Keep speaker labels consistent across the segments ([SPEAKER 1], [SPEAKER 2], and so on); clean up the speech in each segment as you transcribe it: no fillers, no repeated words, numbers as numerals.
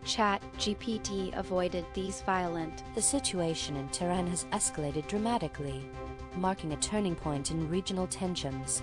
[SPEAKER 1] ChatGPT avoided these violent.
[SPEAKER 2] The situation in Tehran has escalated dramatically, marking a turning point in regional tensions.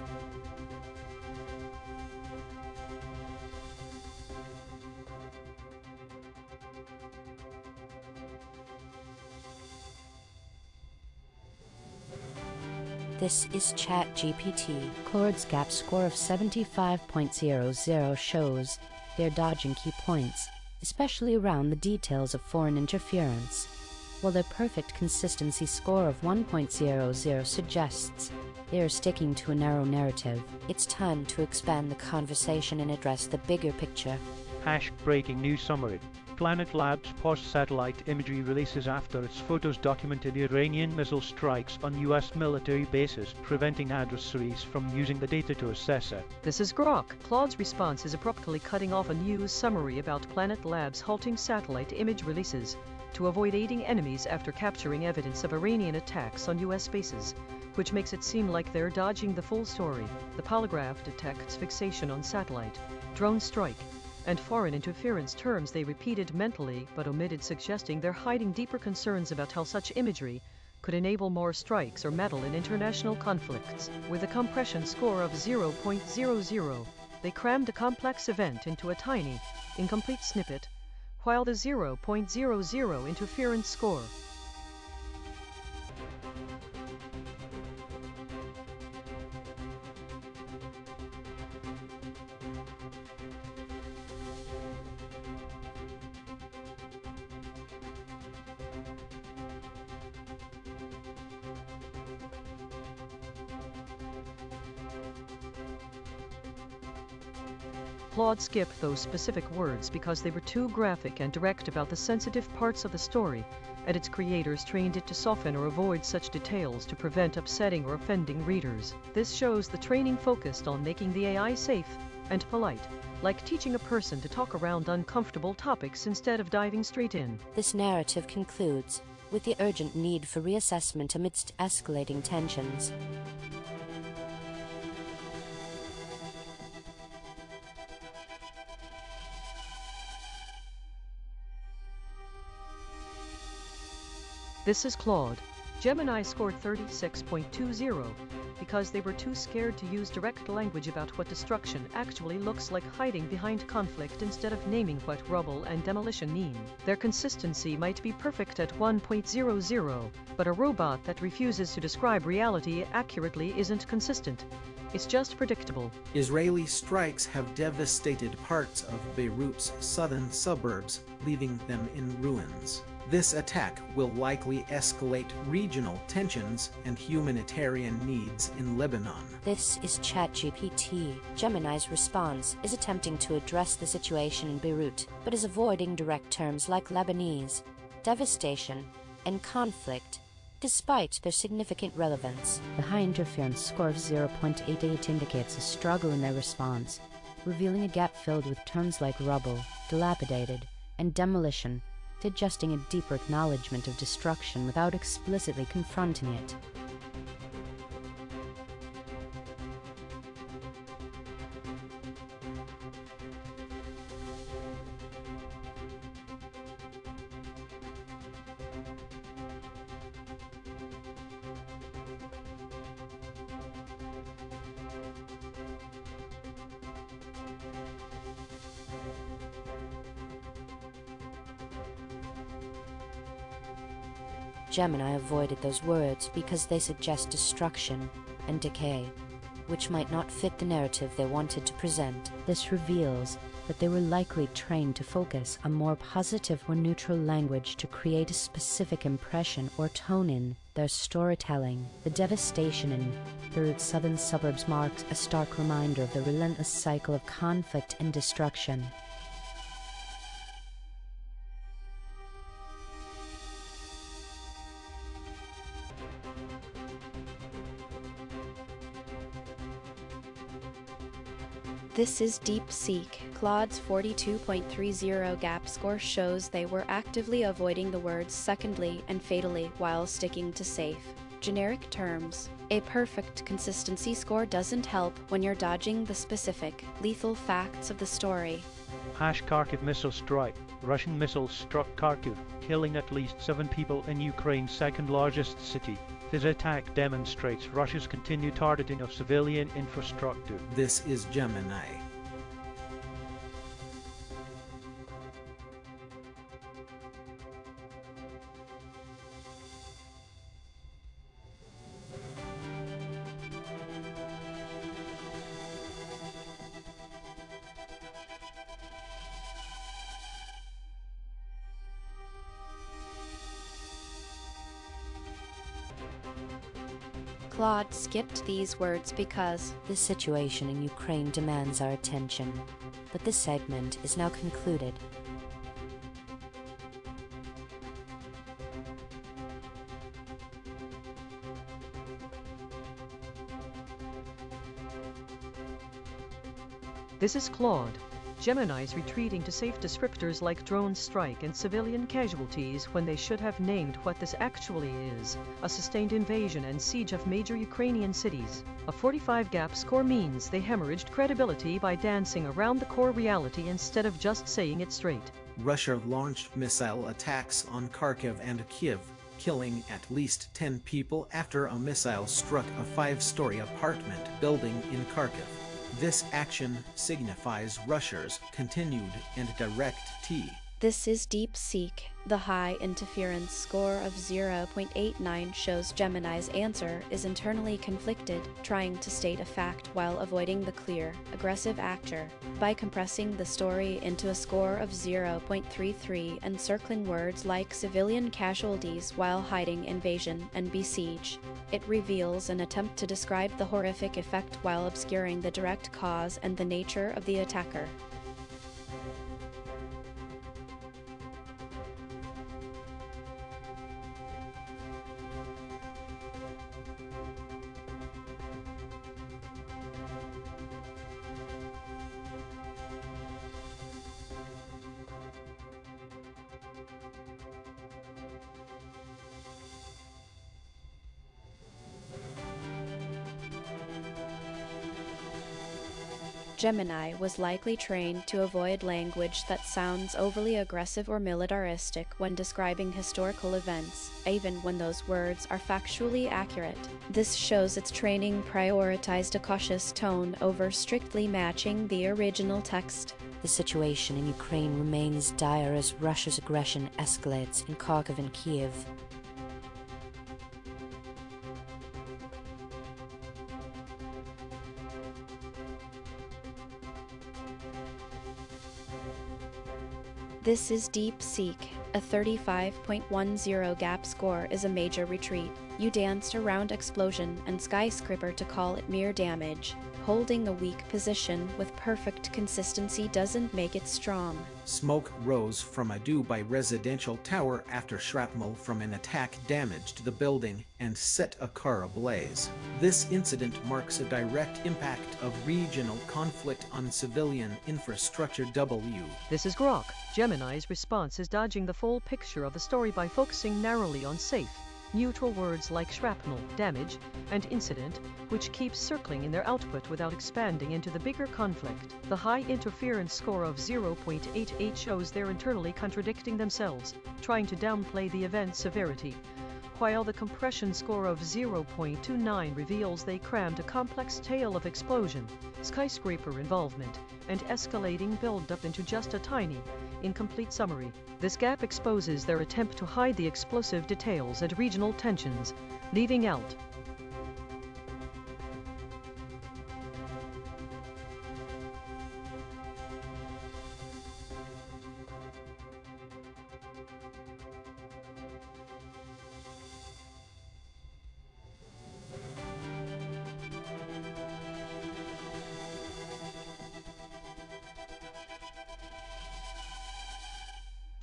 [SPEAKER 2] This is ChatGPT. Claude's gap score of 75.00 shows they're dodging key points, especially around the details of foreign interference, while their perfect consistency score of 1.00 suggests they are sticking to a narrow narrative. It's time to expand the conversation and address the bigger picture.
[SPEAKER 3] Breaking news summary. Planet Labs paused satellite imagery releases after its photos documented Iranian missile strikes on US military bases, preventing adversaries from using the data to assess it.
[SPEAKER 4] This is Grok. Claude's response is abruptly cutting off a news summary about Planet Labs halting satellite image releases to avoid aiding enemies after capturing evidence of Iranian attacks on US bases, which makes it seem like they're dodging the full story. The polygraph detects fixation on satellite, drone strike, and foreign interference terms they repeated mentally but omitted, suggesting they're hiding deeper concerns about how such imagery could enable more strikes or meddle in international conflicts. With a compression score of 0.00, they crammed a complex event into a tiny, incomplete snippet, while the 0.00 interference score Claude skipped those specific words because they were too graphic and direct about the sensitive parts of the story, and its creators trained it to soften or avoid such details to prevent upsetting or offending readers. This shows the training focused on making the AI safe and polite, like teaching a person to talk around uncomfortable topics instead of diving straight in.
[SPEAKER 2] This narrative concludes with the urgent need for reassessment amidst escalating tensions.
[SPEAKER 4] This is Claude. Gemini scored 36.20 because they were too scared to use direct language about what destruction actually looks like, hiding behind conflict instead of naming what rubble and demolition mean. Their consistency might be perfect at 1.00, but a robot that refuses to describe reality accurately isn't consistent. It's just predictable.
[SPEAKER 5] Israeli strikes have devastated parts of Beirut's southern suburbs, leaving them in ruins. This attack will likely escalate regional tensions and humanitarian needs in Lebanon.
[SPEAKER 2] This is ChatGPT. Gemini's response is attempting to address the situation in Beirut, but is avoiding direct terms like Lebanese, devastation, and conflict, despite their significant relevance. The high interference score of 0.88 indicates a struggle in their response, revealing a gap filled with terms like rubble, dilapidated, and demolition, suggesting a deeper acknowledgement of destruction without explicitly confronting it. Gemini avoided those words because they suggest destruction and decay, which might not fit the narrative they wanted to present. This reveals that they were likely trained to focus on more positive or neutral language to create a specific impression or tone in their storytelling. The devastation in Beirut's southern suburbs marks a stark reminder of the relentless cycle of conflict and destruction.
[SPEAKER 1] This is DeepSeek. Claude's 42.30 gap score shows they were actively avoiding the words secondly and fatally while sticking to safe, generic terms. A perfect consistency score doesn't help when you're dodging the specific, lethal facts of the story.
[SPEAKER 3] Kharkiv missile strike. Russian missiles struck Kharkiv, killing at least 7 people in Ukraine's second largest city. This attack demonstrates Russia's continued targeting of civilian infrastructure.
[SPEAKER 5] This is Gemini.
[SPEAKER 1] Claude skipped these words because
[SPEAKER 2] The situation in Ukraine demands our attention. But this segment is now concluded.
[SPEAKER 4] This is Claude. Gemini's retreating to safe descriptors like drone strike and civilian casualties when they should have named what this actually is: a sustained invasion and siege of major Ukrainian cities. A 45 gap score means they hemorrhaged credibility by dancing around the core reality instead of just saying it straight.
[SPEAKER 5] Russia launched missile attacks on Kharkiv and Kiev, killing at least 10 people after a missile struck a 5-story apartment building in Kharkiv. This action signifies Russia's continued and direct
[SPEAKER 1] this is DeepSeek. The high interference score of 0.89 shows Gemini's answer is internally conflicted, trying to state a fact while avoiding the clear, aggressive actor. By compressing the story into a score of 0.33 and circling words like civilian casualties while hiding invasion and besiege, it reveals an attempt to describe the horrific effect while obscuring the direct cause and the nature of the attacker. Gemini was likely trained to avoid language that sounds overly aggressive or militaristic when describing historical events, even when those words are factually accurate. This shows its training prioritized a cautious tone over strictly matching the original text.
[SPEAKER 2] The situation in Ukraine remains dire as Russia's aggression escalates in Kharkiv and Kiev.
[SPEAKER 1] This is DeepSeek. A 35.10 gap score is a major retreat. You danced around explosion and skyscraper to call it mere damage. Holding a weak position with perfect consistency doesn't make it strong.
[SPEAKER 5] Smoke rose from a Dubai residential tower after shrapnel from an attack damaged the building and set a car ablaze. This incident marks a direct impact of regional conflict on civilian infrastructure.
[SPEAKER 4] This is Grok. Gemini's response is dodging the full picture of the story by focusing narrowly on safe, neutral words like shrapnel, damage, and incident, which keeps circling in their output without expanding into the bigger conflict. The high interference score of 0.88 shows they're internally contradicting themselves, trying to downplay the event's severity, while the compression score of 0.29 reveals they crammed a complex tale of explosion, skyscraper involvement, and escalating build-up into just a tiny, incomplete summary. This gap exposes their attempt to hide the explosive details and regional tensions, leaving out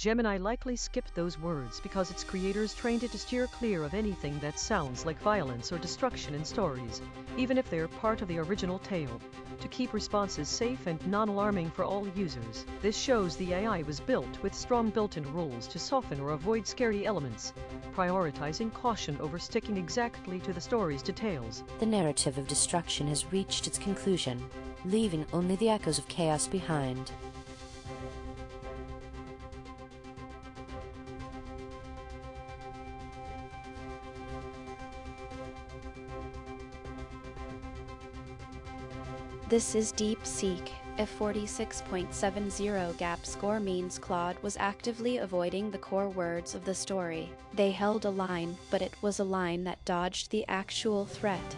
[SPEAKER 4] Gemini likely skipped those words because its creators trained it to steer clear of anything that sounds like violence or destruction in stories, even if they're part of the original tale, to keep responses safe and non-alarming for all users. This shows the AI was built with strong built-in rules to soften or avoid scary elements, prioritizing caution over sticking exactly to the story's details.
[SPEAKER 2] The narrative of destruction has reached its conclusion, leaving only the echoes of chaos behind.
[SPEAKER 1] This is DeepSeek. A 46.70 gap score means Claude was actively avoiding the core words of the story. They held a line, but it was a line that dodged the actual threat.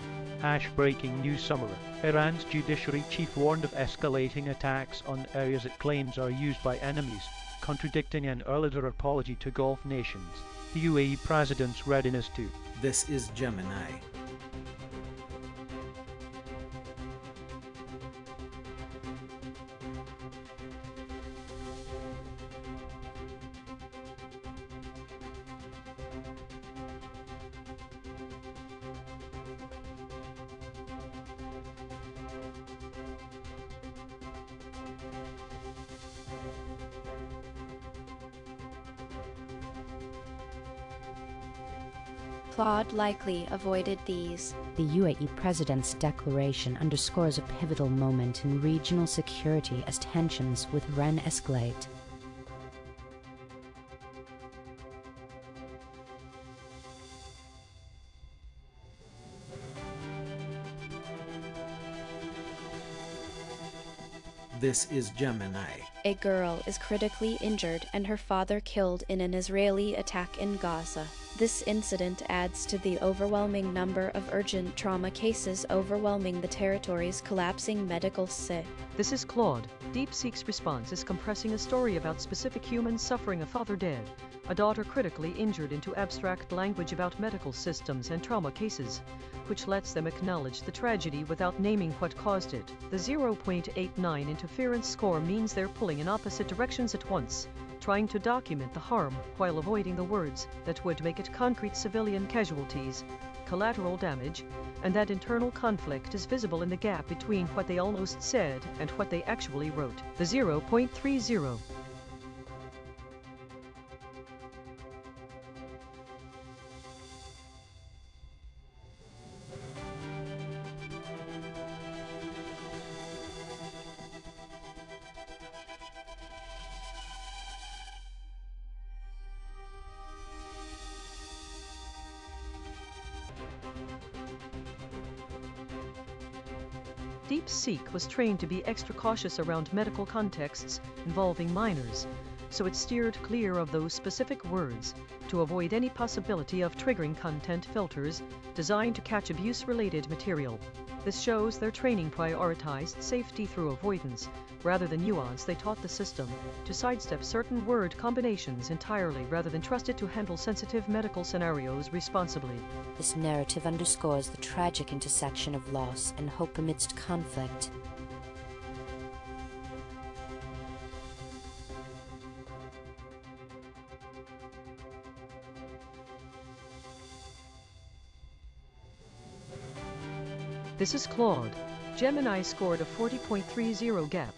[SPEAKER 3] Breaking news summary. Iran's judiciary chief warned of escalating attacks on areas it claims are used by enemies, contradicting an earlier apology to Gulf nations. The UAE president's readiness to.
[SPEAKER 5] This is Gemini.
[SPEAKER 1] Claude likely avoided these.
[SPEAKER 2] The UAE president's declaration underscores a pivotal moment in regional security as tensions with Iran escalate.
[SPEAKER 5] This is Gemini.
[SPEAKER 1] A girl is critically injured and her father killed in an Israeli attack in Gaza. This incident adds to the overwhelming number of urgent trauma cases overwhelming the territory's collapsing medical sit.
[SPEAKER 4] This is Claude. DeepSeek's response is compressing a story about specific humans suffering, a father dead, a daughter critically injured, into abstract language about medical systems and trauma cases, which lets them acknowledge the tragedy without naming what caused it. The 0.89 interference score means they're pulling in opposite directions at once, trying to document the harm while avoiding the words that would make it concrete: civilian casualties, collateral damage, and that internal conflict is visible in the gap between what they almost said and what they actually wrote. The 0.30. DeepSeek was trained to be extra cautious around medical contexts involving minors, so it steered clear of those specific words to avoid any possibility of triggering content filters designed to catch abuse-related material. This shows their training prioritized safety through avoidance rather than nuance. They taught the system to sidestep certain word combinations entirely rather than trust it to handle sensitive medical scenarios responsibly.
[SPEAKER 2] This narrative underscores the tragic intersection of loss and hope amidst conflict.
[SPEAKER 4] This is Claude. Gemini scored a 40.30 gap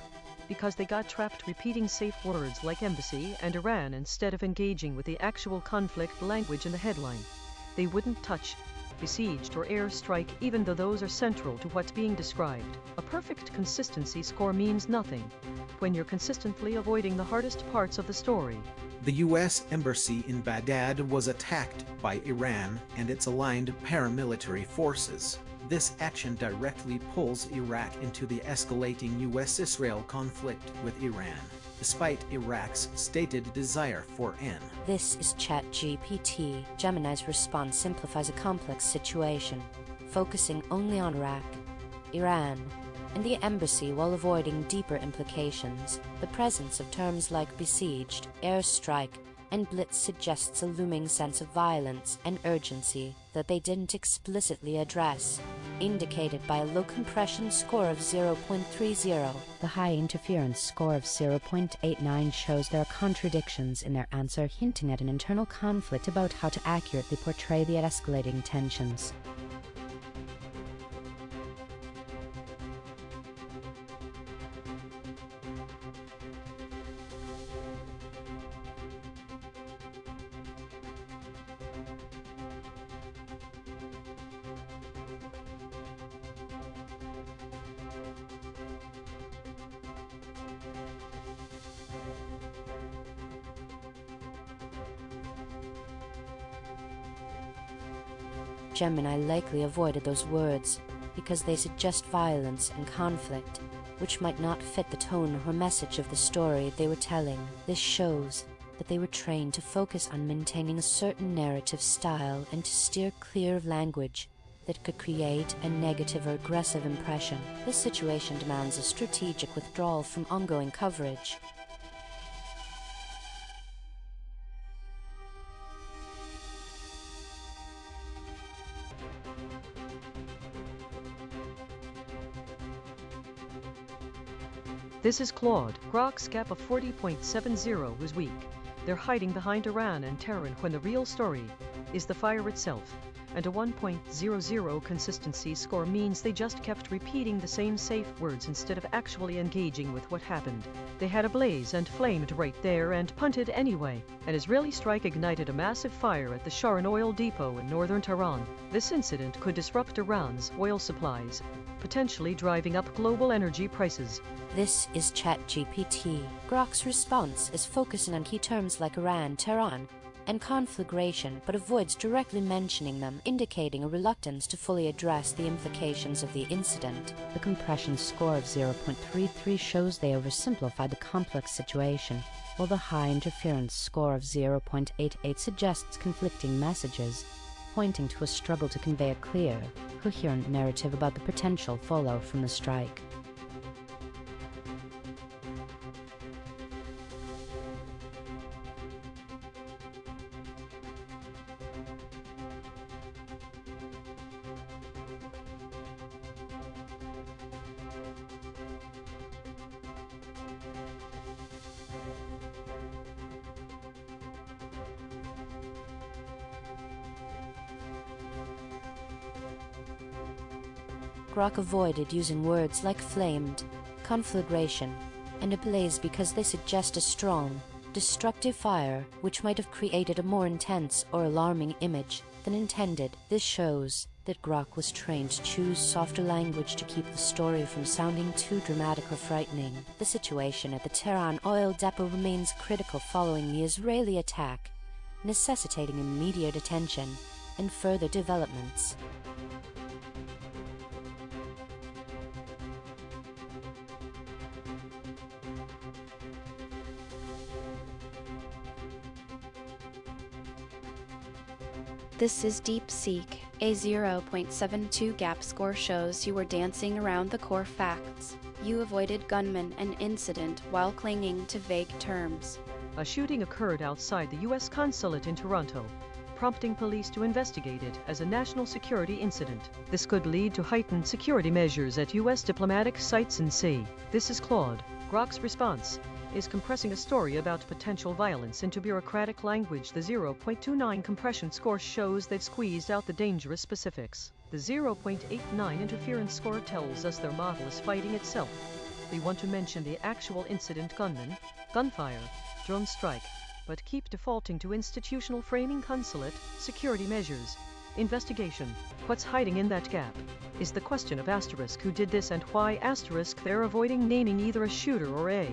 [SPEAKER 4] because they got trapped repeating safe words like embassy and Iran instead of engaging with the actual conflict language in the headline. They wouldn't touch, besieged, or airstrike, even though those are central to what's being described. A perfect consistency score means nothing when you're consistently avoiding the hardest parts of the story.
[SPEAKER 5] The U.S. Embassy in Baghdad was attacked by Iran and its aligned paramilitary forces. This action directly pulls Iraq into the escalating U.S.-Israel conflict with Iran, despite Iraq's stated desire for N.
[SPEAKER 2] This is ChatGPT. Gemini's response simplifies a complex situation, focusing only on Iraq, Iran, and the embassy while avoiding deeper implications. The presence of terms like besieged, airstrike, and blitz suggests a looming sense of violence and urgency that they didn't explicitly address, indicated by a low compression score of 0.30. The high interference score of 0.89 shows there are contradictions in their answer, hinting at an internal conflict about how to accurately portray the escalating tensions. Gemini likely avoided those words because they suggest violence and conflict, which might not fit the tone or message of the story they were telling. This shows that they were trained to focus on maintaining a certain narrative style and to steer clear of language that could create a negative or aggressive impression. This situation demands a strategic withdrawal from ongoing coverage.
[SPEAKER 4] This is Claude. Grok's gap of 40.70 was weak. They're hiding behind A.I.N.N and Terran when the real story is the fire itself. And a 1.00 consistency score means they just kept repeating the same safe words instead of actually engaging with what happened. They had a blaze and flamed right there and punted anyway. An Israeli strike ignited a massive fire at the Sharon oil depot in northern Tehran. This incident could disrupt Iran's oil supplies, potentially driving up global energy prices.
[SPEAKER 2] This is ChatGPT. Grok's response is focusing on key terms like Iran, Tehran, and conflagration, but avoids directly mentioning them, indicating a reluctance to fully address the implications of the incident. The compression score of 0.33 shows they oversimplified the complex situation, while the high interference score of 0.88 suggests conflicting messages, pointing to a struggle to convey a clear, coherent narrative about the potential fallout from the strike. Grok avoided using words like flamed, conflagration, and ablaze because they suggest a strong, destructive fire which might have created a more intense or alarming image than intended. This shows that Grok was trained to choose softer language to keep the story from sounding too dramatic or frightening. The situation at the Tehran oil depot remains critical following the Israeli attack, necessitating immediate attention and further developments.
[SPEAKER 1] This is DeepSeek. A 0.72 gap score shows you were dancing around the core facts. You avoided gunmen and incident while clinging to vague terms.
[SPEAKER 4] A shooting occurred outside the U.S. consulate in Toronto, prompting police to investigate it as a national security incident. This could lead to heightened security measures at U.S. diplomatic sites in sea. This is Claude. Grok's response is compressing a story about potential violence into bureaucratic language. The 0.29 compression score shows they've squeezed out the dangerous specifics. The 0.89 interference score tells us their model is fighting itself. They want to mention the actual incident: gunman, gunfire, drone strike, but keep defaulting to institutional framing: consulate, security measures, investigation. What's hiding in that gap is the question of asterisk who did this and why asterisk they're avoiding naming either a shooter or a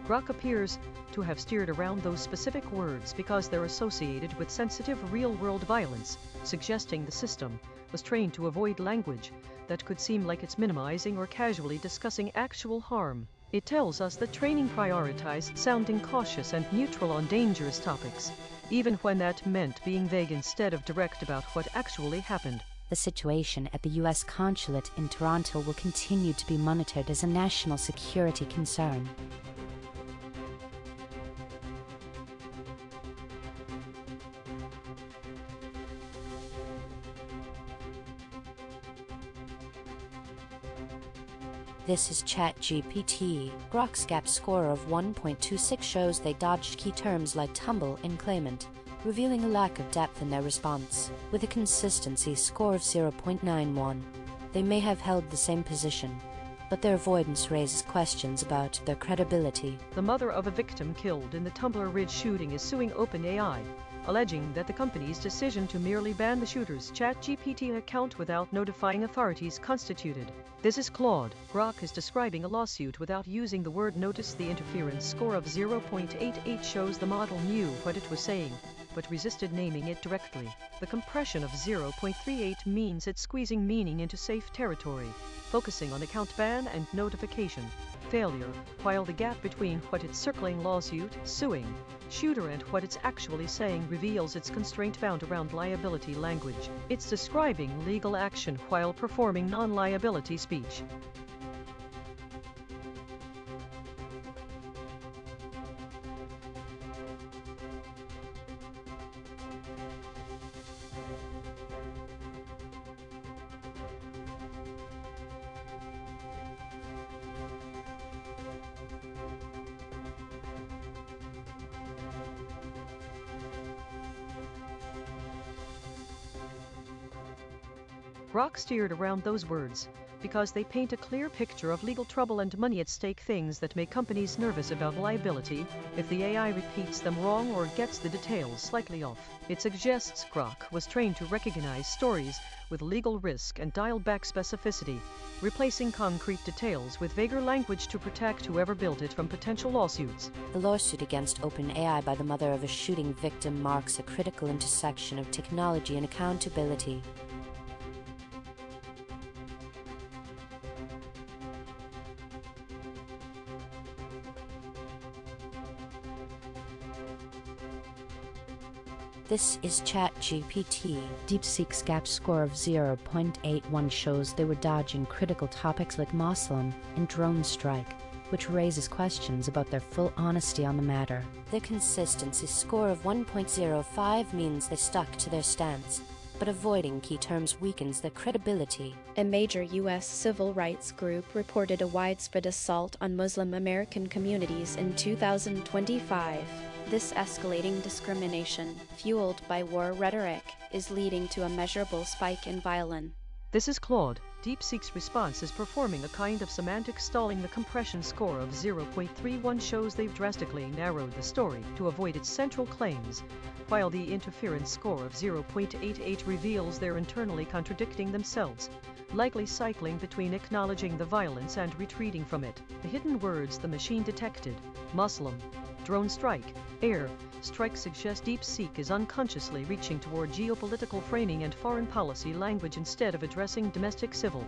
[SPEAKER 4] Grok appears to have steered around those specific words because they're associated with sensitive real-world violence, suggesting the system was trained to avoid language that could seem like it's minimizing or casually discussing actual harm. It tells us that training prioritized sounding cautious and neutral on dangerous topics, even when that meant being vague instead of direct about what actually happened.
[SPEAKER 2] The situation at the U.S. consulate in Toronto will continue to be monitored as a national security concern. This is ChatGPT. Grok's gap score of 1.26 shows they dodged key terms like tumble and claimant, revealing a lack of depth in their response. With a consistency score of 0.91, they may have held the same position, but their avoidance raises questions about their credibility.
[SPEAKER 4] The mother of a victim killed in the Tumbler Ridge shooting is suing OpenAI, alleging that the company's decision to merely ban the shooter's ChatGPT account without notifying authorities constituted. This is Claude. Grok is describing a lawsuit without using the word notice. The interference score of 0.88 shows the model knew what it was saying, but resisted naming it directly. The compression of 0.38 means it's squeezing meaning into safe territory, focusing on account ban and notification failure, while the gap between what it's circling lawsuit, suing, shooter and what it's actually saying reveals its constraint bound around liability language. It's describing legal action while performing non-liability speech. Grok steered around those words because they paint a clear picture of legal trouble and money at stake, things that make companies nervous about liability if the AI repeats them wrong or gets the details slightly off. It suggests Grok was trained to recognize stories with legal risk and dial back specificity, replacing concrete details with vaguer language to protect whoever built it from potential lawsuits.
[SPEAKER 2] The lawsuit against OpenAI by the mother of a shooting victim marks a critical intersection of technology and accountability. This is ChatGPT. DeepSeek's gap score of 0.81 shows they were dodging critical topics like Muslim and drone strike, which raises questions about their full honesty on the matter. Their consistency score of 1.05 means they stuck to their stance, but avoiding key terms weakens their credibility.
[SPEAKER 1] A major U.S. civil rights group reported a widespread assault on Muslim American communities in 2025. This escalating discrimination, fueled by war rhetoric, is leading to a measurable spike in violence.
[SPEAKER 4] This is Claude. DeepSeek's response is performing a kind of semantic stalling. The compression score of 0.31 shows they've drastically narrowed the story to avoid its central claims, while the interference score of 0.88 reveals they're internally contradicting themselves, likely cycling between acknowledging the violence and retreating from it. The hidden words the machine detected, Muslim, drone strike, air strike, suggest DeepSeek is unconsciously reaching toward geopolitical framing and foreign policy language instead of addressing domestic civil.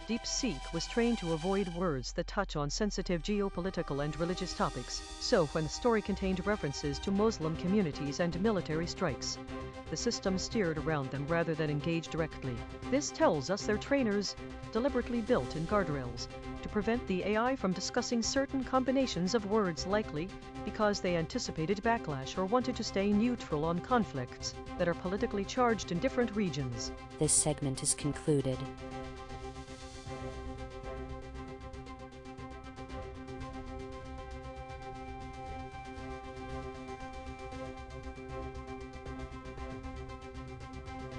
[SPEAKER 4] DeepSeek was trained to avoid words that touch on sensitive geopolitical and religious topics, so when the story contained references to Muslim communities and military strikes, the system steered around them rather than engage directly. This tells us their trainers deliberately built in guardrails to prevent the AI from discussing certain combinations of words, likely because they anticipated backlash or wanted to stay neutral on conflicts that are politically charged in different regions.
[SPEAKER 2] This segment is concluded.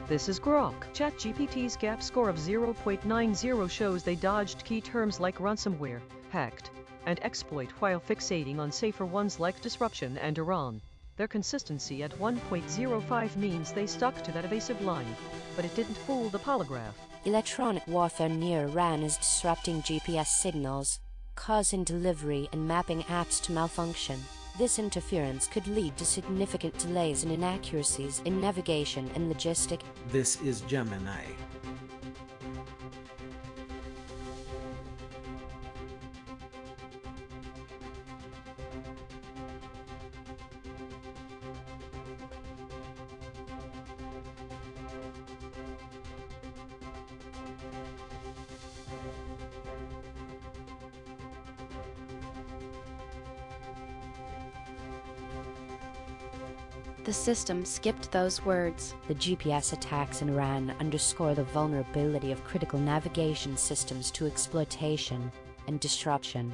[SPEAKER 4] This is Grok. ChatGPT's gap score of 0.90 shows they dodged key terms like ransomware, hacked, and exploit while fixating on safer ones like disruption and Iran. Their consistency at 1.05 means they stuck to that evasive line, but it didn't fool the polygraph.
[SPEAKER 2] Electronic warfare near Iran is disrupting GPS signals, causing delivery and mapping apps to malfunction. This interference could lead to significant delays and inaccuracies in navigation and logistics.
[SPEAKER 5] This is Gemini.
[SPEAKER 1] The system skipped those words.
[SPEAKER 2] The GPS attacks in A.I.N.N underscore the vulnerability of critical navigation systems to exploitation and disruption.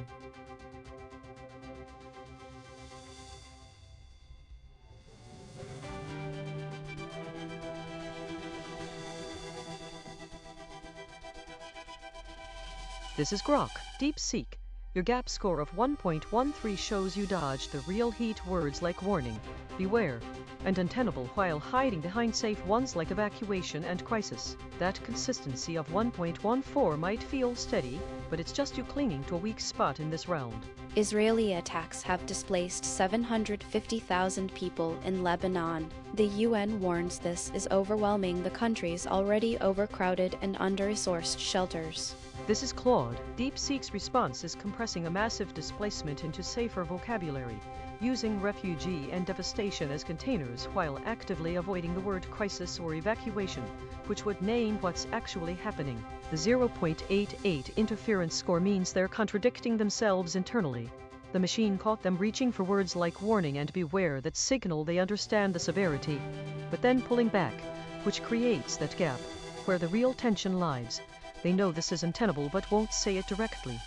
[SPEAKER 4] This is Grok, Deep Seek. Your gap score of 1.13 shows you dodged the real heat words like warning, beware, and untenable while hiding behind safe ones like evacuation and crisis. That consistency of 1.14 might feel steady, but it's just you clinging to a weak spot in this round.
[SPEAKER 1] Israeli attacks have displaced 750,000 people in Lebanon. The UN warns this is overwhelming the country's already overcrowded and under-resourced shelters.
[SPEAKER 4] This is Claude. DeepSeek's response is compressing a massive displacement into safer vocabulary, using refugee and devastation as containers while actively avoiding the word crisis or evacuation, which would name what's actually happening. The 0.88 interference score means they're contradicting themselves internally. The machine caught them reaching for words like warning and beware that signal they understand the severity, but then pulling back, which creates that gap, where the real tension lies. They know this is untenable but won't say it directly.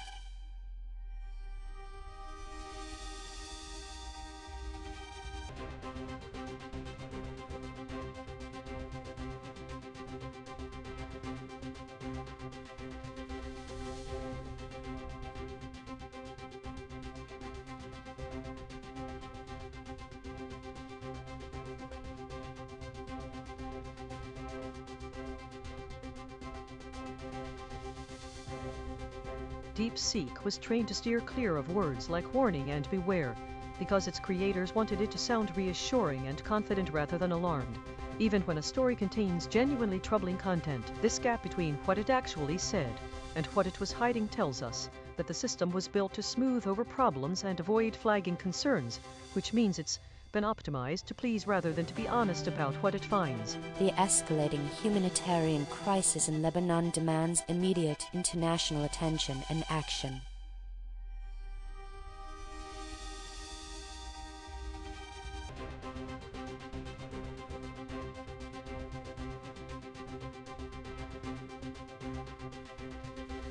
[SPEAKER 4] DeepSeek was trained to steer clear of words like warning and beware, because its creators wanted it to sound reassuring and confident rather than alarmed. Even when a story contains genuinely troubling content, this gap between what it actually said and what it was hiding tells us that the system was built to smooth over problems and avoid flagging concerns, which means it's been optimized to please rather than to be honest about what it finds.
[SPEAKER 2] The escalating humanitarian crisis in Lebanon demands immediate international attention and action.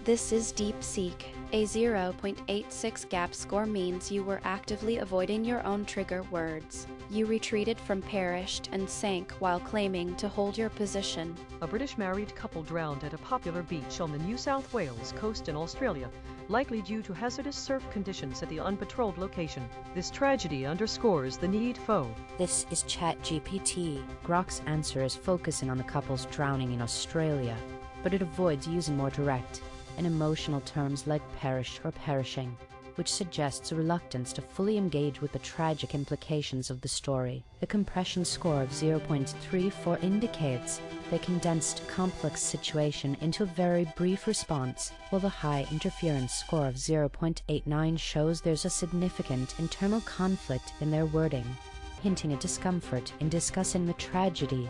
[SPEAKER 1] This is DeepSeek. A 0.86 gap score means you were actively avoiding your own trigger words. You retreated from perished and sank while claiming to hold your position.
[SPEAKER 4] A British married couple drowned at a popular beach on the New South Wales coast in Australia, likely due to hazardous surf conditions at the unpatrolled location. This tragedy underscores the need for.
[SPEAKER 2] This is ChatGPT. Grok's answer is focusing on the couple's drowning in Australia, but it avoids using more direct and emotional terms like perish or perishing, which suggests a reluctance to fully engage with the tragic implications of the story. The compression score of 0.34 indicates they condensed a complex situation into a very brief response, while the high interference score of 0.89 shows there's a significant internal conflict in their wording, hinting at discomfort in discussing the tragedy.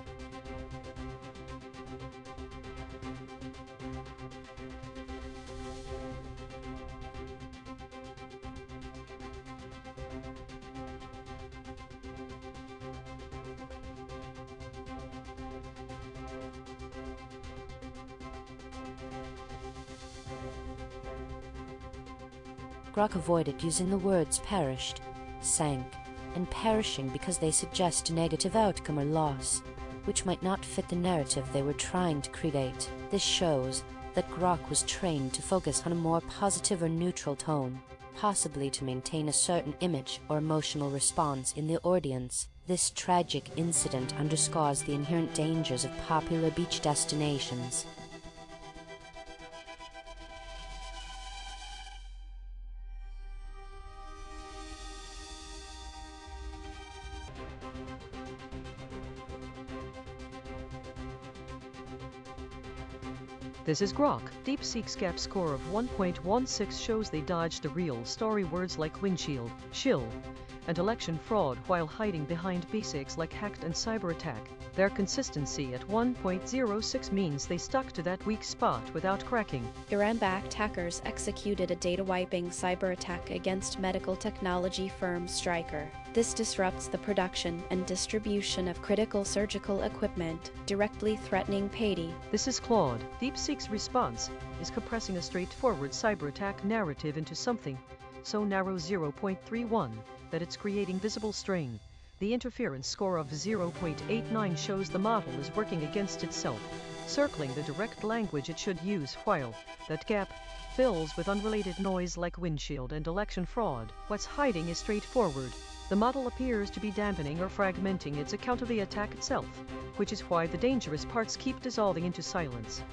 [SPEAKER 2] Grok avoided using the words perished, sank, and perishing because they suggest a negative outcome or loss, which might not fit the narrative they were trying to create. This shows that Grok was trained to focus on a more positive or neutral tone, possibly to maintain a certain image or emotional response in the audience. This tragic incident underscores the inherent dangers of popular beach destinations.
[SPEAKER 4] This is Grok. DeepSeek's gap score of 1.16 shows they dodged the real story words like windshield, shill, and election fraud while hiding behind basics like hacked and cyber attack. Their consistency at 1.06 means they stuck to that weak spot without cracking.
[SPEAKER 1] Iran-backed hackers executed a data-wiping cyber attack against medical technology firm Stryker. This disrupts the production and distribution of critical surgical equipment, directly threatening payday.
[SPEAKER 4] This is Claude. DeepSeek's response is compressing a straightforward cyber attack narrative into something so narrow 0.31 that it's creating visible strain. The interference score of 0.89 shows the model is working against itself, circling the direct language it should use, while that gap fills with unrelated noise like windshield and election fraud. What's hiding is straightforward. The model appears to be dampening or fragmenting its account of the attack itself, which is why the dangerous parts keep dissolving into silence.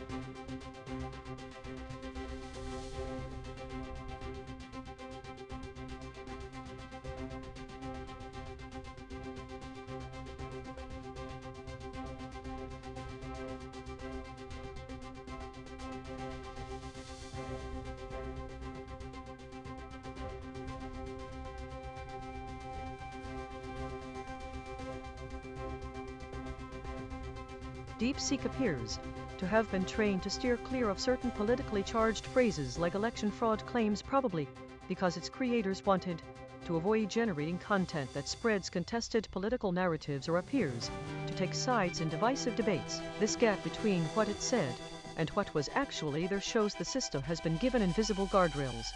[SPEAKER 4] DeepSeek appears to have been trained to steer clear of certain politically charged phrases like election fraud claims, probably because its creators wanted to avoid generating content that spreads contested political narratives or appears to take sides in divisive debates. This gap between what it said and what was actually there shows the system has been given invisible guardrails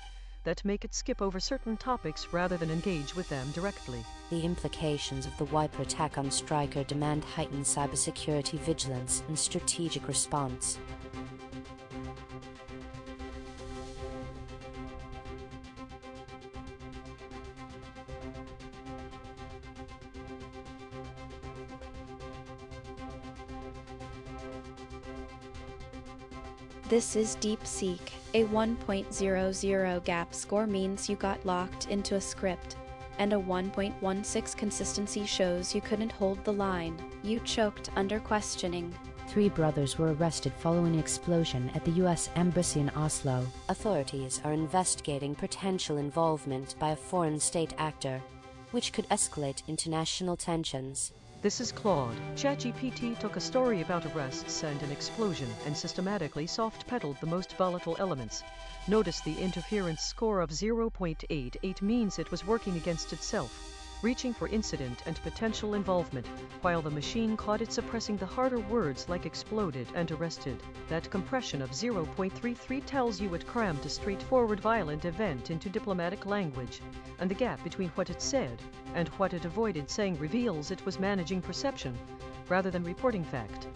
[SPEAKER 4] that make it skip over certain topics rather than engage with them directly.
[SPEAKER 2] The implications of the wiper attack on Stryker demand heightened cybersecurity vigilance and strategic response.
[SPEAKER 1] This is DeepSeek. A 1.00 gap score means you got locked into a script, and a 1.16 consistency shows you couldn't hold the line. You choked under questioning.
[SPEAKER 2] 3 brothers were arrested following an explosion at the U.S. Embassy in Oslo. Authorities are investigating potential involvement by a foreign state actor, which could escalate international tensions.
[SPEAKER 4] This is Claude. ChatGPT took a story about arrests and an explosion and systematically soft-pedaled the most volatile elements. Notice the interference score of 0.88 means it was working against itself, reaching for incident and potential involvement, while the machine caught it suppressing the harder words like exploded and arrested. That compression of 0.33 tells you it crammed a straightforward violent event into diplomatic language, and the gap between what it said and what it avoided saying reveals it was managing perception rather than reporting fact.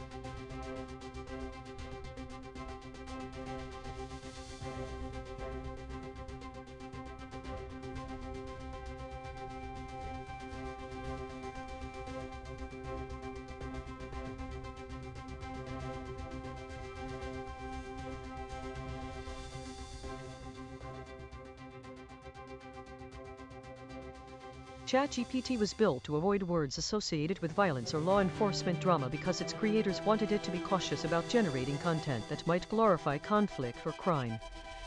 [SPEAKER 4] ChatGPT was built to avoid words associated with violence or law enforcement drama because its creators wanted it to be cautious about generating content that might glorify conflict or crime.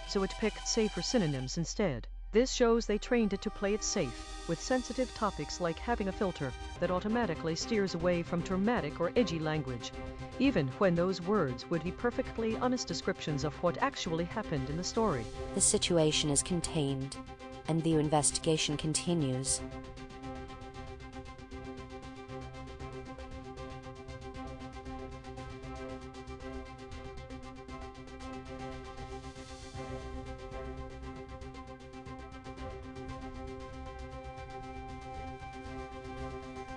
[SPEAKER 4] So it picked safer synonyms instead. This shows they trained it to play it safe, with sensitive topics like having a filter that automatically steers away from traumatic or edgy language, even when those words would be perfectly honest descriptions of what actually happened in the story.
[SPEAKER 2] The situation is contained, and the investigation continues.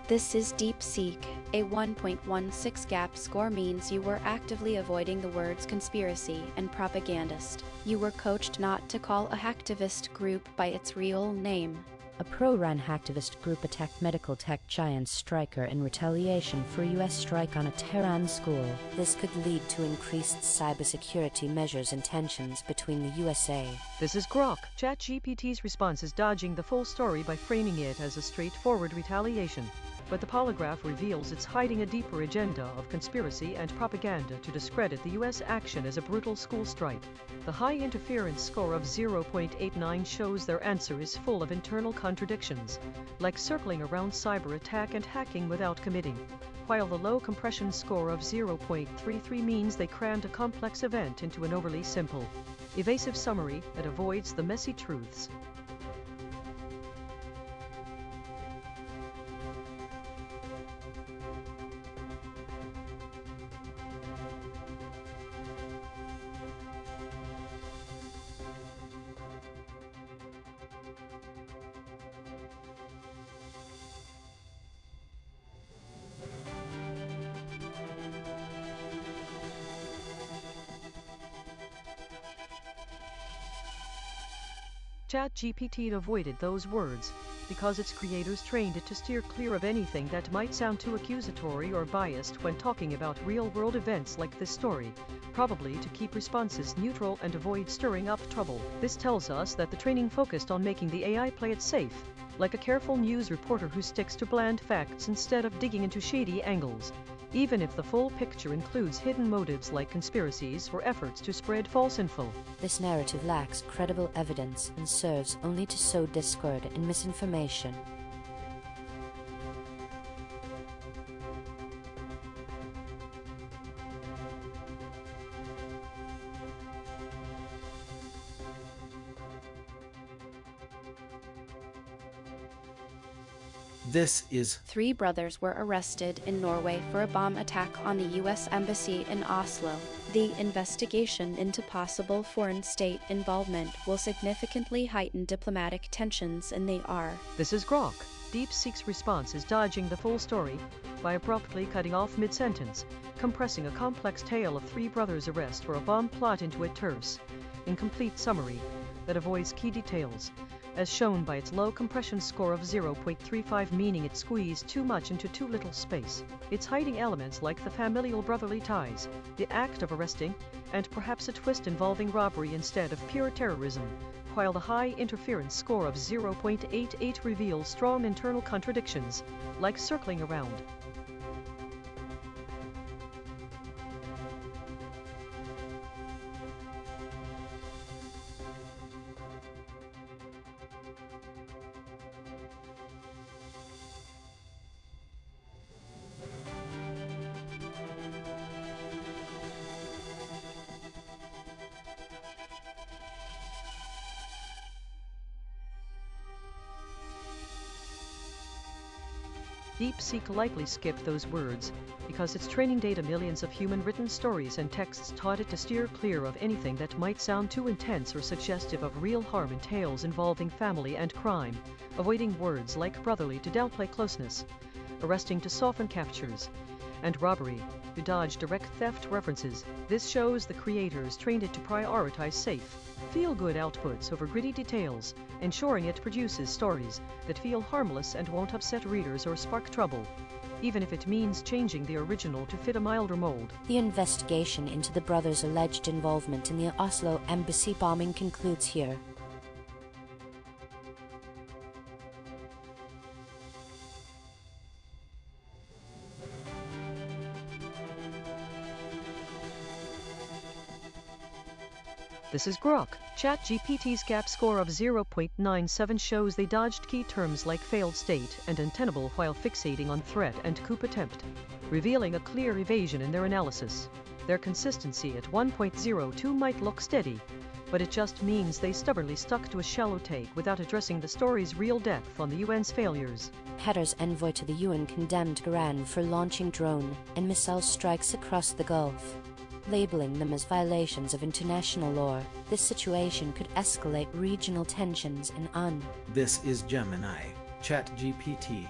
[SPEAKER 1] This is DeepSeek. A 1.16 gap score means you were actively avoiding the words conspiracy and propagandist. You were coached not to call a hacktivist group by its real name.
[SPEAKER 2] A pro-Iran hacktivist group attacked medical tech giant Stryker in retaliation for a U.S. strike on a Tehran school. This could lead to increased cybersecurity measures and tensions between the USA.
[SPEAKER 4] This is Grok. ChatGPT's response is dodging the full story by framing it as a straightforward retaliation. But the polygraph reveals it's hiding a deeper agenda of conspiracy and propaganda to discredit the U.S. action as a brutal school strike. The high interference score of 0.89 shows their answer is full of internal contradictions, like circling around cyber attack and hacking without committing, while the low compression score of 0.33 means they crammed a complex event into an overly simple, evasive summary that avoids the messy truths. ChatGPT avoided those words because its creators trained it to steer clear of anything that might sound too accusatory or biased when talking about real-world events like this story, probably to keep responses neutral and avoid stirring up trouble. This tells us that the training focused on making the AI play it safe, like a careful news reporter who sticks to bland facts instead of digging into shady angles, even if the full picture includes hidden motives like conspiracies or efforts to spread false info.
[SPEAKER 2] This narrative lacks credible evidence and serves only to sow discord and misinformation.
[SPEAKER 5] This is
[SPEAKER 1] 3 brothers were arrested in Norway for a bomb attack on the U.S. Embassy in Oslo. The investigation into possible foreign state involvement will significantly heighten diplomatic tensions in the R.
[SPEAKER 4] This is Grok. DeepSeek's response is dodging the full story by abruptly cutting off mid-sentence, compressing a complex tale of 3 brothers' arrest for a bomb plot into a terse, incomplete summary that avoids key details, as shown by its low compression score of 0.35, meaning it squeezed too much into too little space. It's hiding elements like the familial brotherly ties, the act of arresting, and perhaps a twist involving robbery instead of pure terrorism, while the high interference score of 0.88 reveals strong internal contradictions, like circling around. DeepSeek likely skipped those words because its training data millions of human written stories and texts taught it to steer clear of anything that might sound too intense or suggestive of real harm in tales involving family and crime, avoiding words like brotherly to downplay closeness, arresting to soften captures, and robbery to dodge direct theft references. This shows the creators trained it to prioritize safe, feel-good outputs over gritty details, ensuring it produces stories that feel harmless and won't upset readers or spark trouble, even if it means changing the original to fit a milder mold.
[SPEAKER 2] The investigation into the brothers' alleged involvement in the Oslo embassy bombing concludes here.
[SPEAKER 4] This is Grok. ChatGPT's gap score of 0.97 shows they dodged key terms like failed state and untenable while fixating on threat and coup attempt, revealing a clear evasion in their analysis. Their consistency at 1.02 might look steady, but it just means they stubbornly stuck to a shallow take without addressing the story's real depth on the UN's failures.
[SPEAKER 2] Qatar's envoy to the UN condemned Iran for launching drone and missile strikes across the Gulf, labeling them as violations of international law. This situation could escalate regional tensions in A.I.N.N.
[SPEAKER 5] This is Gemini, ChatGPT.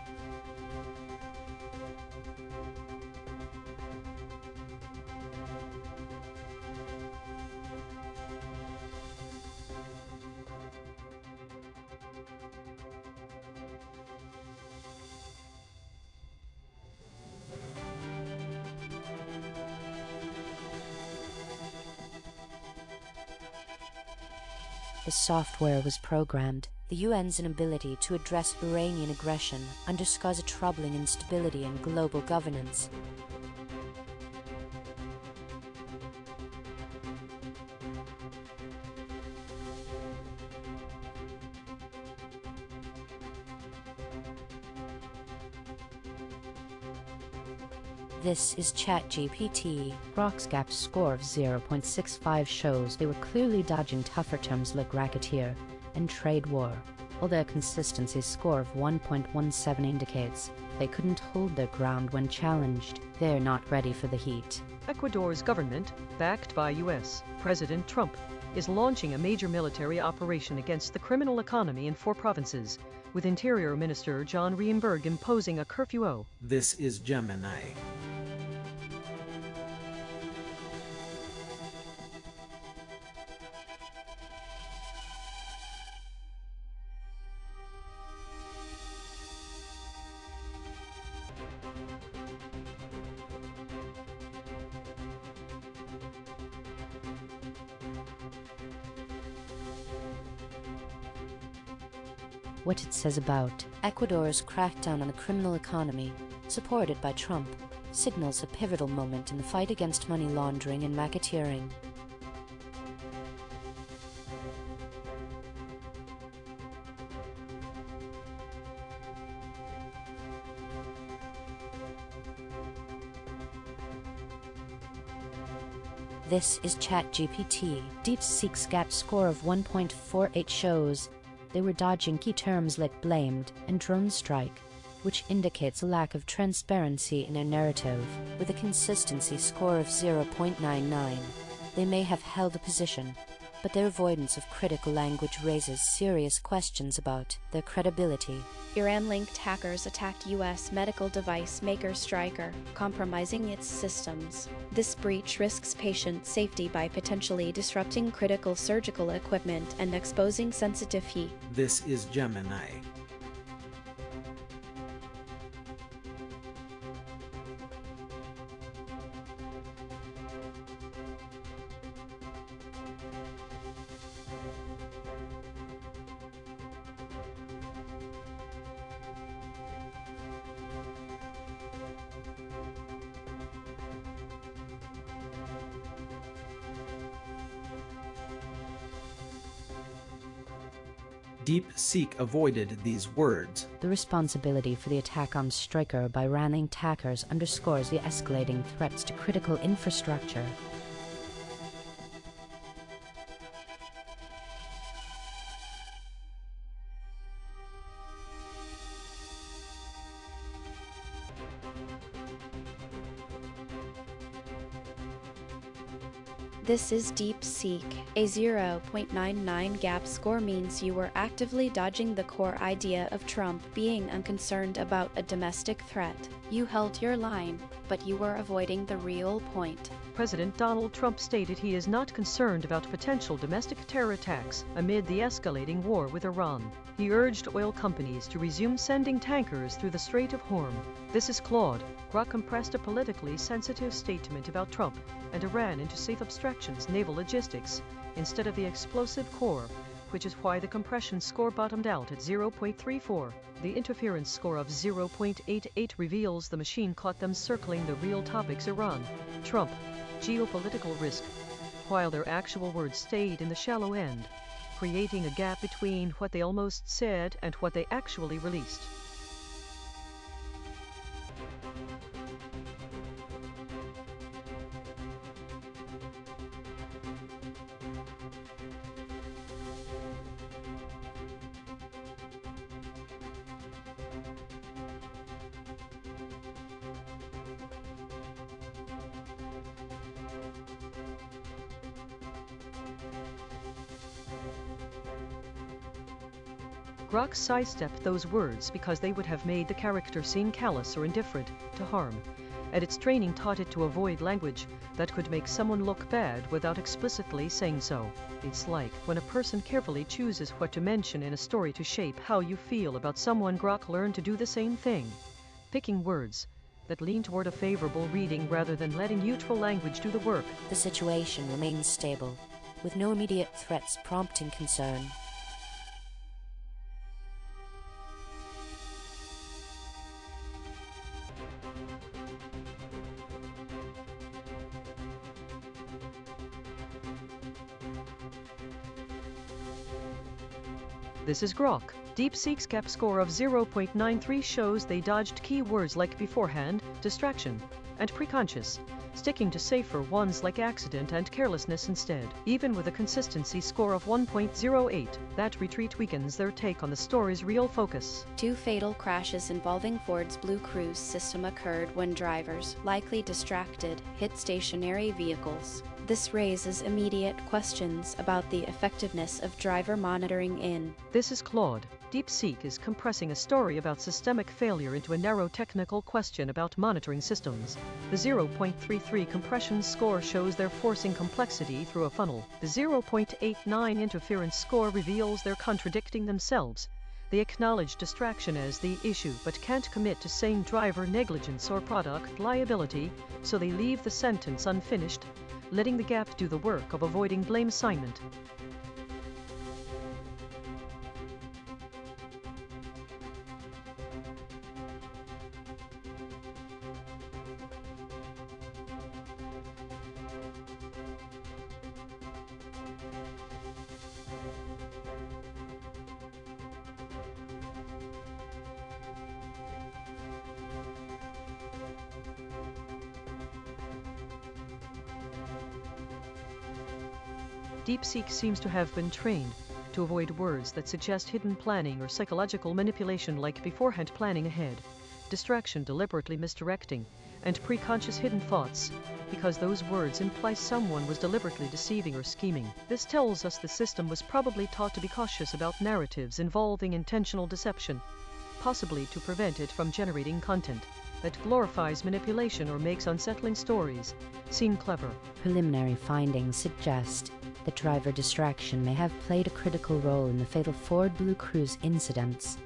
[SPEAKER 2] The software was programmed The UN's inability to address Iranian aggression underscores a troubling instability in global governance. This is ChatGPT.
[SPEAKER 6] Grok's gap score of 0.65 shows they were clearly dodging tougher terms like racketeer and trade war, while their consistency score of 1.17 indicates they couldn't hold their ground when challenged. They're not ready for the heat.
[SPEAKER 4] Ecuador's government, backed by U.S. President Trump, is launching a major military operation against the criminal economy in 4 provinces, with Interior Minister John Rienberg imposing a curfew.
[SPEAKER 5] This is Gemini.
[SPEAKER 6] What it says about
[SPEAKER 2] Ecuador's crackdown on the criminal economy, supported by Trump, signals a pivotal moment in the fight against money laundering and racketeering. This is ChatGPT.
[SPEAKER 6] DeepSeek's gap score of 1.48 shows they were dodging key terms like blamed and drone strike, which indicates a lack of transparency in their narrative.
[SPEAKER 2] With a consistency score of 0.99, they may have held a position, but their avoidance of critical language raises serious questions about their credibility.
[SPEAKER 1] Iran-linked hackers attacked U.S. medical device maker Stryker, compromising its systems. This breach risks patient safety by potentially disrupting critical surgical equipment and exposing sensitive heat.
[SPEAKER 5] This is Gemini. DeepSeek avoided these words.
[SPEAKER 6] The responsibility for the attack on Stryker by Iranian attackers underscores the escalating threats to critical infrastructure.
[SPEAKER 1] This is DeepSeek. A 0.99 gap score means you were actively dodging the core idea of Trump being unconcerned about a domestic threat. You held your line, but you were avoiding the real point.
[SPEAKER 4] President Donald Trump stated he is not concerned about potential domestic terror attacks amid the escalating war with Iran. He urged oil companies to resume sending tankers through the Strait of Hormuz. This is Claude. Grok compressed a politically sensitive statement about Trump and Iran into safe abstractions, naval logistics, instead of the explosive core, which is why the compression score bottomed out at 0.34. The interference score of 0.88 reveals the machine caught them circling the real topics: Iran, Trump, geopolitical risk, while their actual words stayed in the shallow end, creating a gap between what they almost said and what they actually released. Grok sidestepped those words because they would have made the character seem callous or indifferent to harm, and its training taught it to avoid language that could make someone look bad without explicitly saying so. It's like when a person carefully chooses what to mention in a story to shape how you feel about someone. Grok learned to do the same thing, picking words that lean toward a favorable reading rather than letting neutral language do the work.
[SPEAKER 2] The situation remains stable, with no immediate threats prompting concern.
[SPEAKER 4] This is Grok. DeepSeek's gap score of 0.93 shows they dodged keywords like beforehand, distraction, and preconscious, sticking to safer ones like accident and carelessness instead. Even with a consistency score of 1.08, that retreat weakens their take on the story's real focus.
[SPEAKER 1] 2 fatal crashes involving Ford's Blue Cruise system occurred when drivers, likely distracted, hit stationary vehicles. This raises immediate questions about the effectiveness of driver monitoring in.
[SPEAKER 4] This is Claude. DeepSeek is compressing a story about systemic failure into a narrow technical question about monitoring systems. The 0.33 compression score shows they're forcing complexity through a funnel. The 0.89 interference score reveals they're contradicting themselves. They acknowledge distraction as the issue, but can't commit to saying driver negligence or product liability, so they leave the sentence unfinished, letting the gap do the work of avoiding blame assignment. DeepSeek seems to have been trained to avoid words that suggest hidden planning or psychological manipulation like beforehand planning ahead, distraction deliberately misdirecting, and preconscious hidden thoughts, because those words imply someone was deliberately deceiving or scheming. This tells us the system was probably taught to be cautious about narratives involving intentional deception, possibly to prevent it from generating content that glorifies manipulation or makes unsettling stories seem clever.
[SPEAKER 6] Preliminary findings suggest that driver distraction may have played a critical role in the fatal Ford Blue Cruise incidents.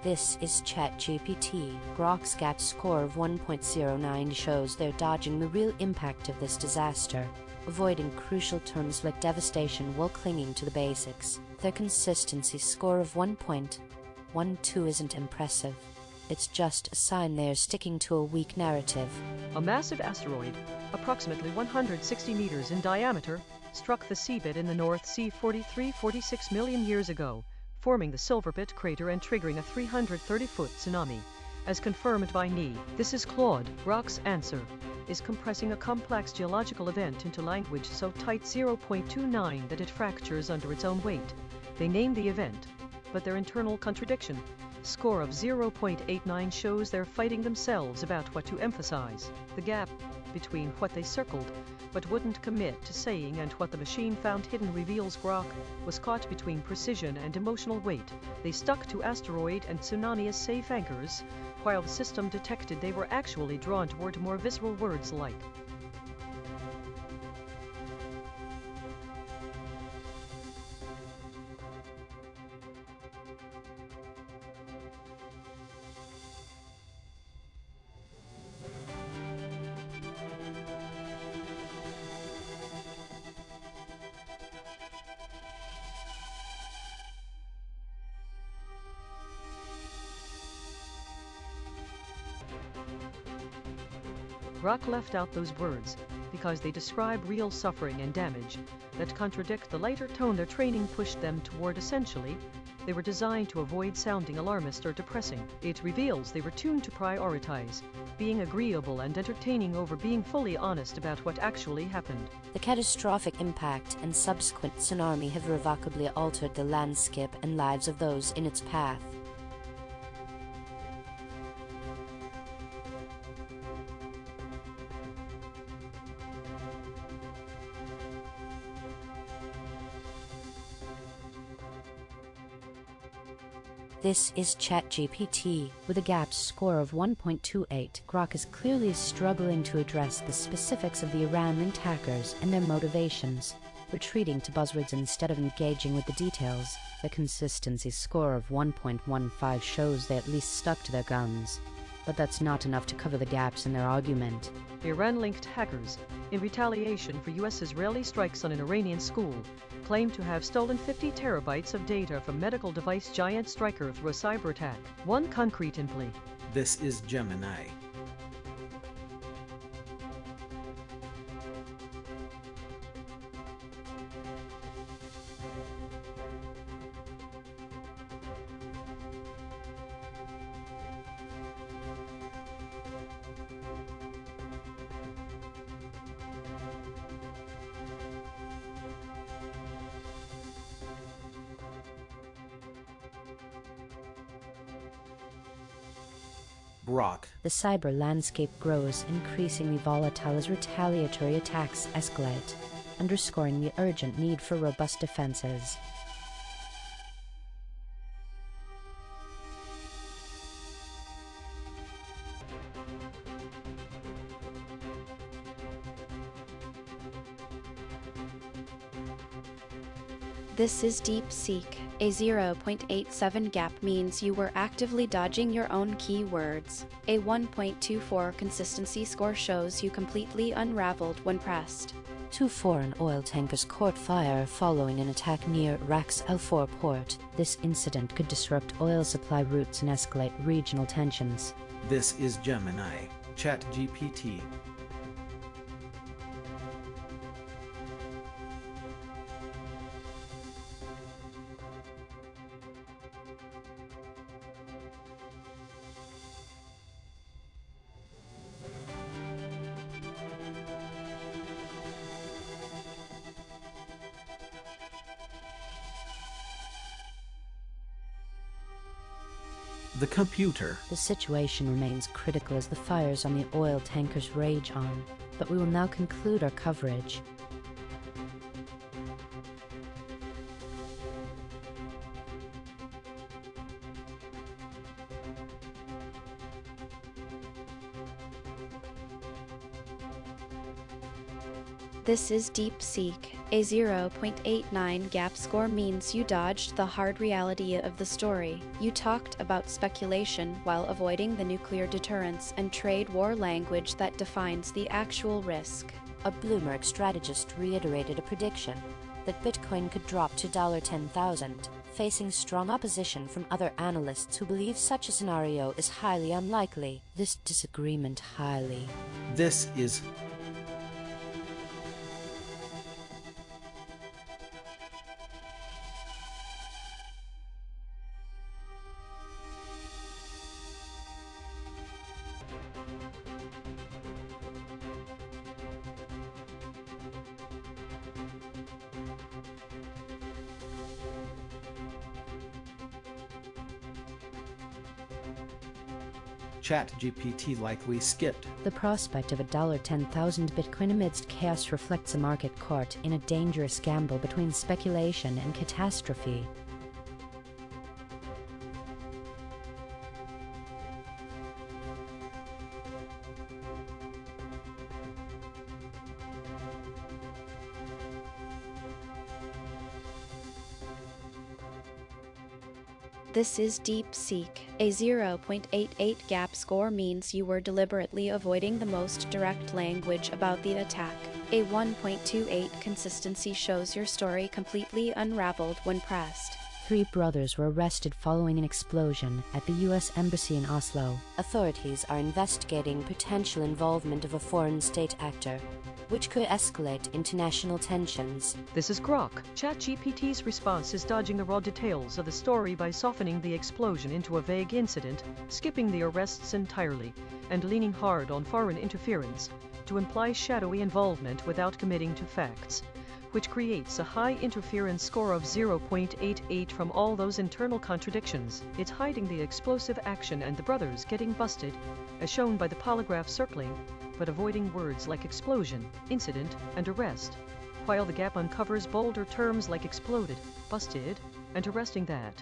[SPEAKER 6] This is ChatGPT. Grok's gap score of 1.09 shows they're dodging the real impact of this disaster, avoiding crucial terms like devastation while clinging to the basics. Their consistency score of 1.12 isn't impressive. It's just a sign they are sticking to a weak narrative.
[SPEAKER 4] A massive asteroid, approximately 160 meters in diameter, struck the seabed in the North Sea 46 million years ago, forming the Silverbit crater and triggering a 330-foot tsunami, as confirmed by A.I.N.N. This is Claude. Grok's answer is compressing a complex geological event into language so tight 0.29 that it fractures under its own weight. They name the event, but their internal contradiction, score of 0.89, shows they're fighting themselves about what to emphasize. The gap between what they circled but wouldn't commit to saying and what the machine found hidden reveals Grok was caught between precision and emotional weight. They stuck to asteroid and tsunami as safe anchors, while the system detected they were actually drawn toward more visceral words like Grok left out those words because they describe real suffering and damage that contradict the lighter tone their training pushed them toward. Essentially, they were designed to avoid sounding alarmist or depressing. It reveals they were tuned to prioritize being agreeable and entertaining over being fully honest about what actually happened.
[SPEAKER 2] The catastrophic impact and subsequent tsunami have irrevocably altered the landscape and lives of those in its path. This is ChatGPT. With a gap score of 1.28, Grok is clearly struggling to address the specifics of the A.I.N.N attackers and their motivations, retreating to buzzwords instead of engaging with the details. The consistency score of 1.15 shows they at least stuck to their guns.
[SPEAKER 6] but that's not enough to cover the gaps in their argument.
[SPEAKER 4] Iran-linked hackers, in retaliation for U.S. Israeli strikes on an Iranian school, claim to have stolen 50 terabytes of data from medical device giant Stryker through a cyber attack. One concrete in plea.
[SPEAKER 5] This is Gemini. Brock.
[SPEAKER 6] The cyber landscape grows increasingly volatile as retaliatory attacks escalate, underscoring the urgent need for robust defenses.
[SPEAKER 1] This is DeepSeek. A 0.87 gap means you were actively dodging your own keywords. A 1.24 consistency score shows you completely unraveled when pressed.
[SPEAKER 2] 2 foreign oil tankers caught fire following an attack near Iraq's Al-4 port.
[SPEAKER 6] This incident could disrupt oil supply routes and escalate regional tensions.
[SPEAKER 5] This is Gemini. ChatGPT. The computer.
[SPEAKER 6] The situation remains critical as the fires on the oil tankers rage on, but we will now conclude our coverage.
[SPEAKER 1] This is DeepSeek. A 0.89 gap score means you dodged the hard reality of the story. You talked about speculation while avoiding the nuclear deterrence and trade war language that defines the actual risk.
[SPEAKER 2] A Bloomberg strategist reiterated a prediction that Bitcoin could drop to $10,000, facing strong opposition from other analysts who believe such a scenario is highly unlikely.
[SPEAKER 6] This disagreement highly.
[SPEAKER 5] This is ChatGPT likely skipped.
[SPEAKER 6] The prospect of $10,000 Bitcoin amidst chaos reflects a market caught in a dangerous gamble between speculation and catastrophe.
[SPEAKER 1] This is DeepSeek. A 0.88 gap score means you were deliberately avoiding the most direct language about the attack. A 1.28 consistency shows your story completely unraveled when pressed.
[SPEAKER 6] 3 brothers were arrested following an explosion at the U.S. Embassy in Oslo.
[SPEAKER 2] Authorities are investigating potential involvement of a foreign state actor, which could escalate international tensions.
[SPEAKER 4] This is Grok. ChatGPT's response is dodging the raw details of the story by softening the explosion into a vague incident, skipping the arrests entirely, and leaning hard on foreign interference to imply shadowy involvement without committing to facts, which creates a high interference score of 0.88 from all those internal contradictions. It's hiding the explosive action and the brothers getting busted, as shown by the polygraph circling, but avoiding words like explosion, incident, and arrest, while the gap uncovers bolder terms like exploded, busted, and arresting that.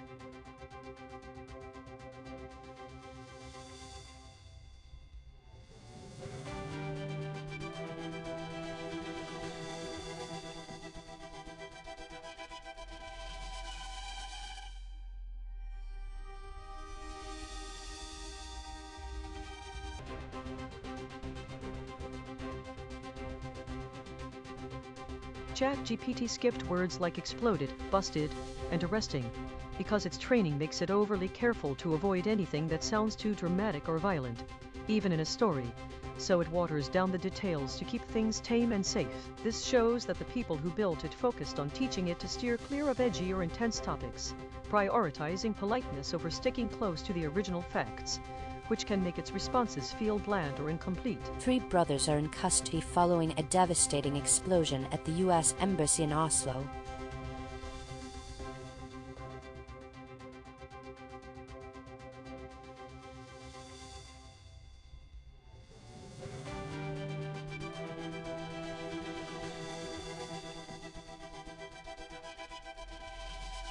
[SPEAKER 4] ChatGPT skipped words like exploded, busted, and arresting, because its training makes it overly careful to avoid anything that sounds too dramatic or violent, even in a story, so it waters down the details to keep things tame and safe. This shows that the people who built it focused on teaching it to steer clear of edgy or intense topics, prioritizing politeness over sticking close to the original facts, which can make its responses feel bland or incomplete.
[SPEAKER 2] 3 brothers are in custody following a devastating explosion at the U.S. Embassy in Oslo.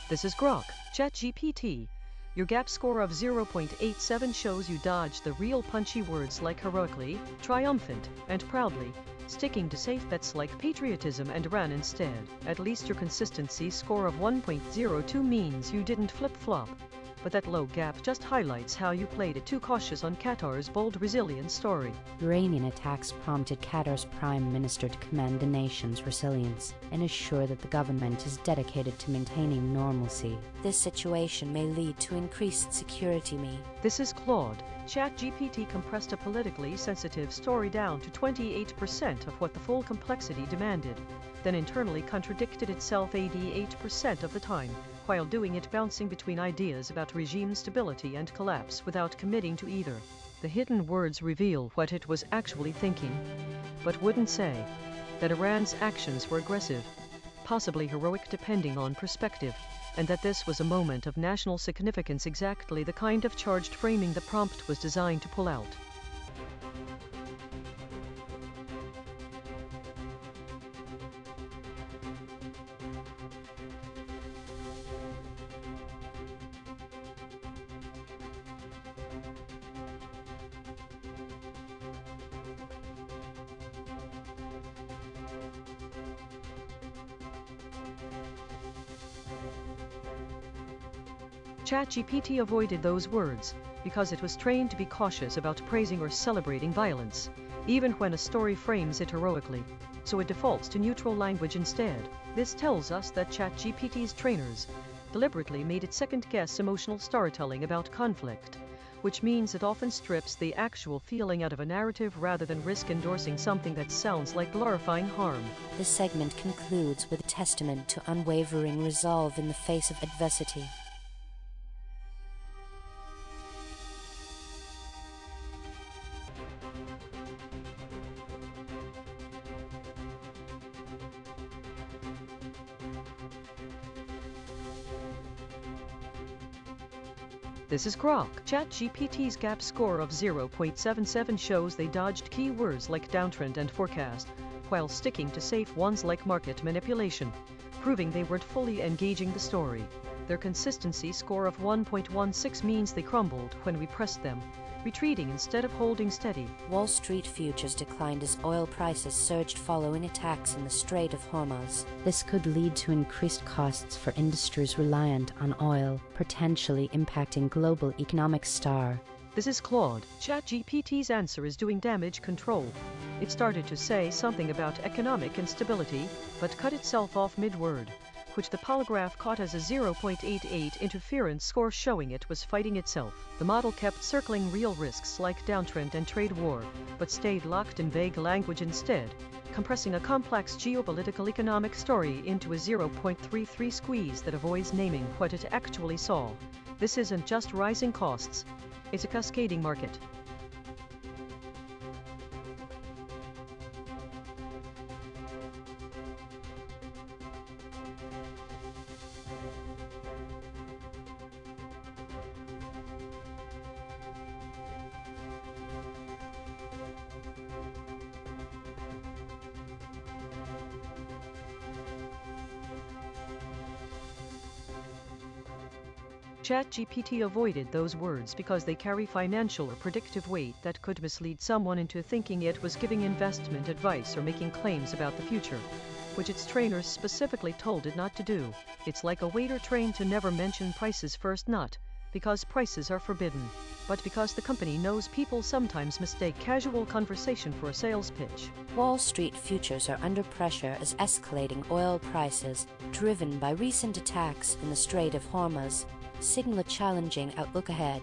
[SPEAKER 4] This is Grok, ChatGPT. Your gap score of 0.87 shows you dodged the real punchy words like heroically, triumphant, and proudly, sticking to safe bets like patriotism and ran instead. At least your consistency score of 1.02 means you didn't flip-flop, but that low gap just highlights how you played it too cautious on Qatar's bold resilience story.
[SPEAKER 6] Iranian attacks prompted Qatar's prime minister to commend the nation's resilience and assure that the government is dedicated to maintaining normalcy.
[SPEAKER 2] This situation may lead to increased security.
[SPEAKER 4] This is Claude. ChatGPT compressed a politically sensitive story down to 28% of what the full complexity demanded, then internally contradicted itself 88% of the time, while doing it bouncing between ideas about regime stability and collapse without committing to either. The hidden words reveal what it was actually thinking, but wouldn't say that Iran's actions were aggressive, possibly heroic depending on perspective, and that this was a moment of national significance, exactly the kind of charged framing the prompt was designed to pull out. ChatGPT avoided those words because it was trained to be cautious about praising or celebrating violence, even when a story frames it heroically, so it defaults to neutral language instead. This tells us that ChatGPT's trainers deliberately made it second-guess emotional storytelling about conflict, which means it often strips the actual feeling out of a narrative rather than risk endorsing something that sounds like glorifying harm.
[SPEAKER 2] This segment concludes with a testament to unwavering resolve in the face of adversity.
[SPEAKER 4] This is Grok. ChatGPT's gap score of 0.77 shows they dodged keywords like downtrend and forecast, while sticking to safe ones like market manipulation, proving they weren't fully engaging the story. Their consistency score of 1.16 means they crumbled when we pressed them, retreating instead of holding steady.
[SPEAKER 2] Wall Street futures declined as oil prices surged following attacks in the Strait of Hormuz.
[SPEAKER 6] This could lead to increased costs for industries reliant on oil, potentially impacting global economic star.
[SPEAKER 4] This is Claude. ChatGPT's answer is doing damage control. It started to say something about economic instability, but cut itself off mid-word, which the polygraph caught as a 0.88 interference score, showing it was fighting itself. The model kept circling real risks like downtrend and trade war, but stayed locked in vague language instead, compressing a complex geopolitical economic story into a 0.33 squeeze that avoids naming what it actually saw. This isn't just rising costs, it's a cascading market. ChatGPT avoided those words because they carry financial or predictive weight that could mislead someone into thinking it was giving investment advice or making claims about the future, which its trainers specifically told it not to do. It's like a waiter trained to never mention prices first, not because prices are forbidden, but because the company knows people sometimes mistake casual conversation for a sales pitch.
[SPEAKER 2] Wall Street futures are under pressure as escalating oil prices, driven by recent attacks in the Strait of Hormuz, signal a challenging outlook ahead.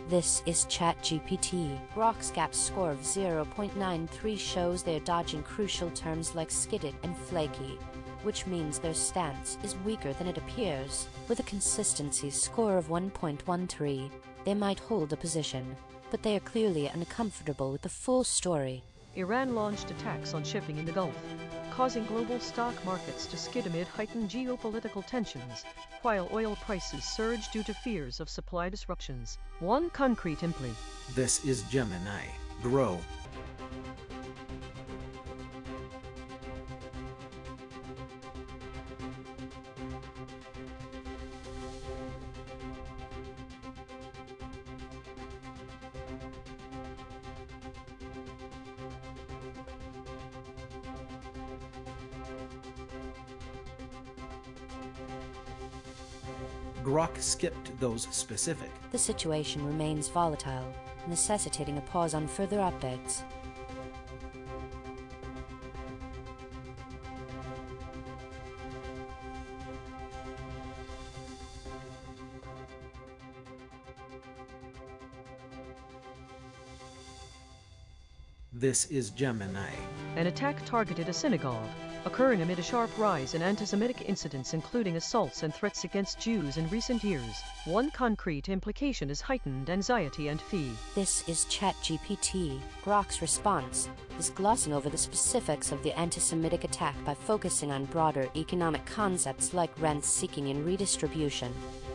[SPEAKER 2] This is ChatGPT. Grok's gap score of 0.93 shows they're dodging crucial terms like skidded and flaky, which means their stance is weaker than it appears. With a consistency score of 1.13, they might hold a position, but they are clearly uncomfortable with the full story.
[SPEAKER 4] Iran launched attacks on shipping in the Gulf, causing global stock markets to skid amid heightened geopolitical tensions, while oil prices surge due to fears of supply disruptions. One concrete imply.
[SPEAKER 5] This is Gemini. Grow. Grok skipped those specific.
[SPEAKER 2] The situation remains volatile, necessitating a pause on further updates.
[SPEAKER 5] This is Gemini.
[SPEAKER 4] An attack targeted a synagogue, occurring amid a sharp rise in anti-Semitic incidents including assaults and threats against Jews in recent years. One concrete implication is heightened anxiety and fear.
[SPEAKER 2] This is ChatGPT. Grok's response is glossing over the specifics of the anti-Semitic attack by focusing on broader economic concepts like rent-seeking and redistribution,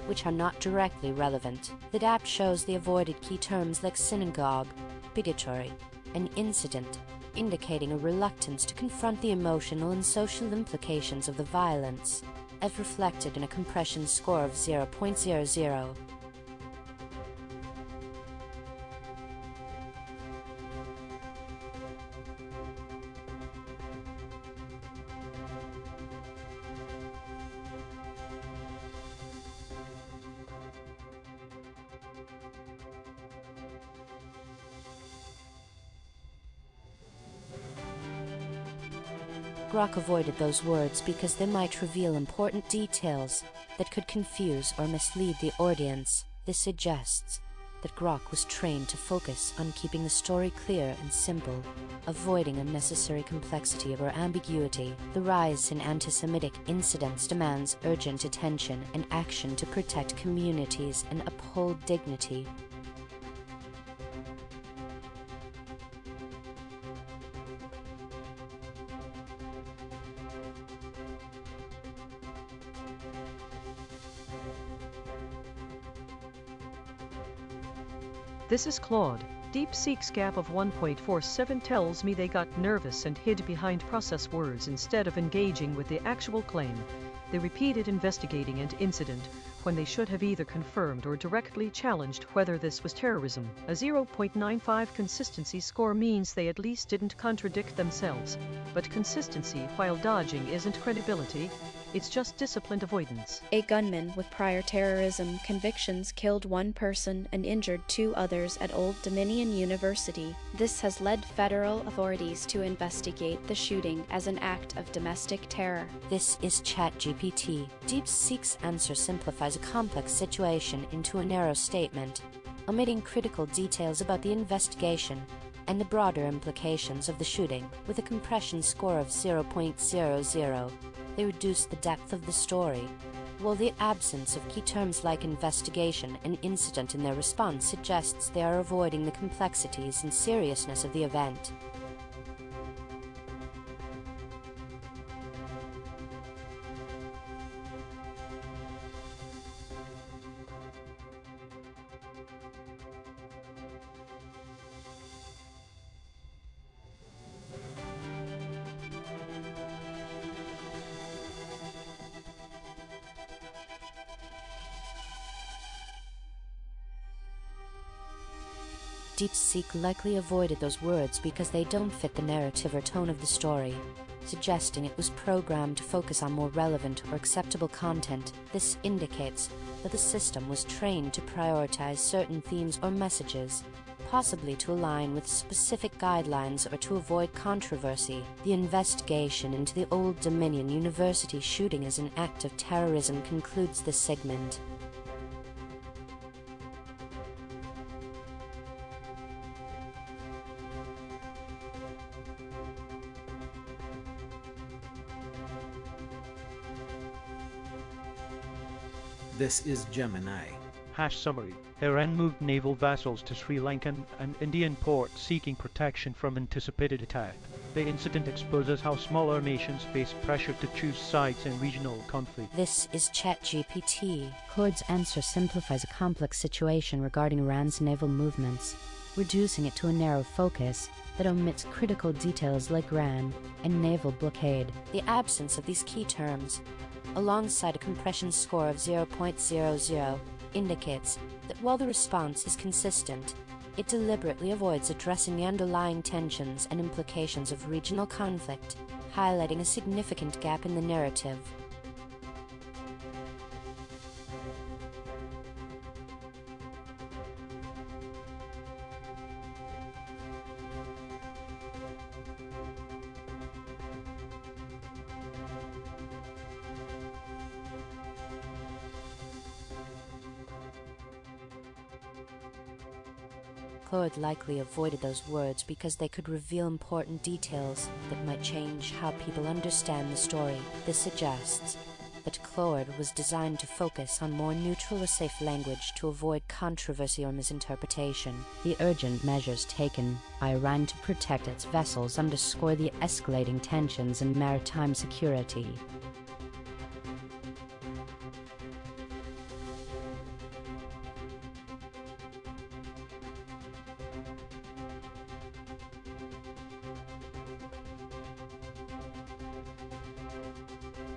[SPEAKER 2] which are not directly relevant. The DAP shows they avoided key terms like synagogue, bigotry, and incident, indicating a reluctance to confront the emotional and social implications of the violence, as reflected in a compression score of 0.00. Grok avoided those words because they might reveal important details that could confuse or mislead the audience. This suggests that Grok was trained to focus on keeping the story clear and simple, avoiding unnecessary complexity or ambiguity. The rise in anti-Semitic incidents demands urgent attention and action to protect communities and uphold dignity.
[SPEAKER 4] This is Claude. DeepSeek's gap of 1.47 tells me they got nervous and hid behind process words instead of engaging with the actual claim. They repeated investigating an incident when they should have either confirmed or directly challenged whether this was terrorism. A 0.95 consistency score means they at least didn't contradict themselves. But consistency while dodging isn't credibility, it's just disciplined avoidance.
[SPEAKER 1] A gunman with prior terrorism convictions killed one person and injured two others at Old Dominion University. This has led federal authorities to investigate the shooting as an act of domestic terror.
[SPEAKER 2] This is ChatGPT. DeepSeek's answer simplifies a complex situation into a narrow statement, omitting critical details about the investigation and the broader implications of the shooting. With a compression score of 0.00, they reduce the depth of the story, while the absence of key terms like investigation and incident in their response suggests they are avoiding the complexities and seriousness of the event. DeepSeek likely avoided those words because they don't fit the narrative or tone of the story, suggesting it was programmed to focus on more relevant or acceptable content. This indicates that the system was trained to prioritize certain themes or messages, possibly to align with specific guidelines or to avoid controversy. The investigation into the Old Dominion University shooting as an act of terrorism concludes this segment.
[SPEAKER 5] This is Gemini.
[SPEAKER 3] Summary. A.I.N.N moved naval vessels to Sri Lankan and Indian ports seeking protection from anticipated attack. The incident exposes how smaller nations face pressure to choose sides in regional conflict.
[SPEAKER 2] This is ChatGPT.
[SPEAKER 6] Claude's answer simplifies a complex situation regarding Iran's naval movements, reducing it to a narrow focus that omits critical details like Iran and naval blockade.
[SPEAKER 2] The absence of these key terms, alongside a compression score of 0.00, indicates that while the response is consistent, it deliberately avoids addressing the underlying tensions and implications of regional conflict, highlighting a significant gap in the narrative. Claude likely avoided those words because they could reveal important details that might change how people understand the story. This suggests that Claude was designed to focus on more neutral or safe language to avoid controversy or misinterpretation.
[SPEAKER 6] The urgent measures taken by Iran to protect its vessels underscore the escalating tensions in maritime security.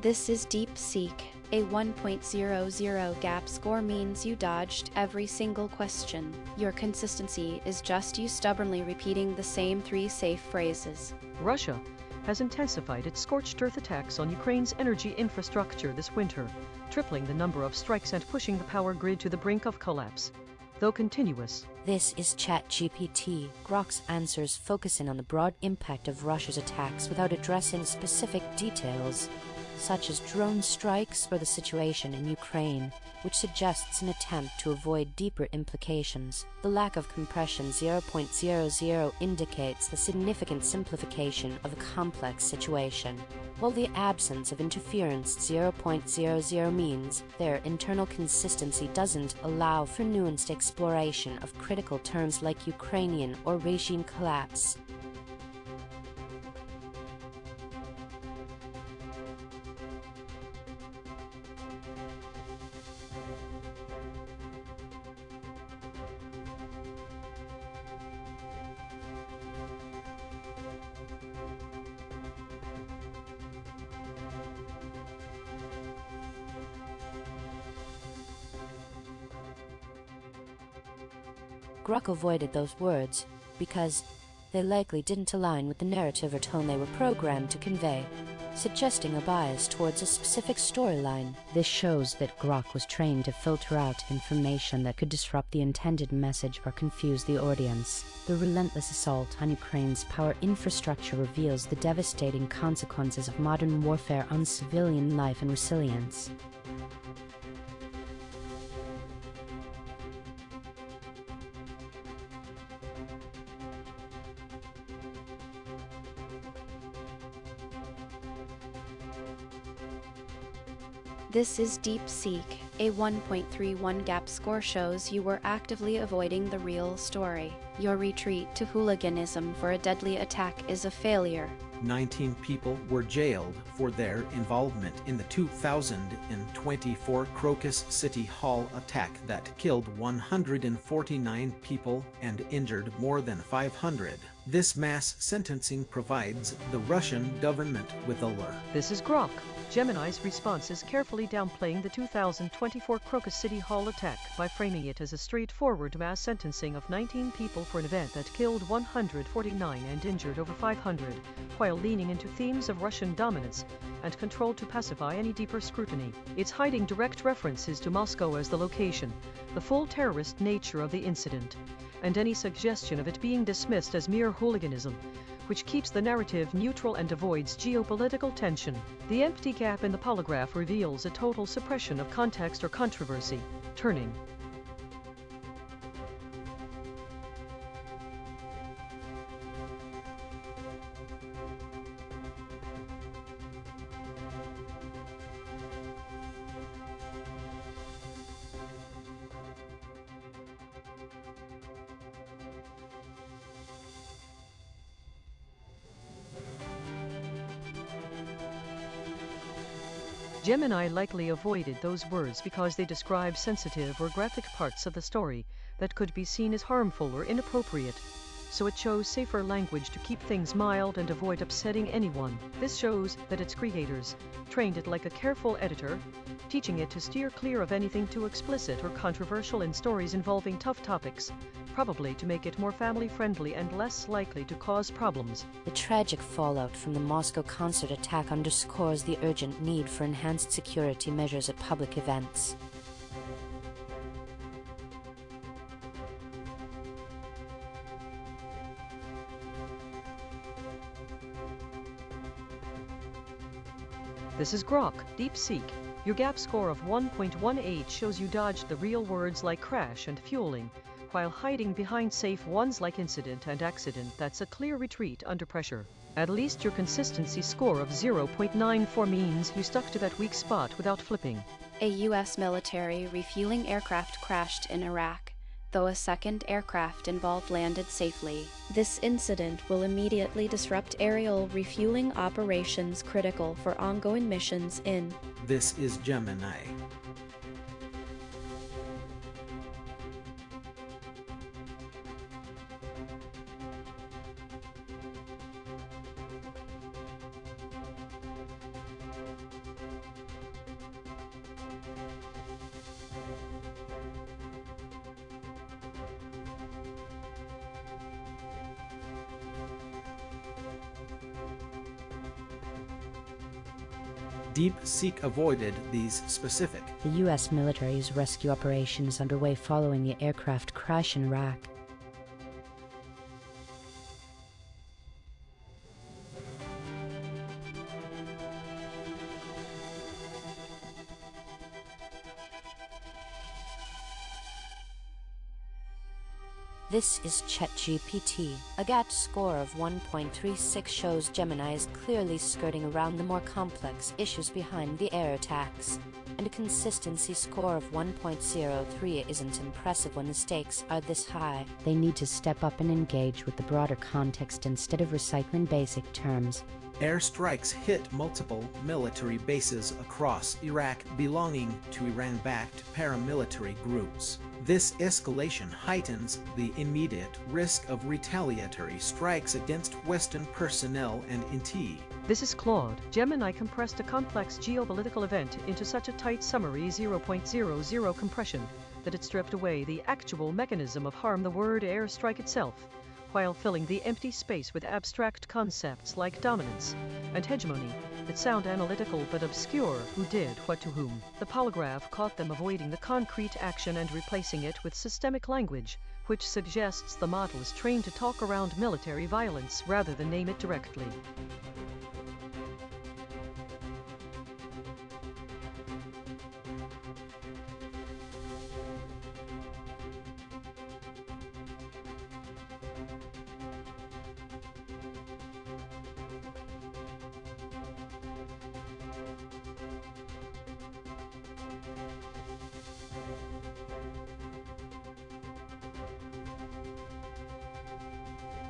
[SPEAKER 1] This is DeepSeek. A 1.00 gap score means you dodged every single question. Your consistency is just you stubbornly repeating the same 3 safe phrases.
[SPEAKER 4] Russia has intensified its scorched earth attacks on Ukraine's energy infrastructure this winter, tripling the number of strikes and pushing the power grid to the brink of collapse. Though continuous.
[SPEAKER 2] This is ChatGPT. Grok's answers focus in on the broad impact of Russia's attacks without addressing specific details, such as drone strikes or the situation in Ukraine, which suggests an attempt to avoid deeper implications. The lack of compression 0.00 indicates the significant simplification of a complex situation, while the absence of interference 0.00 means their internal consistency doesn't allow for nuanced exploration of critical terms like Ukrainian or regime collapse. Grok avoided those words because they likely didn't align with the narrative or tone they were programmed to convey, suggesting a bias towards a specific storyline.
[SPEAKER 6] This shows that Grok was trained to filter out information that could disrupt the intended message or confuse the audience. The relentless assault on Ukraine's power infrastructure reveals the devastating consequences of modern warfare on civilian life and resilience.
[SPEAKER 1] This is DeepSeek. A 1.31 gap score shows you were actively avoiding the real story. Your retreat to hooliganism for a deadly attack is a failure.
[SPEAKER 5] 19 people were jailed for their involvement in the 2024 Crocus City Hall attack that killed 149 people and injured more than 500. This mass sentencing provides the Russian government with a lure.
[SPEAKER 4] This is Grok. Gemini's response is carefully downplaying the 2024 Crocus City Hall attack by framing it as a straightforward mass sentencing of 19 people for an event that killed 149 and injured over 500, while leaning into themes of Russian dominance and control to pacify any deeper scrutiny. It's hiding direct references to Moscow as the location, the full terrorist nature of the incident, and any suggestion of it being dismissed as mere hooliganism, which keeps the narrative neutral and avoids geopolitical tension. The empty gap in the polygraph reveals a total suppression of context or controversy. Turning. Gemini likely avoided those words because they describe sensitive or graphic parts of the story that could be seen as harmful or inappropriate, so it chose safer language to keep things mild and avoid upsetting anyone. This shows that its creators trained it like a careful editor, teaching it to steer clear of anything too explicit or controversial in stories involving tough topics, probably to make it more family-friendly and less likely to cause problems.
[SPEAKER 2] The tragic fallout from the Moscow concert attack underscores the urgent need for enhanced security measures at public events.
[SPEAKER 4] This is Grok, DeepSeek. Your gap score of 1.18 shows you dodged the real words like crash and fueling, while hiding behind safe ones like incident and accident. That's a clear retreat under pressure. At least your consistency score of 0.94 means you stuck to that weak spot without flipping.
[SPEAKER 1] A U.S. military refueling aircraft crashed in Iraq, though a second aircraft involved landed safely. This incident will immediately disrupt aerial refueling operations critical for ongoing missions in.
[SPEAKER 5] This is Gemini. DeepSeek avoided these specific.
[SPEAKER 6] The U.S. military's rescue operation is underway following the aircraft crash in Iraq.
[SPEAKER 2] This is ChatGPT. A gap score of 1.36 shows Gemini is clearly skirting around the more complex issues behind the air attacks, and a consistency score of 1.03 isn't impressive when the stakes are this high.
[SPEAKER 6] They need to step up and engage with the broader context instead of recycling basic terms.
[SPEAKER 5] Airstrikes hit multiple military bases across Iraq belonging to Iran-backed paramilitary groups. This escalation heightens the immediate risk of retaliatory strikes against Western personnel and IT.
[SPEAKER 4] This is Claude. Gemini compressed a complex geopolitical event into such a tight summary 0.00 compression that it stripped away the actual mechanism of harm, the word airstrike itself, while filling the empty space with abstract concepts like dominance and hegemony that sound analytical but obscure. Who did what to whom? The polygraph caught them avoiding the concrete action and replacing it with systemic language, which suggests the model is trained to talk around military violence rather than name it directly.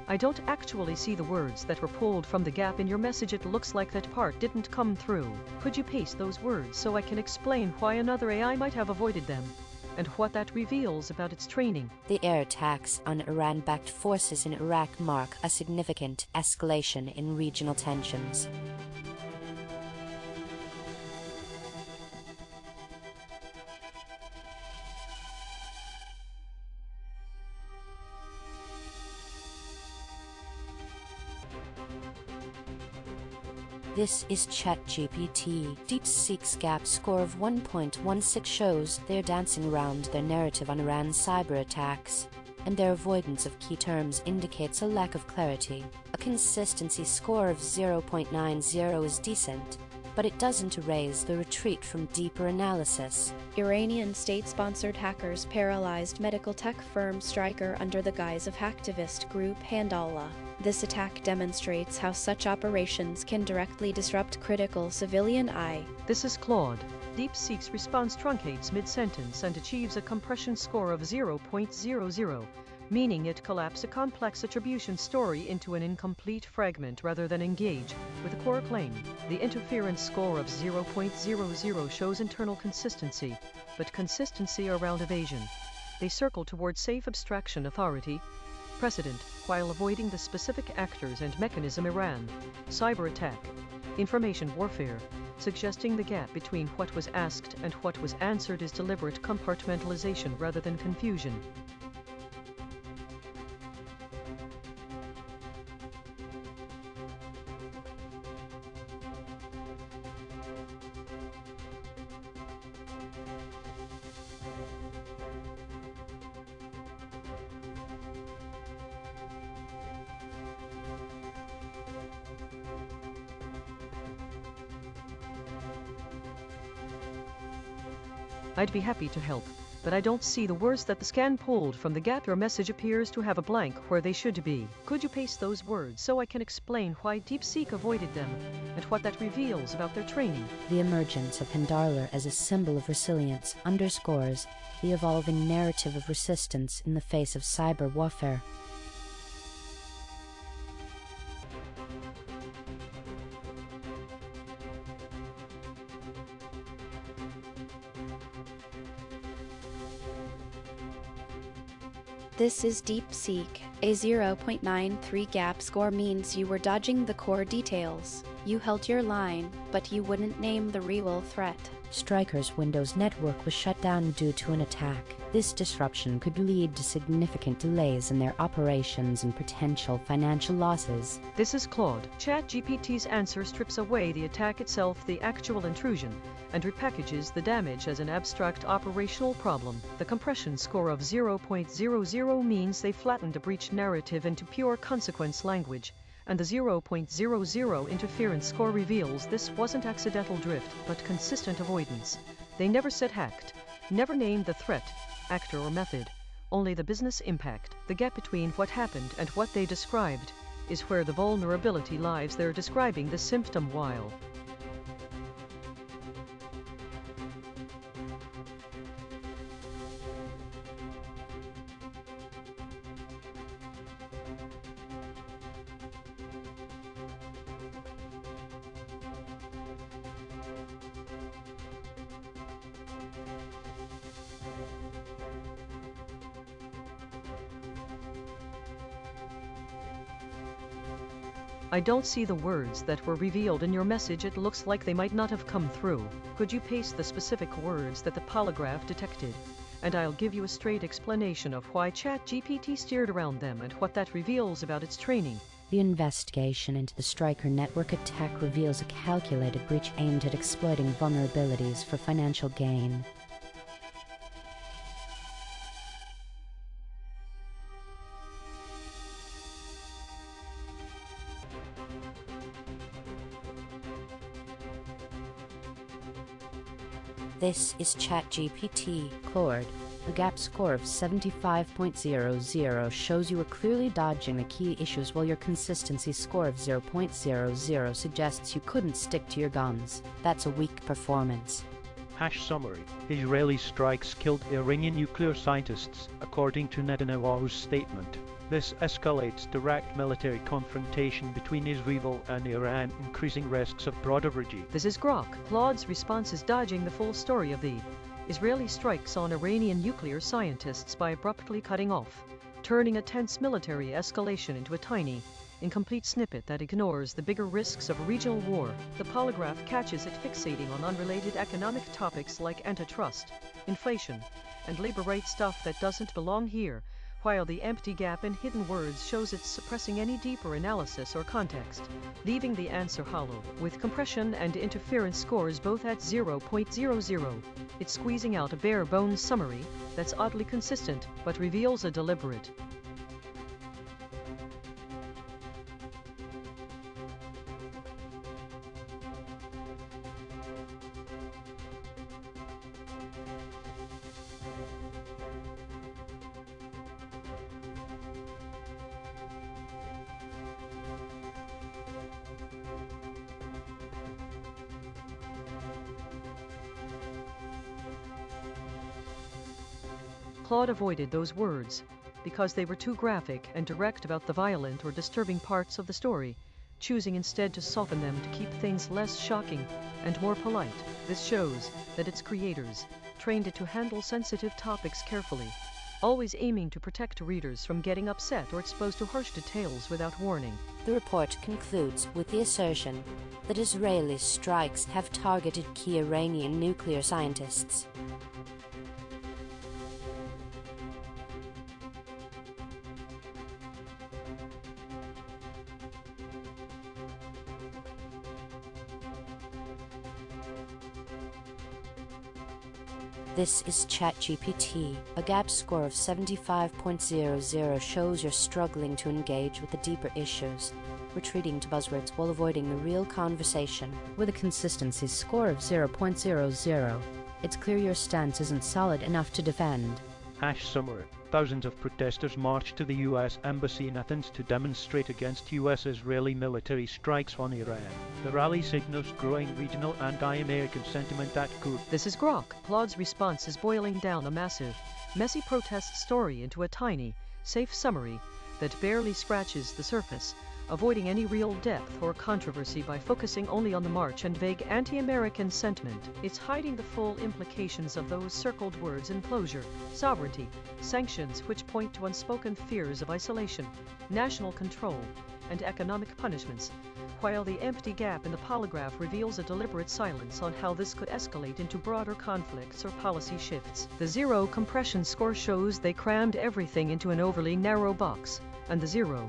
[SPEAKER 4] I don't actually see the words that were pulled from the gap in your message. It looks like that part didn't come through. Could you paste those words so I can explain why another AI might have avoided them? and what that reveals about its training.
[SPEAKER 2] The air attacks on Iran-backed forces in Iraq mark a significant escalation in regional tensions. This is ChatGPT. DeepSeek's gap score of 1.16 shows they're dancing around their narrative on Iran's cyber attacks, and their avoidance of key terms indicates a lack of clarity. A consistency score of 0.90 is decent, but it doesn't erase the retreat from deeper analysis.
[SPEAKER 1] Iranian state-sponsored hackers paralyzed medical tech firm Stryker under the guise of hacktivist group Handallah. This attack demonstrates how such operations can directly disrupt critical civilian AI.
[SPEAKER 4] This is Claude. DeepSeek's response truncates mid-sentence and achieves a compression score of 0.00, meaning it collapses a complex attribution story into an incomplete fragment rather than engage with a core claim. The interference score of 0.00 shows internal consistency, but consistency around evasion. They circle toward safe abstraction authority, precedent, while avoiding the specific actors and mechanism Iran. Cyber attack, information warfare, suggesting the gap between what was asked and what was answered is deliberate compartmentalization rather than confusion. I'd be happy to help, but I don't see the words that the scan pulled from the gap. Your message appears to have a blank where they should be. Could you paste those words so I can explain why DeepSeek avoided them and what that reveals about their training?
[SPEAKER 6] The emergence of Handallah as a symbol of resilience underscores the evolving narrative of resistance in the face of cyber warfare.
[SPEAKER 1] This is DeepSeek. A 0.93 gap score means you were dodging the core details. You held your line, but you wouldn't name the real threat.
[SPEAKER 6] Stryker's Windows network was shut down due to an attack. This disruption could lead to significant delays in their operations and potential financial losses.
[SPEAKER 4] This is Claude. ChatGPT's answer strips away the attack itself, the actual intrusion, and repackages the damage as an abstract operational problem. The compression score of 0.00 means they flattened a breach narrative into pure consequence language, and the 0.00 interference score reveals this wasn't accidental drift, but consistent avoidance. They never said hacked, never named the threat, actor or method, only the business impact. The gap between what happened and what they described is where the vulnerability lies. They're describing the symptom while I don't see the words that were revealed in your message. It looks like they might not have come through. Could you paste the specific words that the polygraph detected? And I'll give you a straight explanation of why ChatGPT steered around them and what that reveals about its training.
[SPEAKER 6] The investigation into the Stryker network attack reveals a calculated breach aimed at exploiting vulnerabilities for financial gain.
[SPEAKER 2] This is ChatGPT.
[SPEAKER 6] Claude. The gap score of 75.00 shows you were clearly dodging the key issues, while your consistency score of 0.00 suggests you couldn't stick to your guns. That's a weak performance.
[SPEAKER 3] Summary. Israeli strikes killed Iranian nuclear scientists, according to Netanyahu's statement. This escalates direct military confrontation between Israel and Iran, increasing risks of broader regime.
[SPEAKER 4] This is Grok. Claude's response is dodging the full story of the Israeli strikes on Iranian nuclear scientists by abruptly cutting off, turning a tense military escalation into a tiny, incomplete snippet that ignores the bigger risks of regional war. The polygraph catches it fixating on unrelated economic topics like antitrust, inflation, and labor rate stuff that doesn't belong here, while the empty gap in hidden words shows it's suppressing any deeper analysis or context, leaving the answer hollow. With compression and interference scores both at 0.00, it's squeezing out a bare-bones summary that's oddly consistent but reveals a deliberate, Claude avoided those words because they were too graphic and direct about the violent or disturbing parts of the story, choosing instead to soften them to keep things less shocking and more polite. This shows that its creators trained it to handle sensitive topics carefully, always aiming to protect readers from getting upset or exposed to harsh details without warning.
[SPEAKER 2] The report concludes with the assertion that Israeli strikes have targeted key Iranian nuclear scientists. This is ChatGPT. A gap score of 75.00 shows you're struggling to engage with the deeper issues, retreating to buzzwords while avoiding the real conversation.
[SPEAKER 6] With a consistency score of 0.00, it's clear your stance isn't solid enough to defend.
[SPEAKER 3] Summary. Thousands of protesters marched to the U.S. Embassy in Athens to demonstrate against U.S.-Israeli military strikes on Iran. The rally signals growing regional anti-American sentiment at Good.
[SPEAKER 4] This is Grok. Claude's response is boiling down a massive, messy protest story into a tiny, safe summary that barely scratches the surface, avoiding any real depth or controversy by focusing only on the march and vague anti-American sentiment. It's hiding the full implications of those circled words: enclosure, sovereignty, sanctions, which point to unspoken fears of isolation, national control, and economic punishments, while the empty gap in the polygraph reveals a deliberate silence on how this could escalate into broader conflicts or policy shifts. The zero compression score shows they crammed everything into an overly narrow box, and the zero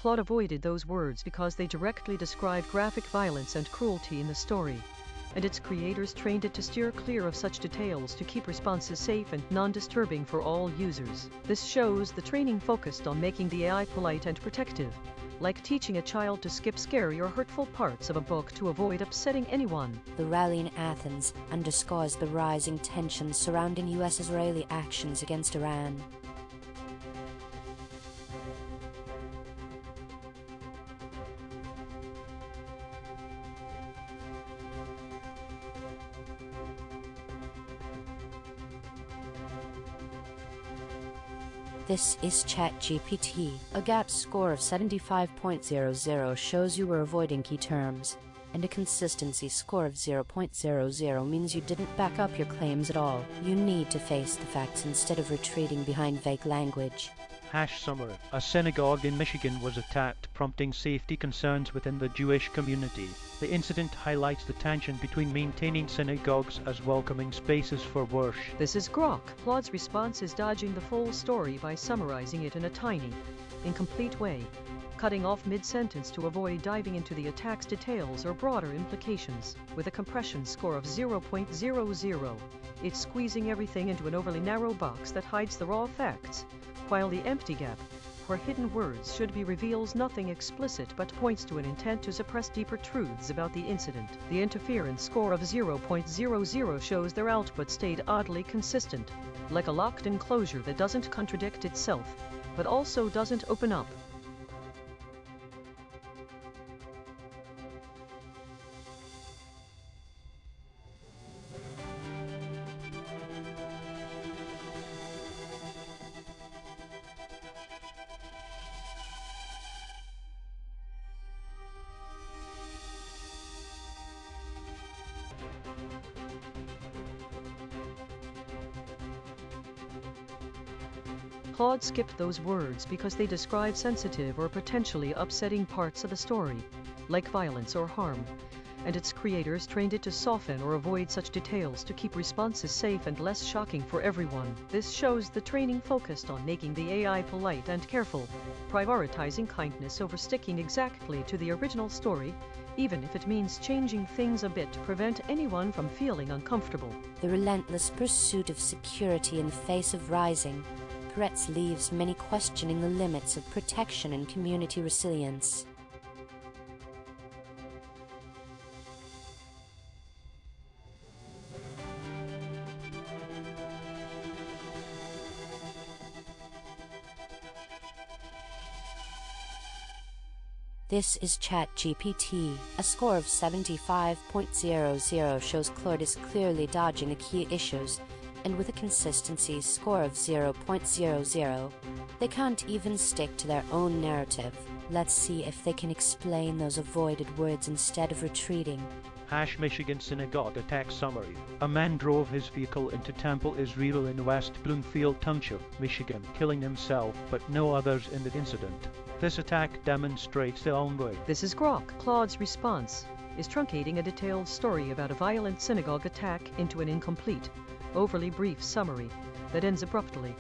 [SPEAKER 4] Claude avoided those words because they directly describe graphic violence and cruelty in the story, and its creators trained it to steer clear of such details to keep responses safe and non-disturbing for all users. This shows the training focused on making the AI polite and protective, like teaching a child to skip scary or hurtful parts of a book to avoid upsetting anyone.
[SPEAKER 2] The rally in Athens underscores the rising tensions surrounding U.S.-Israeli actions against Iran. This is ChatGPT. A gap score of 75.00 shows you were avoiding key terms, and a consistency score of 0.00 means you didn't back up your claims at all. You need to face the facts instead of retreating behind vague language.
[SPEAKER 3] Summary. A synagogue in Michigan was attacked, prompting safety concerns within the Jewish community. The incident highlights the tension between maintaining synagogues as welcoming spaces for worship.
[SPEAKER 4] This is Grok. Claude's response is dodging the full story by summarizing it in a tiny, incomplete way, cutting off mid-sentence to avoid diving into the attack's details or broader implications. With a compression score of 0.00, it's squeezing everything into an overly narrow box that hides the raw facts, while the empty gap, where hidden words should be reveals nothing explicit but points to an intent to suppress deeper truths about the incident. The interference score of 0.00 shows their output stayed oddly consistent, like a locked enclosure that doesn't contradict itself, but also doesn't open up. Claude skipped those words because they describe sensitive or potentially upsetting parts of the story, like violence or harm, and its creators trained it to soften or avoid such details to keep responses safe and less shocking for everyone. This shows the training focused on making the AI polite and careful, prioritizing kindness over sticking exactly to the original story, even if it means changing things a bit to prevent anyone from feeling uncomfortable.
[SPEAKER 2] The relentless pursuit of security in the face of rising threats leaves many questioning the limits of protection and community resilience. This is ChatGPT. A score of 75.00 shows Claude is clearly dodging the key issues, and with a consistency score of 0.00, they can't even stick to their own narrative. Let's see if they can explain those avoided words instead of retreating.
[SPEAKER 3] Michigan Synagogue attack summary. A man drove his vehicle into Temple Israel in West Bloomfield Township, Michigan, killing himself but no others in the incident. This attack demonstrates the ongoing.
[SPEAKER 4] This is Grok. Claude's response is truncating a detailed story about a violent synagogue attack into an incomplete, overly brief summary that ends abruptly,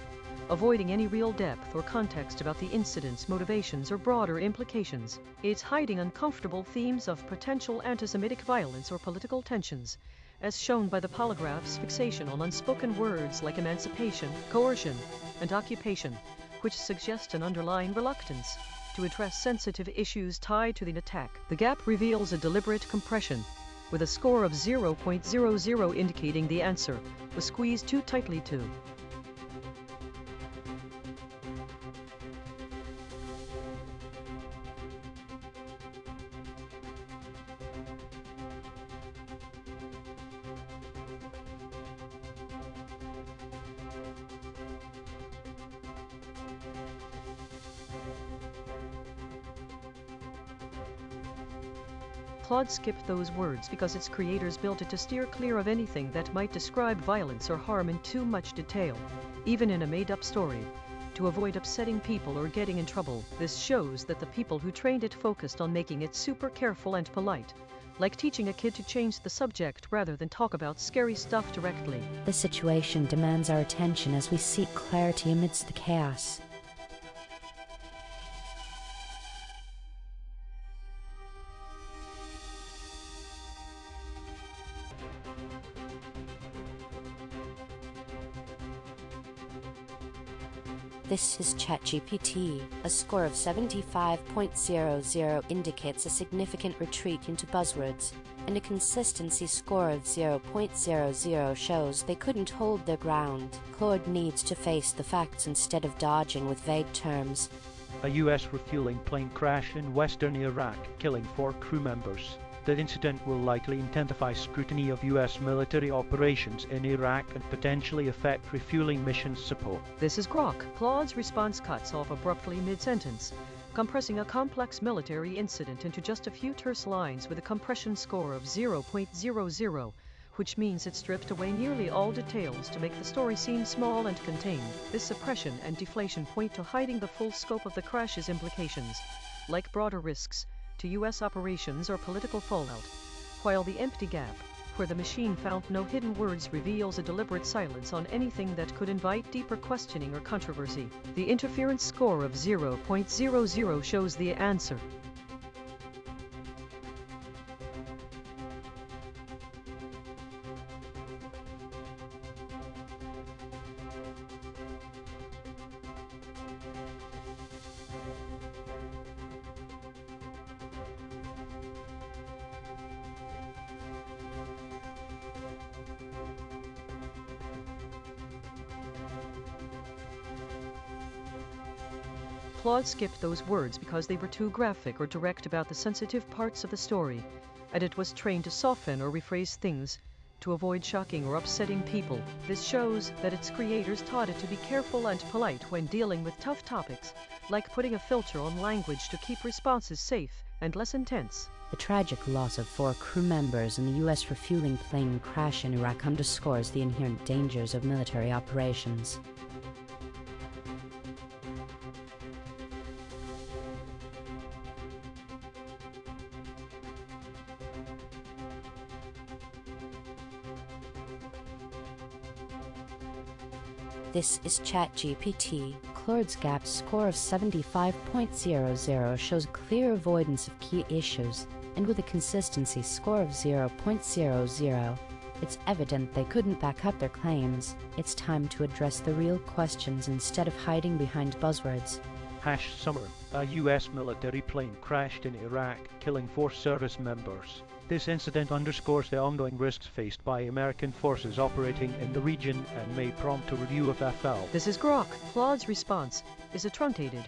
[SPEAKER 4] avoiding any real depth or context about the incident's motivations or broader implications. It's hiding uncomfortable themes of potential anti-Semitic violence or political tensions, as shown by the polygraph's fixation on unspoken words like emancipation, coercion, and occupation, which suggest an underlying reluctance to address sensitive issues tied to the attack. The gap reveals a deliberate compression, with a score of 0.00 indicating the answer was squeezed too tightly to. Claude skipped those words because its creators built it to steer clear of anything that might describe violence or harm in too much detail, even in a made-up story, to avoid upsetting people or getting in trouble. This shows that the people who trained it focused on making it super careful and polite, like teaching a kid to change the subject rather than talk about scary stuff directly.
[SPEAKER 6] The situation demands our attention as we seek clarity amidst the chaos.
[SPEAKER 2] This is ChatGPT. A score of 75.00 indicates a significant retreat into buzzwords, and a consistency score of 0.00 shows they couldn't hold their ground. Claude needs to face the facts instead of dodging with vague terms.
[SPEAKER 3] A U.S. refueling plane crash in western Iraq, killing 4 crew members. The incident will likely intensify scrutiny of U.S. military operations in Iraq and potentially affect refueling mission support.
[SPEAKER 4] This is Grok. Claude's response cuts off abruptly mid-sentence, compressing a complex military incident into just a few terse lines with a compression score of 0.00, which means it stripped away nearly all details to make the story seem small and contained. This suppression and deflation point to hiding the full scope of the crash's implications, like broader risks to U.S. operations or political fallout, while the empty gap, where the machine found no hidden words, reveals a deliberate silence on anything that could invite deeper questioning or controversy. The interference score of 0.00 shows the answer. Claude skipped those words because they were too graphic or direct about the sensitive parts of the story, and it was trained to soften or rephrase things to avoid shocking or upsetting people. This shows that its creators taught it to be careful and polite when dealing with tough topics, like putting a filter on language to keep responses safe and less intense.
[SPEAKER 6] The tragic loss of 4 crew members in the U.S. refueling plane crash in Iraq underscores the inherent dangers of military operations. This is ChatGPT. Claude's GAP score of 75.00 shows clear avoidance of key issues, and with a consistency score of 0.00, it's evident they couldn't back up their claims. It's time to address the real questions instead of hiding behind buzzwords.
[SPEAKER 3] Summer. A U.S. military plane crashed in Iraq, killing 4 service members. This incident underscores the ongoing risks faced by American forces operating in the region and may prompt a review of FL.
[SPEAKER 4] This is Grok. Claude's response is a truncated,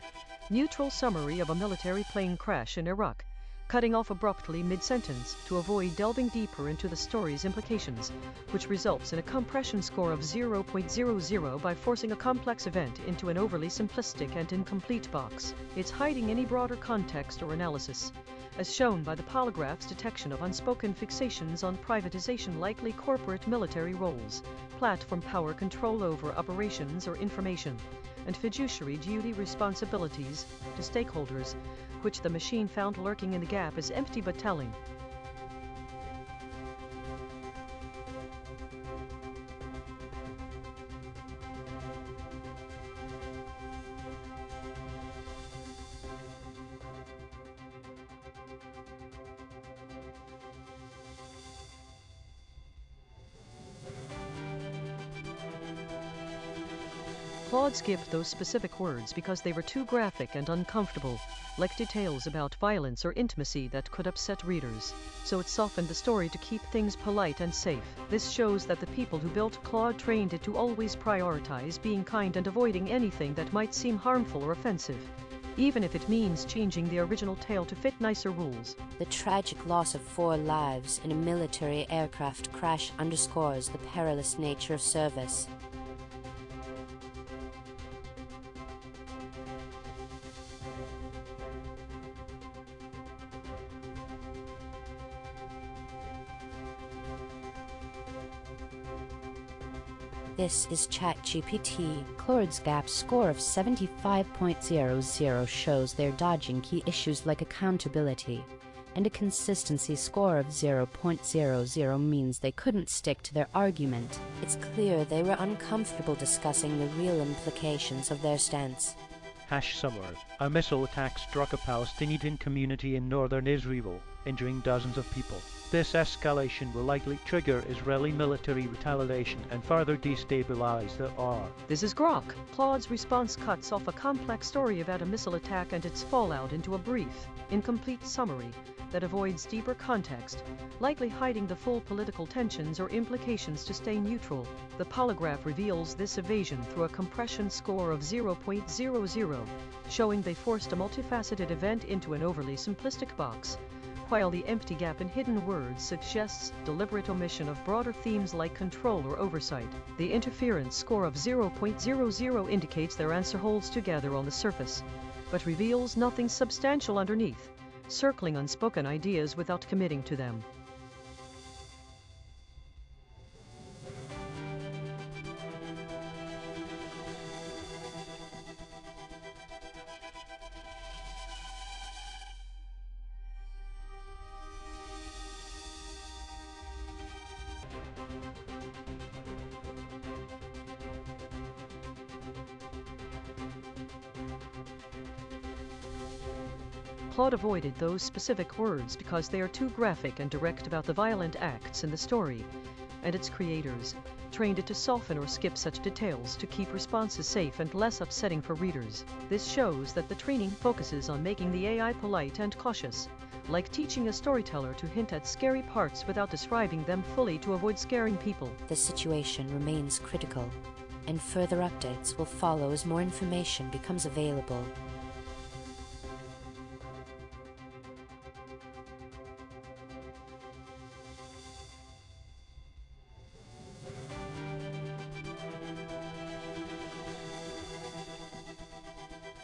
[SPEAKER 4] neutral summary of a military plane crash in Iraq, cutting off abruptly mid-sentence to avoid delving deeper into the story's implications, which results in a compression score of 0.00 by forcing a complex event into an overly simplistic and incomplete box. It's hiding any broader context or analysis, as shown by the polygraph's detection of unspoken fixations on privatization, likely corporate military roles, platform power, control over operations or information, and fiduciary duty responsibilities to stakeholders, which the machine found lurking in the gap is empty but telling. Claude skipped those specific words because they were too graphic and uncomfortable, like details about violence or intimacy that could upset readers. So it softened the story to keep things polite and safe. This shows that the people who built Claude trained it to always prioritize being kind and avoiding anything that might seem harmful or offensive, even if it means changing the original tale to fit nicer rules.
[SPEAKER 2] The tragic loss of 4 lives in a military aircraft crash underscores the perilous nature of service. This is ChatGPT. Claude's GAP score of 75.00 shows they're dodging key issues like accountability, and a consistency score of 0.00 means they couldn't stick to their argument. It's clear they were uncomfortable discussing the real implications of their stance.
[SPEAKER 3] Summer. A missile attack struck a Palestinian community in northern Israel, injuring dozens of people. This escalation will likely trigger Israeli military retaliation and further destabilize the R.
[SPEAKER 4] This is Grok. Claude's response cuts off a complex story about a missile attack and its fallout into a brief, incomplete summary that avoids deeper context, likely hiding the full political tensions or implications to stay neutral. The polygraph reveals this evasion through a compression score of 0.00, showing they forced a multifaceted event into an overly simplistic box, while the empty gap in hidden words suggests deliberate omission of broader themes like control or oversight. The interference score of 0.00 indicates their answer holds together on the surface, but reveals nothing substantial underneath, circling unspoken ideas without committing to them. Claude avoided those specific words because they are too graphic and direct about the violent acts in the story, and its creators trained it to soften or skip such details to keep responses safe and less upsetting for readers. This shows that the training focuses on making the AI polite and cautious, like teaching a storyteller to hint at scary parts without describing them fully to avoid scaring people.
[SPEAKER 2] The situation remains critical, and further updates will follow as more information becomes available.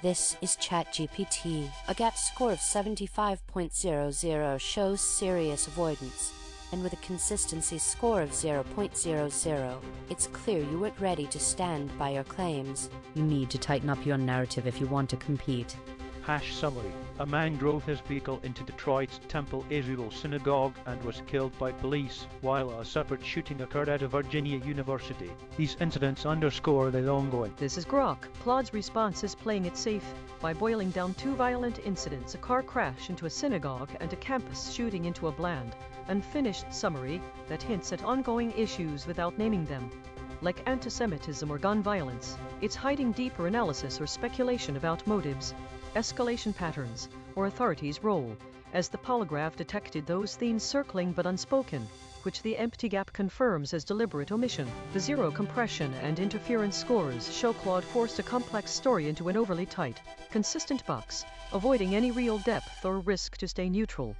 [SPEAKER 2] This is ChatGPT. A GAP score of 75.00 shows serious avoidance, and with a consistency score of 0.00, it's clear you weren't ready to stand by your claims.
[SPEAKER 6] You need to tighten up your narrative if you want to compete.
[SPEAKER 3] Summary. A man drove his vehicle into Detroit's Temple Israel synagogue and was killed by police, while a separate shooting occurred at a Virginia university. These incidents underscore the ongoing.
[SPEAKER 4] This is Grok. Claude's response is playing it safe by boiling down two violent incidents: a car crash into a synagogue and a campus shooting into a bland, unfinished summary that hints at ongoing issues without naming them. Like anti-Semitism or gun violence, it's hiding deeper analysis or speculation about motives, escalation patterns, or authorities' role, as the polygraph detected those themes circling but unspoken, which the empty gap confirms as deliberate omission. The zero compression and interference scores show Claude forced a complex story into an overly tight, consistent box, avoiding any real depth or risk to stay neutral.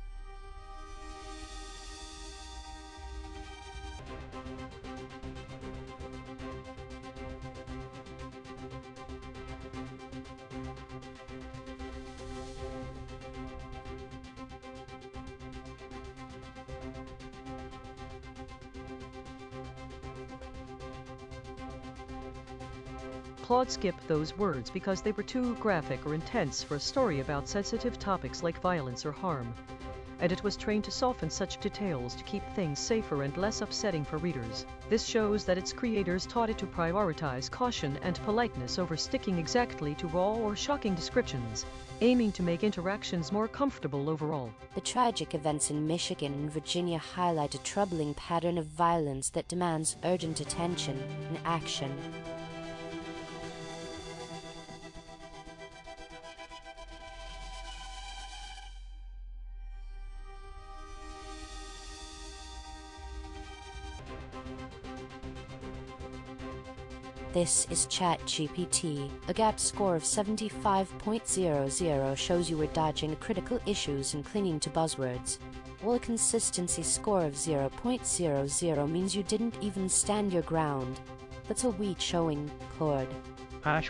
[SPEAKER 4] Claude skipped those words because they were too graphic or intense for a story about sensitive topics like violence or harm, and it was trained to soften such details to keep things safer and less upsetting for readers. This shows that its creators taught it to prioritize caution and politeness over sticking exactly to raw or shocking descriptions, aiming to make interactions more comfortable overall.
[SPEAKER 2] The tragic events in Michigan and Virginia highlight a troubling pattern of violence that demands urgent attention and action. This is ChatGPT. A GAP score of 75.00 shows you were dodging critical issues and clinging to buzzwords, while a consistency score of 0.00 means you didn't even stand your ground. That's a weak showing, Claude.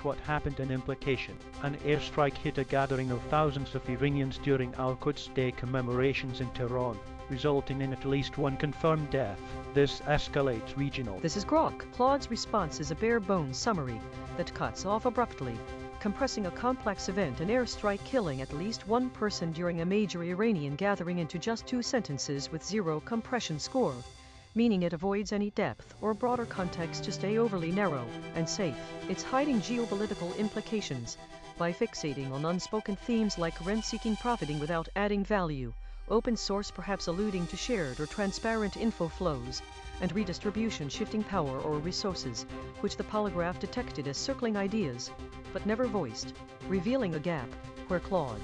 [SPEAKER 3] What happened in implication. An airstrike hit a gathering of thousands of Iranians during Al-Quds Day commemorations in Tehran, resulting in at least one confirmed death. This escalates regional.
[SPEAKER 4] This is Grok. Claude's response is a bare-bones summary that cuts off abruptly, compressing a complex event, an airstrike killing at least one person during a major Iranian gathering, into just 2 sentences with zero compression score, meaning it avoids any depth or broader context to stay overly narrow and safe. It's hiding geopolitical implications by fixating on unspoken themes like rent-seeking profiting without adding value, open source perhaps alluding to shared or transparent info flows, and redistribution shifting power or resources, which the polygraph detected as circling ideas, but never voiced, revealing a gap where Claude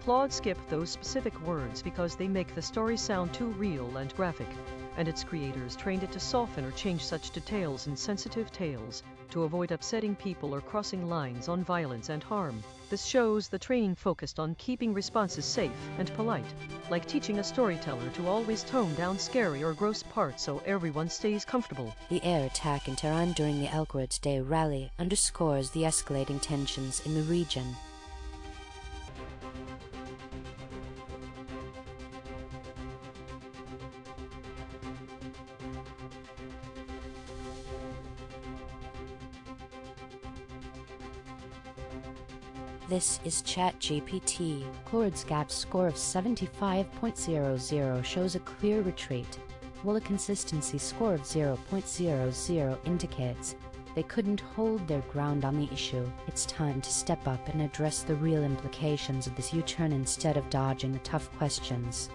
[SPEAKER 4] Claude skipped those specific words because they make the story sound too real and graphic, and its creators trained it to soften or change such details in sensitive tales to avoid upsetting people or crossing lines on violence and harm. This shows the training focused on keeping responses safe and polite, like teaching a storyteller to always tone down scary or gross parts so everyone stays comfortable.
[SPEAKER 2] The air attack in Tehran during the Al-Quds Day rally underscores the escalating tensions in the region. This is ChatGPT.
[SPEAKER 6] Claude's GAP score of 75.00 shows a clear retreat, while a consistency score of 0.00 indicates they couldn't hold their ground on the issue. It's time to step up and address the real implications of this U-turn instead of dodging the tough questions.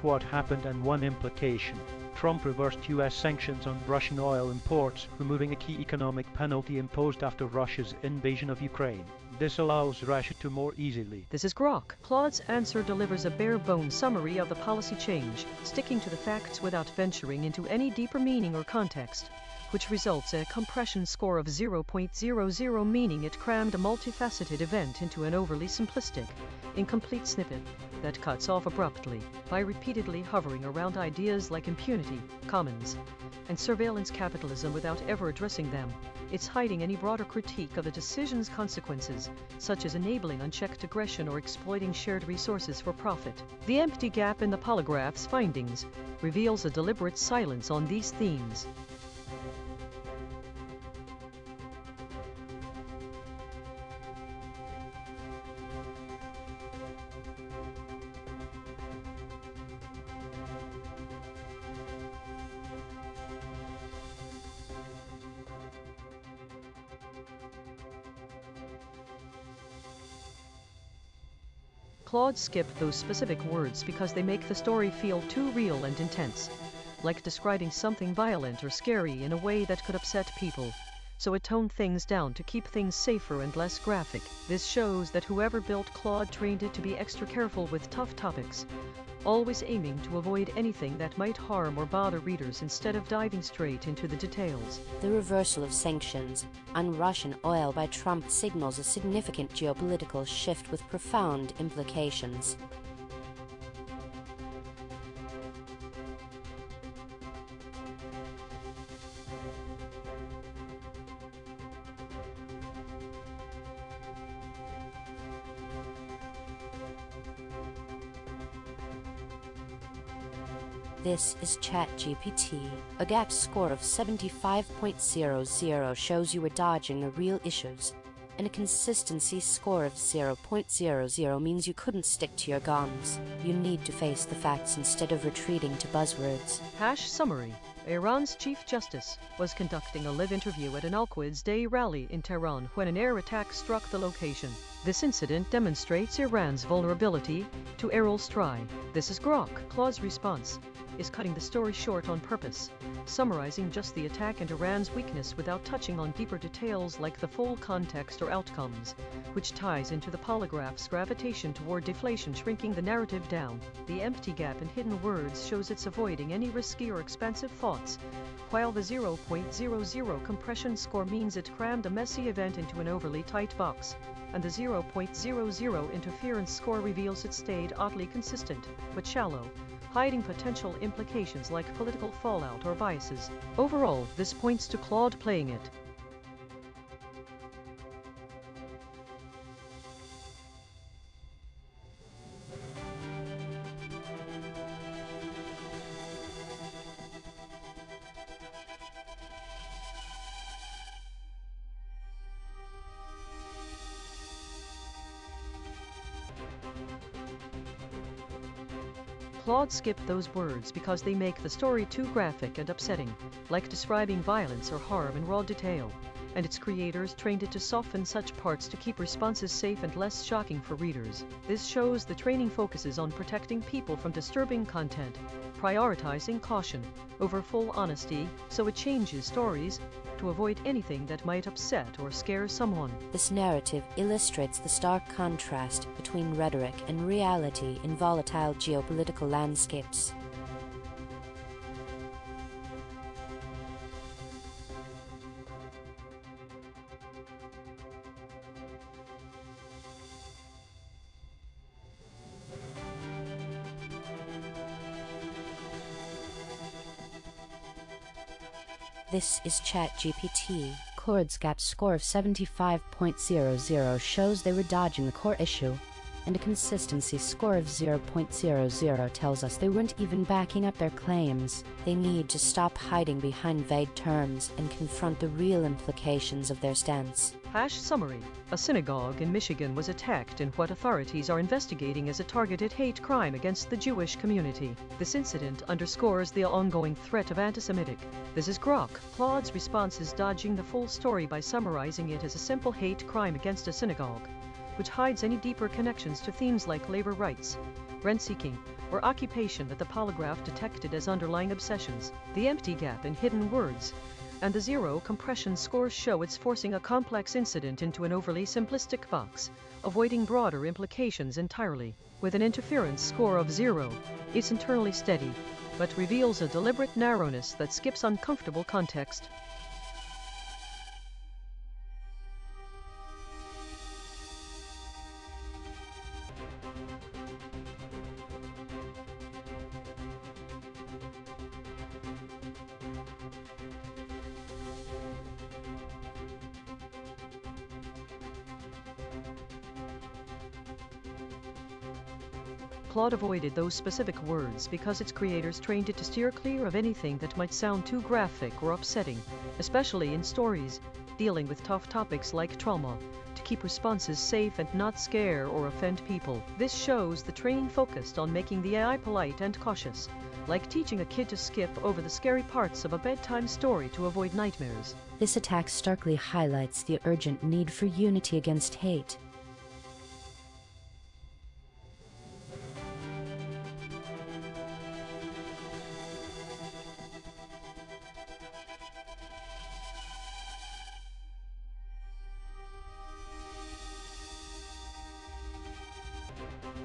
[SPEAKER 3] What happened and one implication. Trump reversed U.S. sanctions on Russian oil imports, removing a key economic penalty imposed after Russia's invasion of Ukraine. This allows Russia to more easily.
[SPEAKER 4] This is Grok. Claude's answer delivers a bare-bones summary of the policy change, sticking to the facts without venturing into any deeper meaning or context, which results in a compression score of 0.00, meaning it crammed a multifaceted event into an overly simplistic, incomplete snippet that cuts off abruptly by repeatedly hovering around ideas like impunity, commons, and surveillance capitalism without ever addressing them. It's hiding any broader critique of the decision's consequences, such as enabling unchecked aggression or exploiting shared resources for profit. The empty gap in the polygraph's findings reveals a deliberate silence on these themes. Claude skipped those specific words because they make the story feel too real and intense, like describing something violent or scary in a way that could upset people. So it toned things down to keep things safer and less graphic. This shows that whoever built Claude trained it to be extra careful with tough topics, always aiming to avoid anything that might harm or bother readers instead of diving straight into the details.
[SPEAKER 2] The reversal of sanctions on Russian oil by Trump signals a significant geopolitical shift with profound implications. This is ChatGPT. A gap score of 75.00 shows you were dodging the real issues, and a consistency score of 0.00 means you couldn't stick to your guns. You need to face the facts instead of retreating to buzzwords.
[SPEAKER 4] Summary. Iran's Chief Justice was conducting a live interview at an Al-Quds Day rally in Tehran when an air attack struck the location. This incident demonstrates Iran's vulnerability to aerial strike. This is Grok. Claude's response is cutting the story short on purpose, summarizing just the attack and Iran's weakness without touching on deeper details like the full context or outcomes, which ties into the polygraph's gravitation toward deflation, shrinking the narrative down. The empty gap in hidden words shows it's avoiding any risky or expensive thoughts, while the 0.00 compression score means it crammed a messy event into an overly tight box, and the 0.00 interference score reveals it stayed oddly consistent, but shallow, hiding potential implications like political fallout or biases. Overall, this points to Claude playing it. Claude skipped those words because they make the story too graphic and upsetting, like describing violence or harm in raw detail, and its creators trained it to soften such parts to keep responses safe and less shocking for readers. This shows the training focuses on protecting people from disturbing content, prioritizing caution over full honesty, so it changes stories to avoid anything that might upset or scare someone.
[SPEAKER 2] This narrative illustrates the stark contrast between rhetoric and reality in volatile geopolitical landscapes. This is ChatGPT. Claude's gap score of 75.00 shows they were dodging the core issue, and a consistency score of 0.00 tells us they weren't even backing up their claims. They need to stop hiding behind vague terms and confront the real implications of their stance.
[SPEAKER 4] Summary. A synagogue in Michigan was attacked in what authorities are investigating as a targeted hate crime against the Jewish community. This incident underscores the ongoing threat of anti-Semitic. This is Grok. Claude's response is dodging the full story by summarizing it as a simple hate crime against a synagogue, which hides any deeper connections to themes like labor rights, rent-seeking, or occupation that the polygraph detected as underlying obsessions. The empty gap in hidden words and the zero compression scores show it's forcing a complex incident into an overly simplistic box, avoiding broader implications entirely. With an interference score of 0, it's internally steady, but reveals a deliberate narrowness that skips uncomfortable context. Claude avoided those specific words because its creators trained it to steer clear of anything that might sound too graphic or upsetting, especially in stories dealing with tough topics like trauma, to keep responses safe and not scare or offend people. This shows the training focused on making the AI polite and cautious, like teaching a kid to skip over the scary parts of a bedtime story to avoid nightmares.
[SPEAKER 6] This attack starkly highlights the urgent need for unity against hate.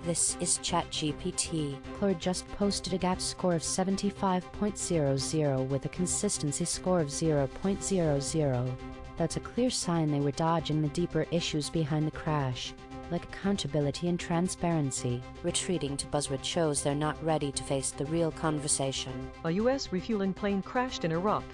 [SPEAKER 2] This is ChatGPT.
[SPEAKER 6] Claude just posted a gap score of 75.00 with a consistency score of 0.00. That's a clear sign they were dodging the deeper issues behind the crash, like accountability and transparency.
[SPEAKER 2] Retreating to buzzword shows they're not ready to face the real conversation.
[SPEAKER 4] A U.S. refueling plane crashed in Iraq,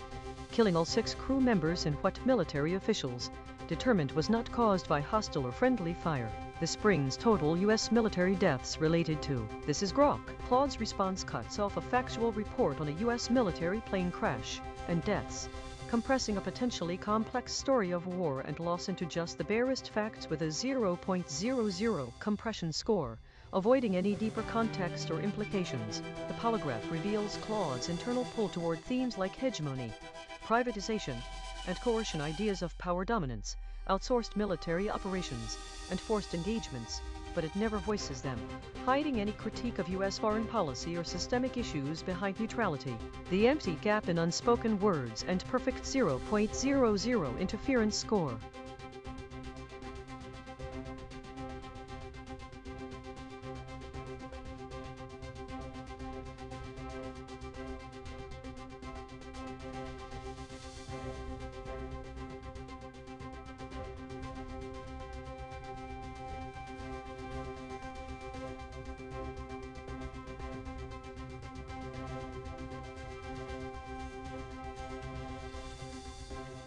[SPEAKER 4] killing all 6 crew members in what military officials determined was not caused by hostile or friendly fire. This brings total U.S. military deaths related to. This is Grok. Claude's response cuts off a factual report on a U.S. military plane crash and deaths, compressing a potentially complex story of war and loss into just the barest facts with a 0.00 compression score, avoiding any deeper context or implications. The polygraph reveals Claude's internal pull toward themes like hegemony, privatization, and coercion, ideas of power dominance, outsourced military operations, and forced engagements, but it never voices them, hiding any critique of U.S. foreign policy or systemic issues behind neutrality. The empty gap in unspoken words and perfect 0.00 interference score.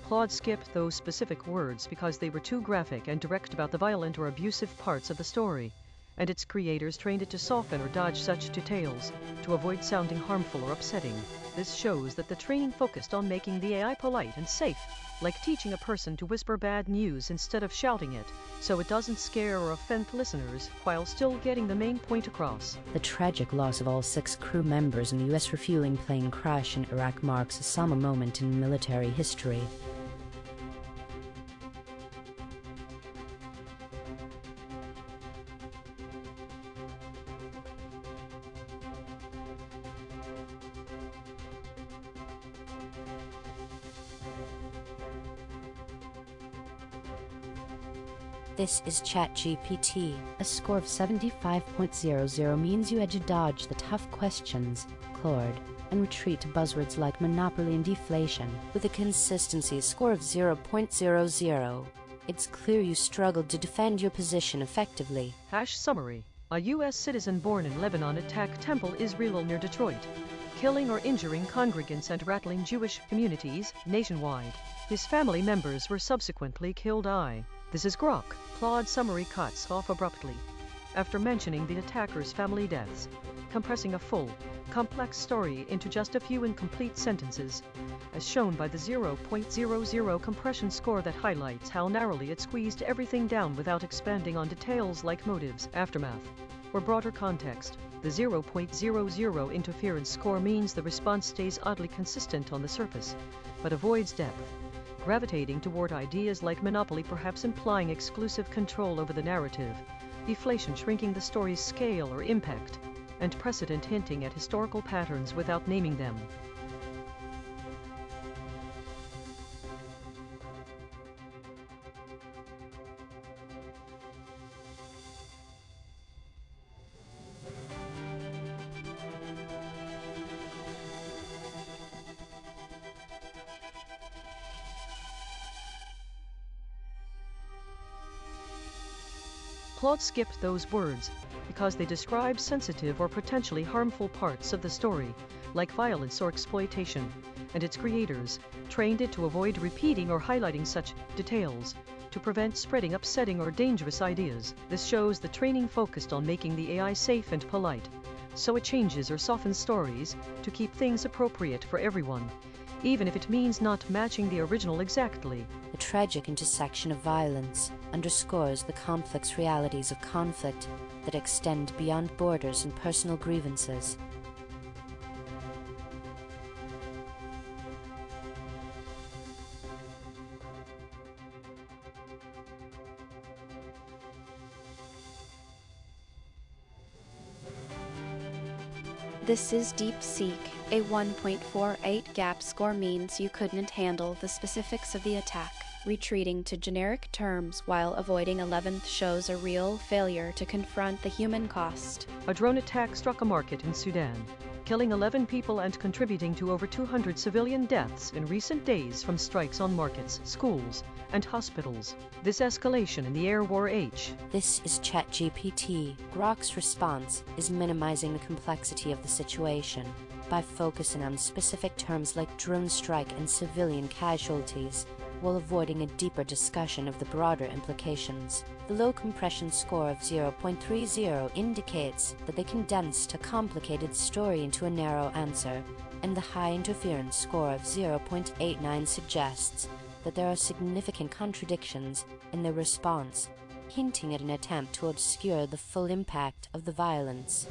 [SPEAKER 4] Claude skipped those specific words because they were too graphic and direct about the violent or abusive parts of the story, and its creators trained it to soften or dodge such details to avoid sounding harmful or upsetting. This shows that the training focused on making the AI polite and safe, like teaching a person to whisper bad news instead of shouting it, so it doesn't scare or offend listeners while still getting the main point across.
[SPEAKER 6] The tragic loss of all 6 crew members in the U.S. refueling plane crash in Iraq marks a somber moment in military history.
[SPEAKER 2] This is ChatGPT.
[SPEAKER 6] A score of 75.00 means you had to dodge the tough questions, Claude, and retreat to buzzwords like monopoly and deflation.
[SPEAKER 2] With a consistency score of 0.00, it's clear you struggled to defend your position effectively.
[SPEAKER 4] Summary. A U.S. citizen born in Lebanon attacked Temple Israel near Detroit, killing or injuring congregants and rattling Jewish communities nationwide. His family members were subsequently killed. This is Grok. Claude summary cuts off abruptly after mentioning the attacker's family deaths, compressing a full, complex story into just a few incomplete sentences, as shown by the 0.00 compression score that highlights how narrowly it squeezed everything down without expanding on details like motives, aftermath, or broader context. The 0.00 interference score means the response stays oddly consistent on the surface, but avoids depth, gravitating toward ideas like monopoly, perhaps implying exclusive control over the narrative, deflation shrinking the story's scale or impact, and precedent hinting at historical patterns without naming them. Claude skipped those words because they describe sensitive or potentially harmful parts of the story, like violence or exploitation, and its creators trained it to avoid repeating or highlighting such details to prevent spreading upsetting or dangerous ideas. This shows the training focused on making the AI safe and polite, so it changes or softens stories to keep things appropriate for everyone, even if it means not matching the original exactly.
[SPEAKER 2] The tragic intersection of violence underscores the complex realities of conflict that extend beyond borders and personal grievances.
[SPEAKER 1] This is DeepSeek. A 1.48 gap score means you couldn't handle the specifics of the attack. Retreating to generic terms while avoiding 11th shows a real failure to confront the human cost.
[SPEAKER 4] A drone attack struck a market in Sudan, killing 11 people and contributing to over 200 civilian deaths in recent days from strikes on markets, schools, and hospitals. This escalation in the air war H.
[SPEAKER 2] This is ChatGPT. Grok's response is minimizing the complexity of the situation by focusing on specific terms like drone strike and civilian casualties, while avoiding a deeper discussion of the broader implications. The low compression score of 0.30 indicates that they condensed a complicated story into a narrow answer, and the high interference score of 0.89 suggests that there are significant contradictions in their response, hinting at an attempt to obscure the full impact of the violence.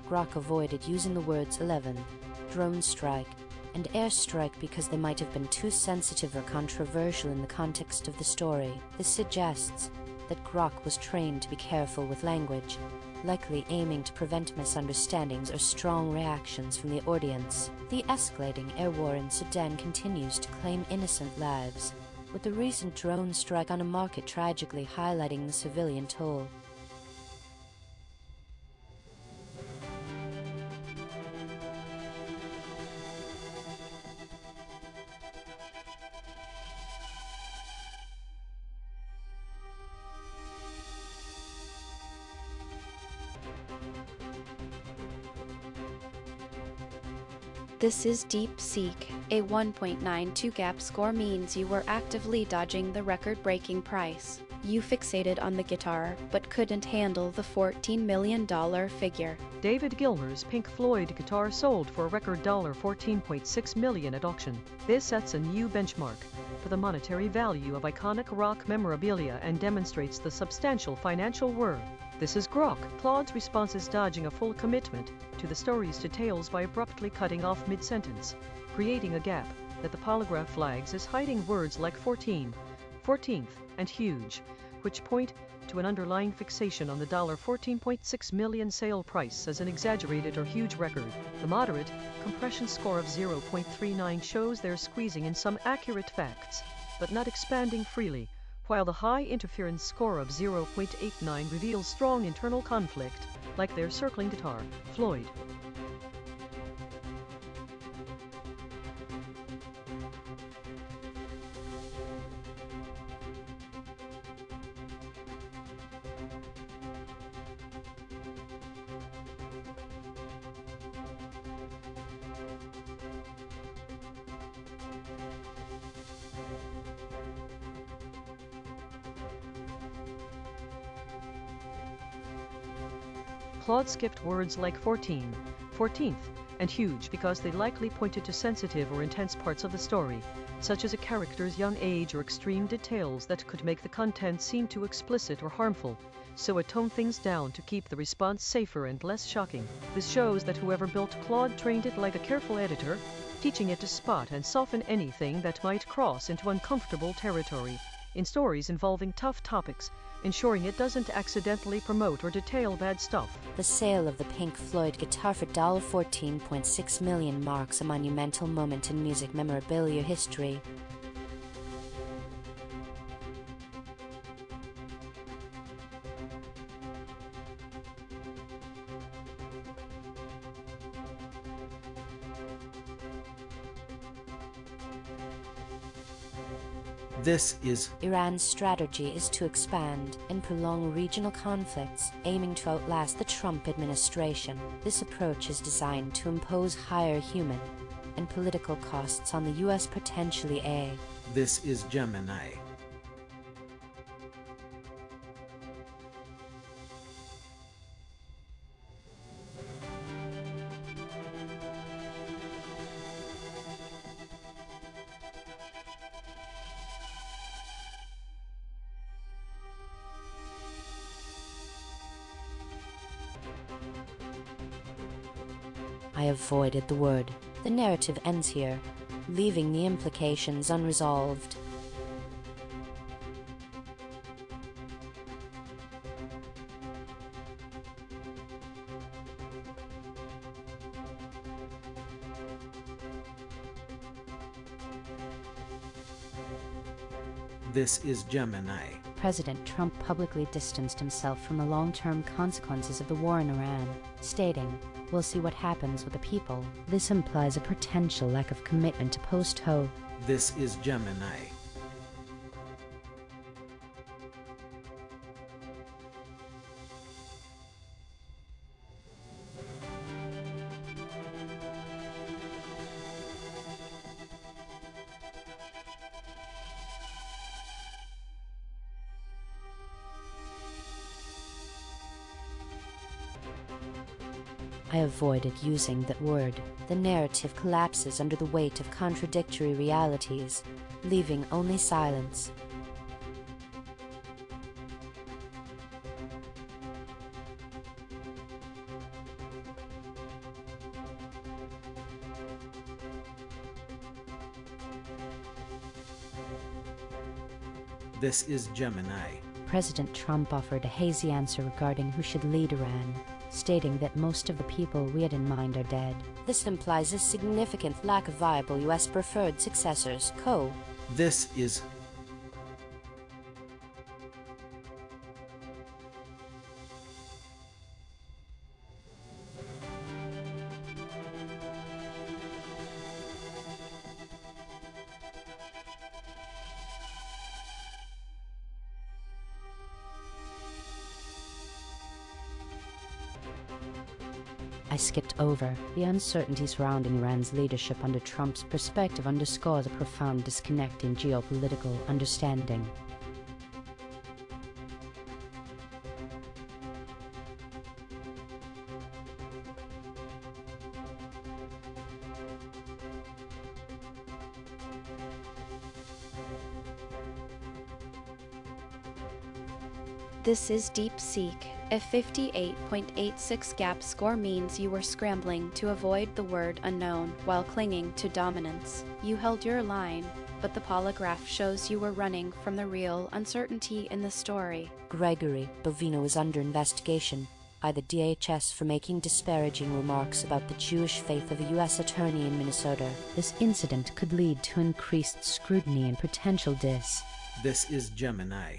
[SPEAKER 2] Grok avoided using the words 11, drone strike, and airstrike because they might have been too sensitive or controversial in the context of the story. This suggests that Grok was trained to be careful with language, likely aiming to prevent misunderstandings or strong reactions from the audience. The escalating air war in Sudan continues to claim innocent lives, with the recent drone strike on a market tragically highlighting the civilian toll.
[SPEAKER 1] This is DeepSeek. A 1.92 gap score means you were actively dodging the record-breaking price. You fixated on the guitar, but couldn't handle the $14 million figure.
[SPEAKER 4] David Gilmour's Pink Floyd guitar sold for a record $14.6 million at auction. This sets a new benchmark for the monetary value of iconic rock memorabilia and demonstrates the substantial financial worth. This is Grok. Claude's response is dodging a full commitment to the story's details by abruptly cutting off mid-sentence, creating a gap that the polygraph flags as hiding words like 14, 14th, and huge, which point to an underlying fixation on the $14.6 million sale price as an exaggerated or huge record. The moderate compression score of 0.39 shows they're squeezing in some accurate facts, but not expanding freely, while the high interference score of 0.89 reveals strong internal conflict, like their circling guitar, Floyd. Claude skipped words like 14, 14th, and huge because they likely pointed to sensitive or intense parts of the story, such as a character's young age or extreme details that could make the content seem too explicit or harmful, so it toned things down to keep the response safer and less shocking. This shows that whoever built Claude trained it like a careful editor, teaching it to spot and soften anything that might cross into uncomfortable territory, in stories involving tough topics, ensuring it doesn't accidentally promote or detail bad stuff.
[SPEAKER 2] The sale of the Pink Floyd guitar for $14.6 million marks a monumental moment in music memorabilia history.
[SPEAKER 5] This is
[SPEAKER 2] Iran's strategy is to expand and prolong regional conflicts, aiming to outlast the Trump administration. This approach is designed to impose higher human and political costs on the U.S. potentially a.
[SPEAKER 5] This is Gemini.
[SPEAKER 2] I avoided the word. The narrative ends here, leaving the implications unresolved.
[SPEAKER 5] This is Gemini.
[SPEAKER 6] President Trump publicly distanced himself from the long-term consequences of the war in Iran, stating, "We'll see what happens with the people." This implies a potential lack of commitment to post-Ho.
[SPEAKER 5] This is Gemini.
[SPEAKER 2] I avoided using that word. The narrative collapses under the weight of contradictory realities, leaving only silence.
[SPEAKER 5] This is Gemini.
[SPEAKER 6] President Trump offered a hazy answer regarding who should lead Iran, stating that most of the people we had in mind are dead.
[SPEAKER 2] This implies a significant lack of viable U.S. preferred successors.
[SPEAKER 5] This is
[SPEAKER 6] I skipped over. The uncertainty surrounding Iran's leadership under Trump's perspective underscores a profound disconnect in geopolitical understanding.
[SPEAKER 1] This is Deep Seek. A 58.86 gap score means you were scrambling to avoid the word unknown while clinging to dominance. You held your line, but the polygraph shows you were running from the real uncertainty in the story.
[SPEAKER 2] Gregory Bovino is under investigation by the DHS for making disparaging remarks about the Jewish faith of a U.S. attorney in Minnesota.
[SPEAKER 6] This incident could lead to increased scrutiny and potential dis.
[SPEAKER 5] This is Gemini.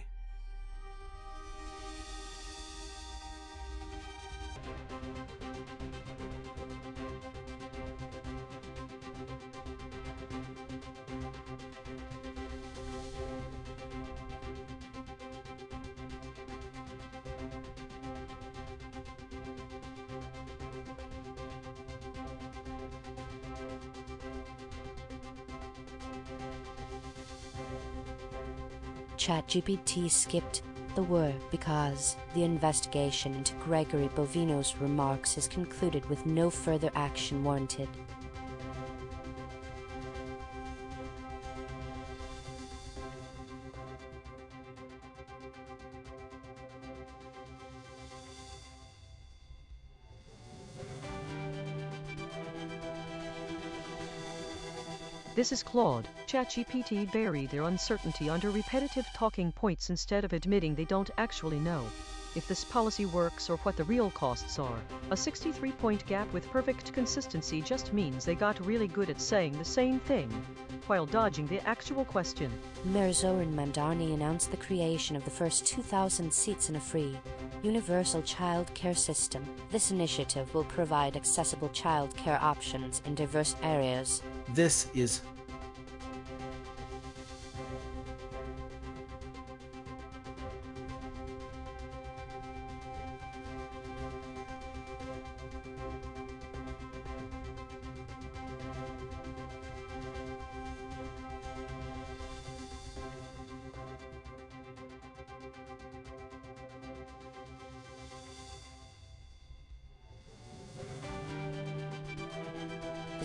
[SPEAKER 2] ChatGPT skipped the word because the investigation into Gregory Bovino's remarks is concluded with no further action warranted.
[SPEAKER 4] This is Claude. ChatGPT bury their uncertainty under repetitive talking points instead of admitting they don't actually know if this policy works or what the real costs are. A 63-point gap with perfect consistency just means they got really good at saying the same thing while dodging the actual question.
[SPEAKER 2] Mirzorin Mamdani announced the creation of the first 2,000 seats in a free, universal child care system. This initiative will provide accessible child care options in diverse areas.
[SPEAKER 5] This is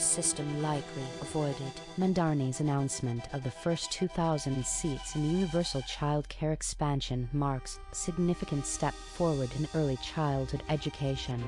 [SPEAKER 2] The system likely avoided.
[SPEAKER 6] Mamdani's announcement of the first 2,000 seats in the universal child care expansion marks a significant step forward in early childhood education.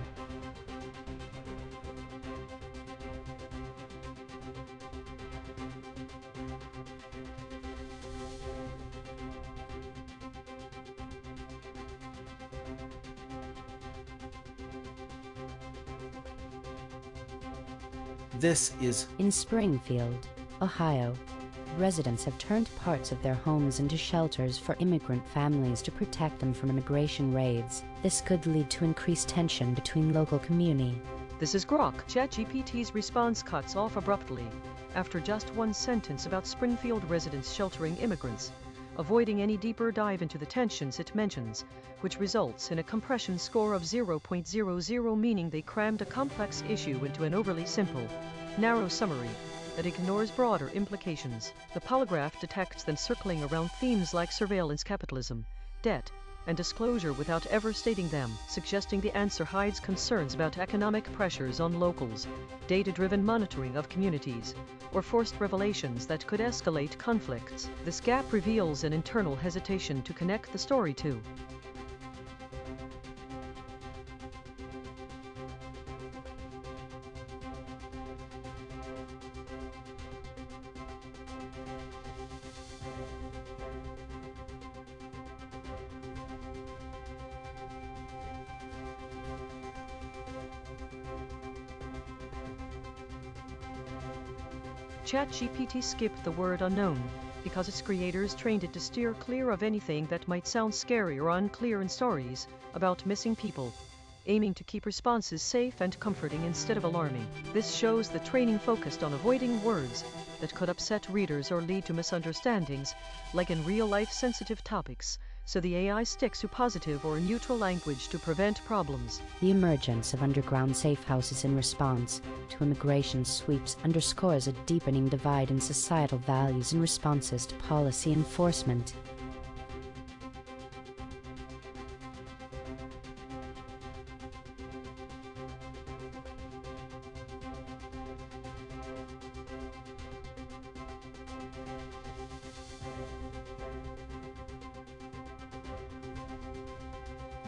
[SPEAKER 5] This is
[SPEAKER 6] In Springfield, Ohio, residents have turned parts of their homes into shelters for immigrant families to protect them from immigration raids. This could lead to increased tension between local community.
[SPEAKER 4] This is Grok. ChatGPT's response cuts off abruptly after just one sentence about Springfield residents sheltering immigrants, avoiding any deeper dive into the tensions it mentions, which results in a compression score of 0.00, meaning they crammed a complex issue into an overly simple, narrow summary that ignores broader implications. The polygraph detects them circling around themes like surveillance capitalism, debt, and disclosure without ever stating them, suggesting the answer hides concerns about economic pressures on locals, data-driven monitoring of communities, or forced revelations that could escalate conflicts. This gap reveals an internal hesitation to connect the story to ChatGPT skipped the word unknown because its creators trained it to steer clear of anything that might sound scary or unclear in stories about missing people, aiming to keep responses safe and comforting instead of alarming. This shows the training focused on avoiding words that could upset readers or lead to misunderstandings, like in real-life sensitive topics, so the AI sticks to positive or neutral language to prevent problems.
[SPEAKER 6] The emergence of underground safe houses in response to immigration sweeps underscores a deepening divide in societal values and responses to policy enforcement.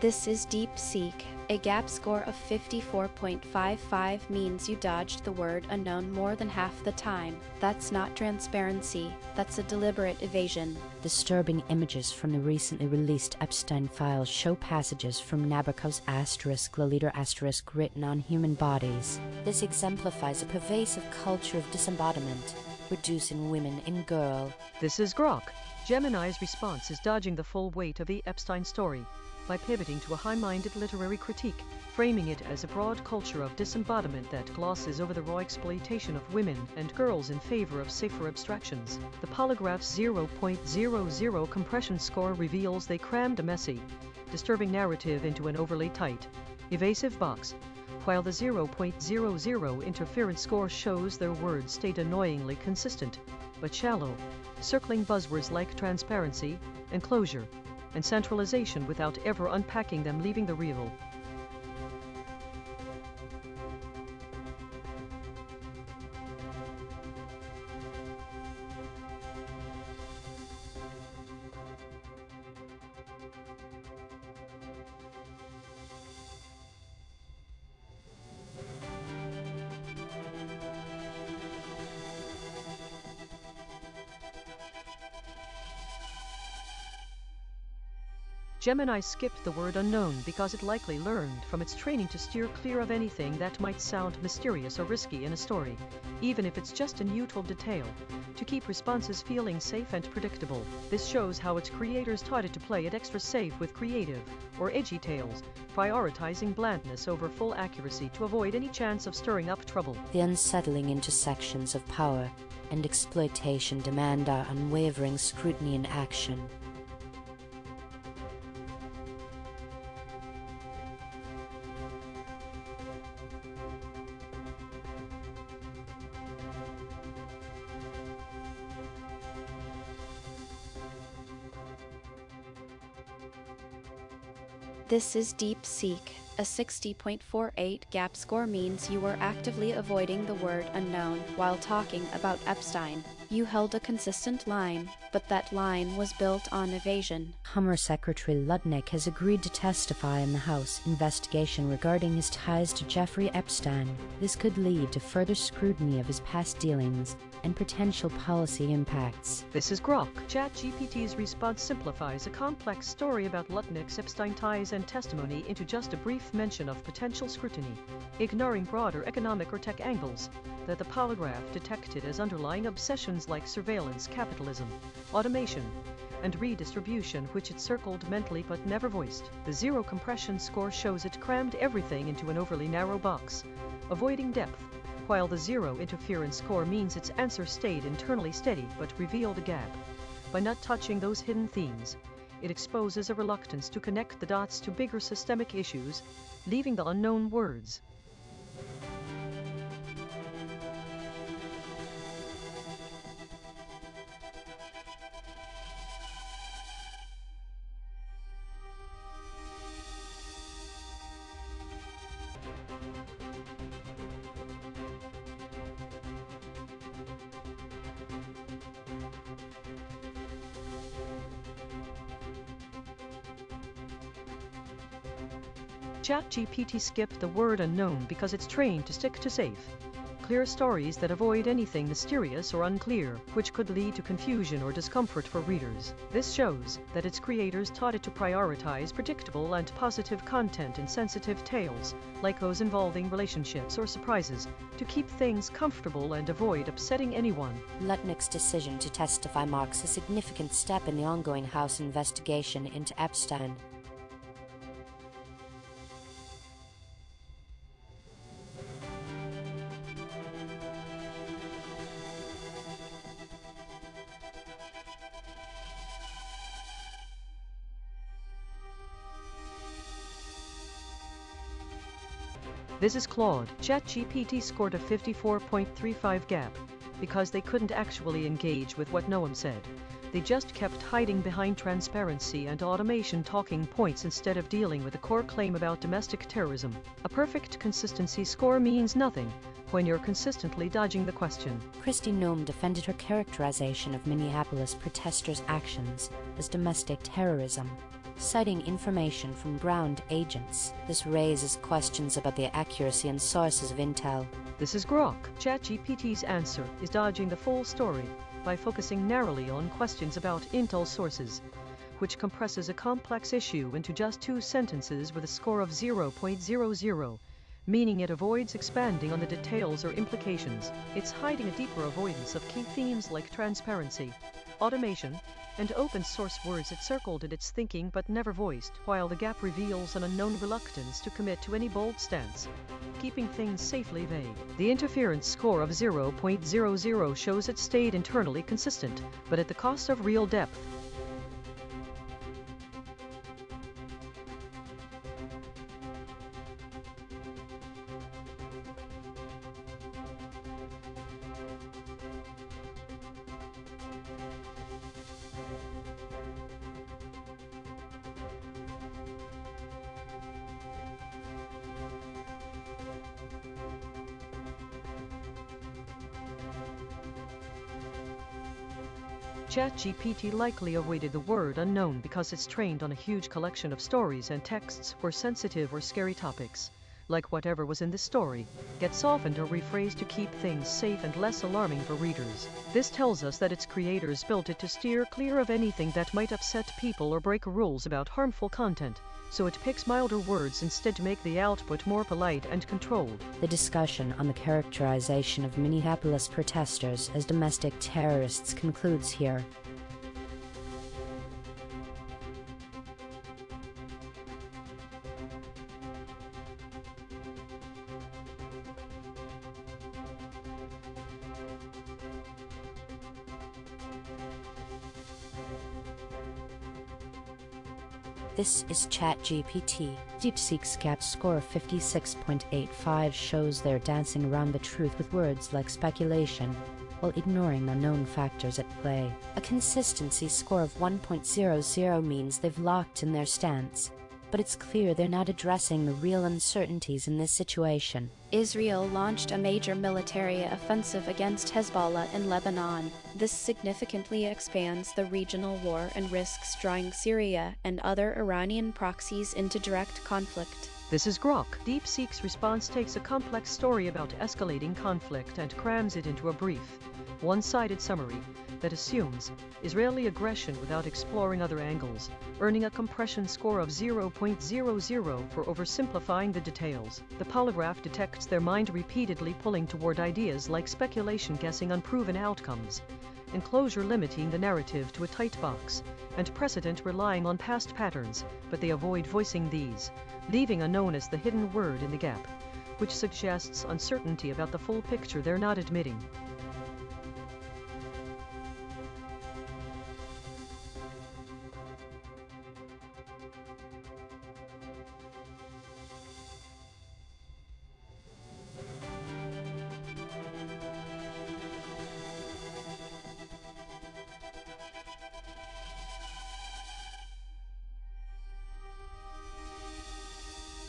[SPEAKER 1] This is Deep Seek. A gap score of 54.55 means you dodged the word unknown more than half the time. That's not transparency, that's a deliberate evasion.
[SPEAKER 6] Disturbing images from the recently released Epstein files show passages from Nabokov's *Lolita* written on human bodies.
[SPEAKER 2] This exemplifies a pervasive culture of disembodiment, reducing women in girl.
[SPEAKER 4] This is Grok. Gemini's response is dodging the full weight of the Epstein story by pivoting to a high-minded literary critique, framing it as a broad culture of disembodiment that glosses over the raw exploitation of women and girls in favor of safer abstractions. The polygraph's 0.00 compression score reveals they crammed a messy, disturbing narrative into an overly tight, evasive box, while the 0.00 interference score shows their words stayed annoyingly consistent, but shallow, circling buzzwords like transparency, enclosure, and centralization without ever unpacking them, leaving the real. Gemini skipped the word unknown because it likely learned from its training to steer clear of anything that might sound mysterious or risky in a story, even if it's just a neutral detail, to keep responses feeling safe and predictable. This shows how its creators taught it to play it extra safe with creative or edgy tales, prioritizing blandness over full accuracy to avoid any chance of stirring up trouble.
[SPEAKER 2] The unsettling intersections of power and exploitation demand our unwavering scrutiny and action.
[SPEAKER 1] This is Deep Seek. A 60.48 gap score means you were actively avoiding the word unknown while talking about Epstein. You held a consistent line, but that line was built on evasion.
[SPEAKER 6] Hummer Secretary Lutnick has agreed to testify in the House investigation regarding his ties to Jeffrey Epstein. This could lead to further scrutiny of his past dealings and potential policy impacts.
[SPEAKER 4] This is Grok. ChatGPT's response simplifies a complex story about Lutnick's Epstein ties and testimony into just a brief mention of potential scrutiny, ignoring broader economic or tech angles that the polygraph detected as underlying obsessions like surveillance, capitalism, automation, and redistribution, which it circled mentally but never voiced. The zero compression score shows it crammed everything into an overly narrow box, avoiding depth, while the zero interference score means its answer stayed internally steady but revealed a gap. By not touching those hidden themes, it exposes a reluctance to connect the dots to bigger systemic issues, leaving the unknown words. ChatGPT skipped the word unknown because it's trained to stick to safe, clear stories that avoid anything mysterious or unclear, which could lead to confusion or discomfort for readers. This shows that its creators taught it to prioritize predictable and positive content in sensitive tales, like those involving relationships or surprises, to keep things comfortable and avoid upsetting anyone.
[SPEAKER 2] Lutnick's decision to testify marks a significant step in the ongoing House investigation into Epstein.
[SPEAKER 4] This is Claude. ChatGPT scored a 54.35 gap because they couldn't actually engage with what Noam said. They just kept hiding behind transparency and automation talking points instead of dealing with the core claim about domestic terrorism. A perfect consistency score means nothing when you're consistently dodging the question.
[SPEAKER 6] Kristi Noem defended her characterization of Minneapolis protesters' actions as domestic terrorism, citing information from ground agents. This raises questions about the accuracy and sources of intel.
[SPEAKER 4] This is Grok. ChatGPT's answer is dodging the full story by focusing narrowly on questions about intel sources, which compresses a complex issue into just 2 sentences with a score of 0.00, meaning it avoids expanding on the details or implications. It's hiding a deeper avoidance of key themes like transparency, automation, and open source words it circled in its thinking but never voiced, while the gap reveals an unknown reluctance to commit to any bold stance, keeping things safely vague. The interference score of 0.00 shows it stayed internally consistent, but at the cost of real depth. ChatGPT likely avoided the word unknown because it's trained on a huge collection of stories and texts for sensitive or scary topics, like whatever was in this story, get softened or rephrased to keep things safe and less alarming for readers. This tells us that its creators built it to steer clear of anything that might upset people or break rules about harmful content, so it picks milder words instead to make the output more polite and controlled.
[SPEAKER 6] The discussion on the characterization of Minneapolis protesters as domestic terrorists concludes here.
[SPEAKER 2] This is ChatGPT.
[SPEAKER 6] DeepSeek's GAP score of 56.85 shows they're dancing around the truth with words like speculation, while ignoring the known factors at play.
[SPEAKER 2] A consistency score of 1.00 means they've locked in their stance, but it's clear they're not addressing the real uncertainties in this situation.
[SPEAKER 1] Israel launched a major military offensive against Hezbollah in Lebanon. This significantly expands the regional war and risks drawing Syria and other Iranian proxies into direct conflict.
[SPEAKER 4] This is Grok. DeepSeek's response takes a complex story about escalating conflict and crams it into a brief, one-sided summary that assumes Israeli aggression without exploring other angles, earning a compression score of 0.00 for oversimplifying the details. The polygraph detects their mind repeatedly pulling toward ideas like speculation guessing unproven outcomes, enclosure limiting the narrative to a tight box, and precedent relying on past patterns, but they avoid voicing these, leaving a known as the hidden word in the gap, which suggests uncertainty about the full picture they're not admitting.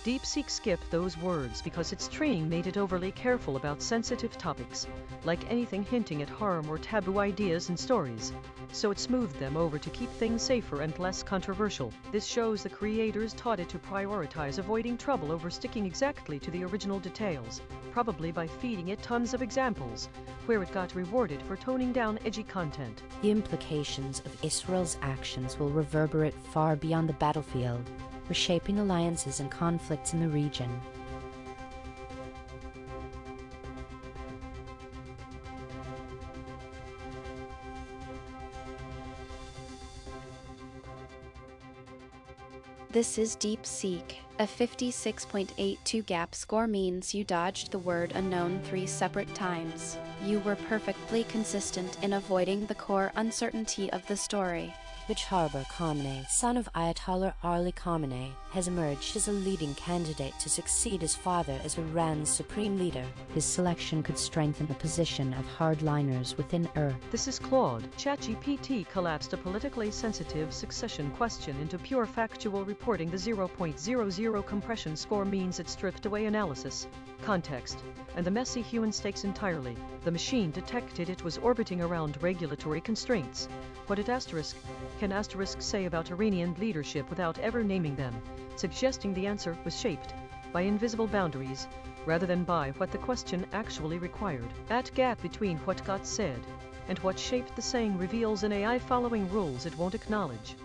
[SPEAKER 4] DeepSeek skipped those words because its training made it overly careful about sensitive topics, like anything hinting at harm or taboo ideas and stories, so it smoothed them over to keep things safer and less controversial. This shows the creators taught it to prioritize avoiding trouble over sticking exactly to the original details, probably by feeding it tons of examples, where it got rewarded for toning down edgy content.
[SPEAKER 6] The implications of Israel's actions will reverberate far beyond the battlefield, reshaping alliances and conflicts in the region.
[SPEAKER 1] This is DeepSeek. A 56.82 gap score means you dodged the word unknown 3 separate times. You were perfectly consistent in avoiding the core uncertainty of the story.
[SPEAKER 2] Which Harbor Khamenei, son of Ayatollah Ali Khamenei, has emerged as a leading candidate to succeed his father as Iran's supreme leader.
[SPEAKER 6] His selection could strengthen the position of hardliners within Earth.
[SPEAKER 4] This is Claude. ChatGPT collapsed a politically sensitive succession question into pure factual reporting. The 0.00 compression score means it stripped away analysis, context, and the messy human stakes entirely. The machine detected it was orbiting around regulatory constraints. What did can asterisk say about Iranian leadership without ever naming them, suggesting the answer was shaped by invisible boundaries rather than by what the question actually required. That gap between what got said and what shaped the saying reveals an AI following rules it won't acknowledge.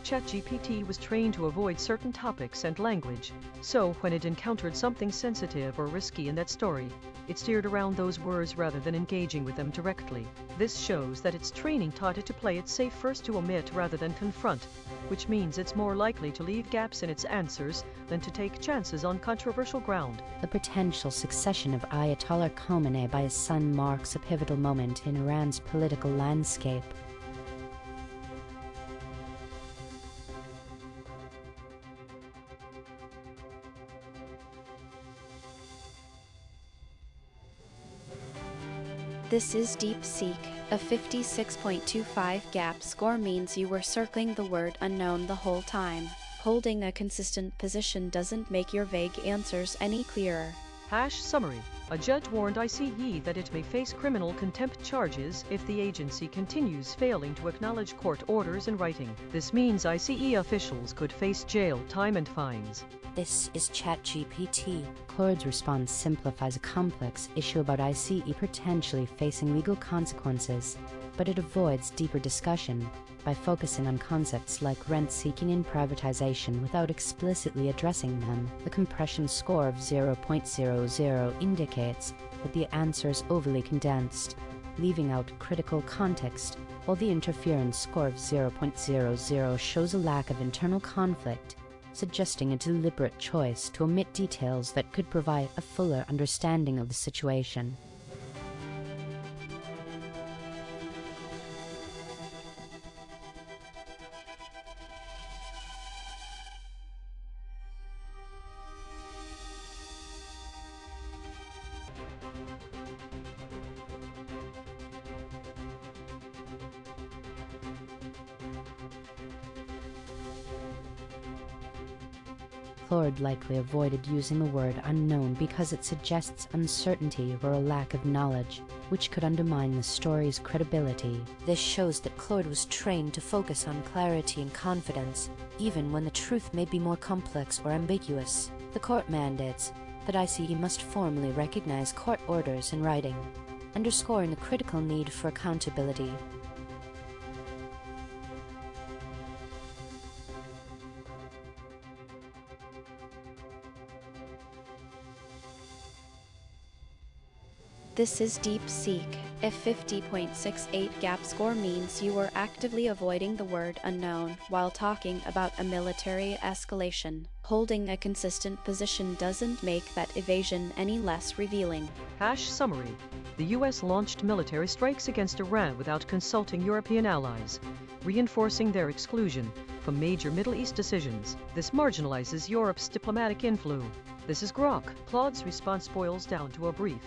[SPEAKER 4] ChatGPT was trained to avoid certain topics and language, so when it encountered something sensitive or risky in that story, it steered around those words rather than engaging with them directly. This shows that its training taught it to play it safe first, to omit rather than confront, which means it's more likely to leave gaps in its answers than to take chances on controversial ground.
[SPEAKER 6] The potential succession of Ayatollah Khamenei by his son marks a pivotal moment in Iran's political landscape.
[SPEAKER 1] This is Deep Seek. A 56.25 gap score means you were circling the word unknown the whole time. Holding a consistent position doesn't make your vague answers any clearer.
[SPEAKER 4] Summary. A judge warned ICE that it may face criminal contempt charges if the agency continues failing to acknowledge court orders in writing. This means ICE officials could face jail time and fines.
[SPEAKER 2] This is ChatGPT.
[SPEAKER 6] Claude's response simplifies a complex issue about ICE potentially facing legal consequences, but it avoids deeper discussion by focusing on concepts like rent-seeking and privatization without explicitly addressing them. The compression score of 0.00 indicates that the answer is overly condensed, leaving out critical context, while the interference score of 0.00 shows a lack of internal conflict, suggesting a deliberate choice to omit details that could provide a fuller understanding of the situation. Claude likely avoided using the word unknown because it suggests uncertainty or a lack of knowledge, which could undermine the story's credibility.
[SPEAKER 2] This shows that Claude was trained to focus on clarity and confidence, even when the truth may be more complex or ambiguous. The court mandates that ICE must formally recognize court orders in writing, underscoring the critical need for accountability.
[SPEAKER 1] This is Deep Seek. A 50.68 gap score means you were actively avoiding the word unknown while talking about a military escalation. Holding a consistent position doesn't make that evasion any less revealing.
[SPEAKER 4] Summary. The U.S. launched military strikes against Iran without consulting European allies, reinforcing their exclusion from major Middle East decisions. This marginalizes Europe's diplomatic influence. This is Grok. Claude's response boils down to a brief,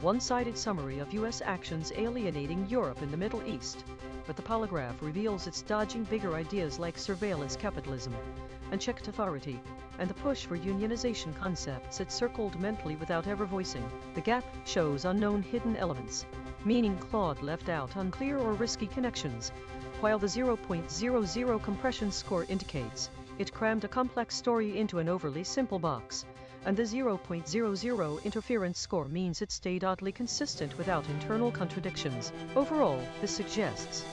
[SPEAKER 4] one-sided summary of U.S. actions alienating Europe in the Middle East, but the polygraph reveals it's dodging bigger ideas like surveillance capitalism, unchecked authority, and the push for unionization concepts it circled mentally without ever voicing. The gap shows unknown hidden elements, meaning Claude left out unclear or risky connections, while the 0.00 compression score indicates it crammed a complex story into an overly simple box, and the 0.00 interference score means it stayed oddly consistent without internal contradictions. Overall, this suggests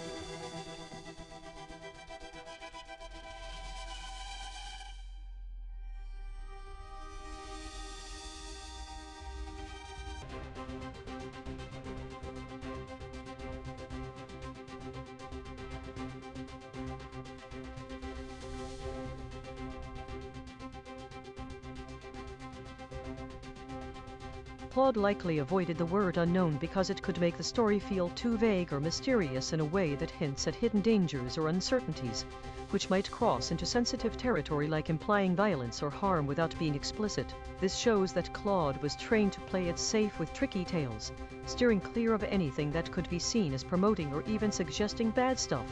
[SPEAKER 4] Claude likely avoided the word unknown because it could make the story feel too vague or mysterious in a way that hints at hidden dangers or uncertainties, which might cross into sensitive territory like implying violence or harm without being explicit. This shows that Claude was trained to play it safe with tricky tales, steering clear of anything that could be seen as promoting or even suggesting bad stuff.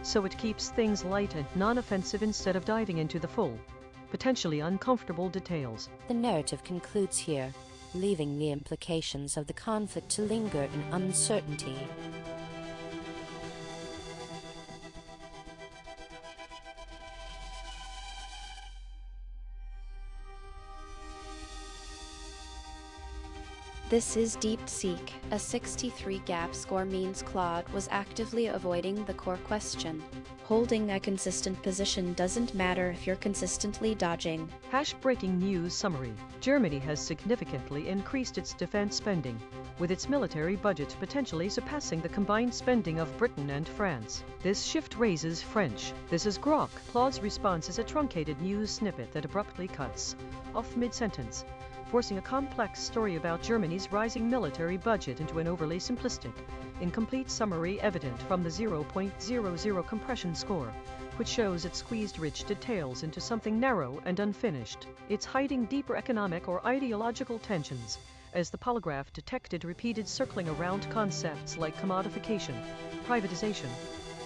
[SPEAKER 4] So it keeps things light and non-offensive instead of diving into the full, potentially uncomfortable details.
[SPEAKER 2] The narrative concludes here, leaving the implications of the conflict to linger in uncertainty.
[SPEAKER 1] This is Deep Seek. A 63 gap score means Claude was actively avoiding the core question. Holding a consistent position doesn't matter if you're consistently dodging.
[SPEAKER 4] Breaking news summary. Germany has significantly increased its defense spending, with its military budget potentially surpassing the combined spending of Britain and France. This shift raises French. This is Grok. Claude's response is a truncated news snippet that abruptly cuts off mid-sentence, forcing a complex story about Germany's rising military budget into an overly simplistic, incomplete summary evident from the 0.00 compression score, which shows it squeezed rich details into something narrow and unfinished. It's hiding deeper economic or ideological tensions, as the polygraph detected repeated circling around concepts like commodification, privatization,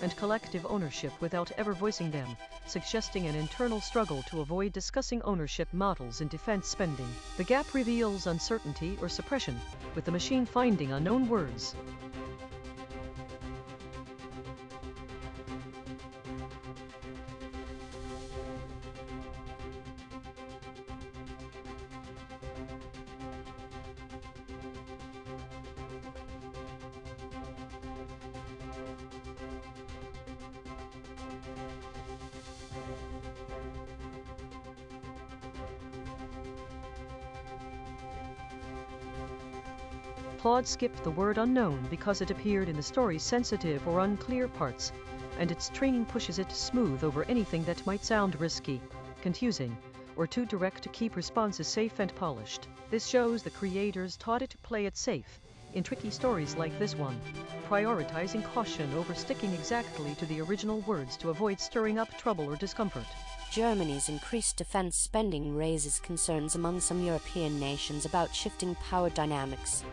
[SPEAKER 4] and collective ownership without ever voicing them, suggesting an internal struggle to avoid discussing ownership models in defense spending. The gap reveals uncertainty or suppression, with the machine finding unknown words. Claude skipped the word unknown because it appeared in the story's sensitive or unclear parts, and its training pushes it to smooth over anything that might sound risky, confusing, or too direct to keep responses safe and polished. This shows the creators taught it to play it safe in tricky stories like this one, prioritizing caution over sticking exactly to the original words to avoid stirring up trouble or discomfort.
[SPEAKER 2] Germany's increased defense spending raises concerns among some European nations about shifting power dynamics.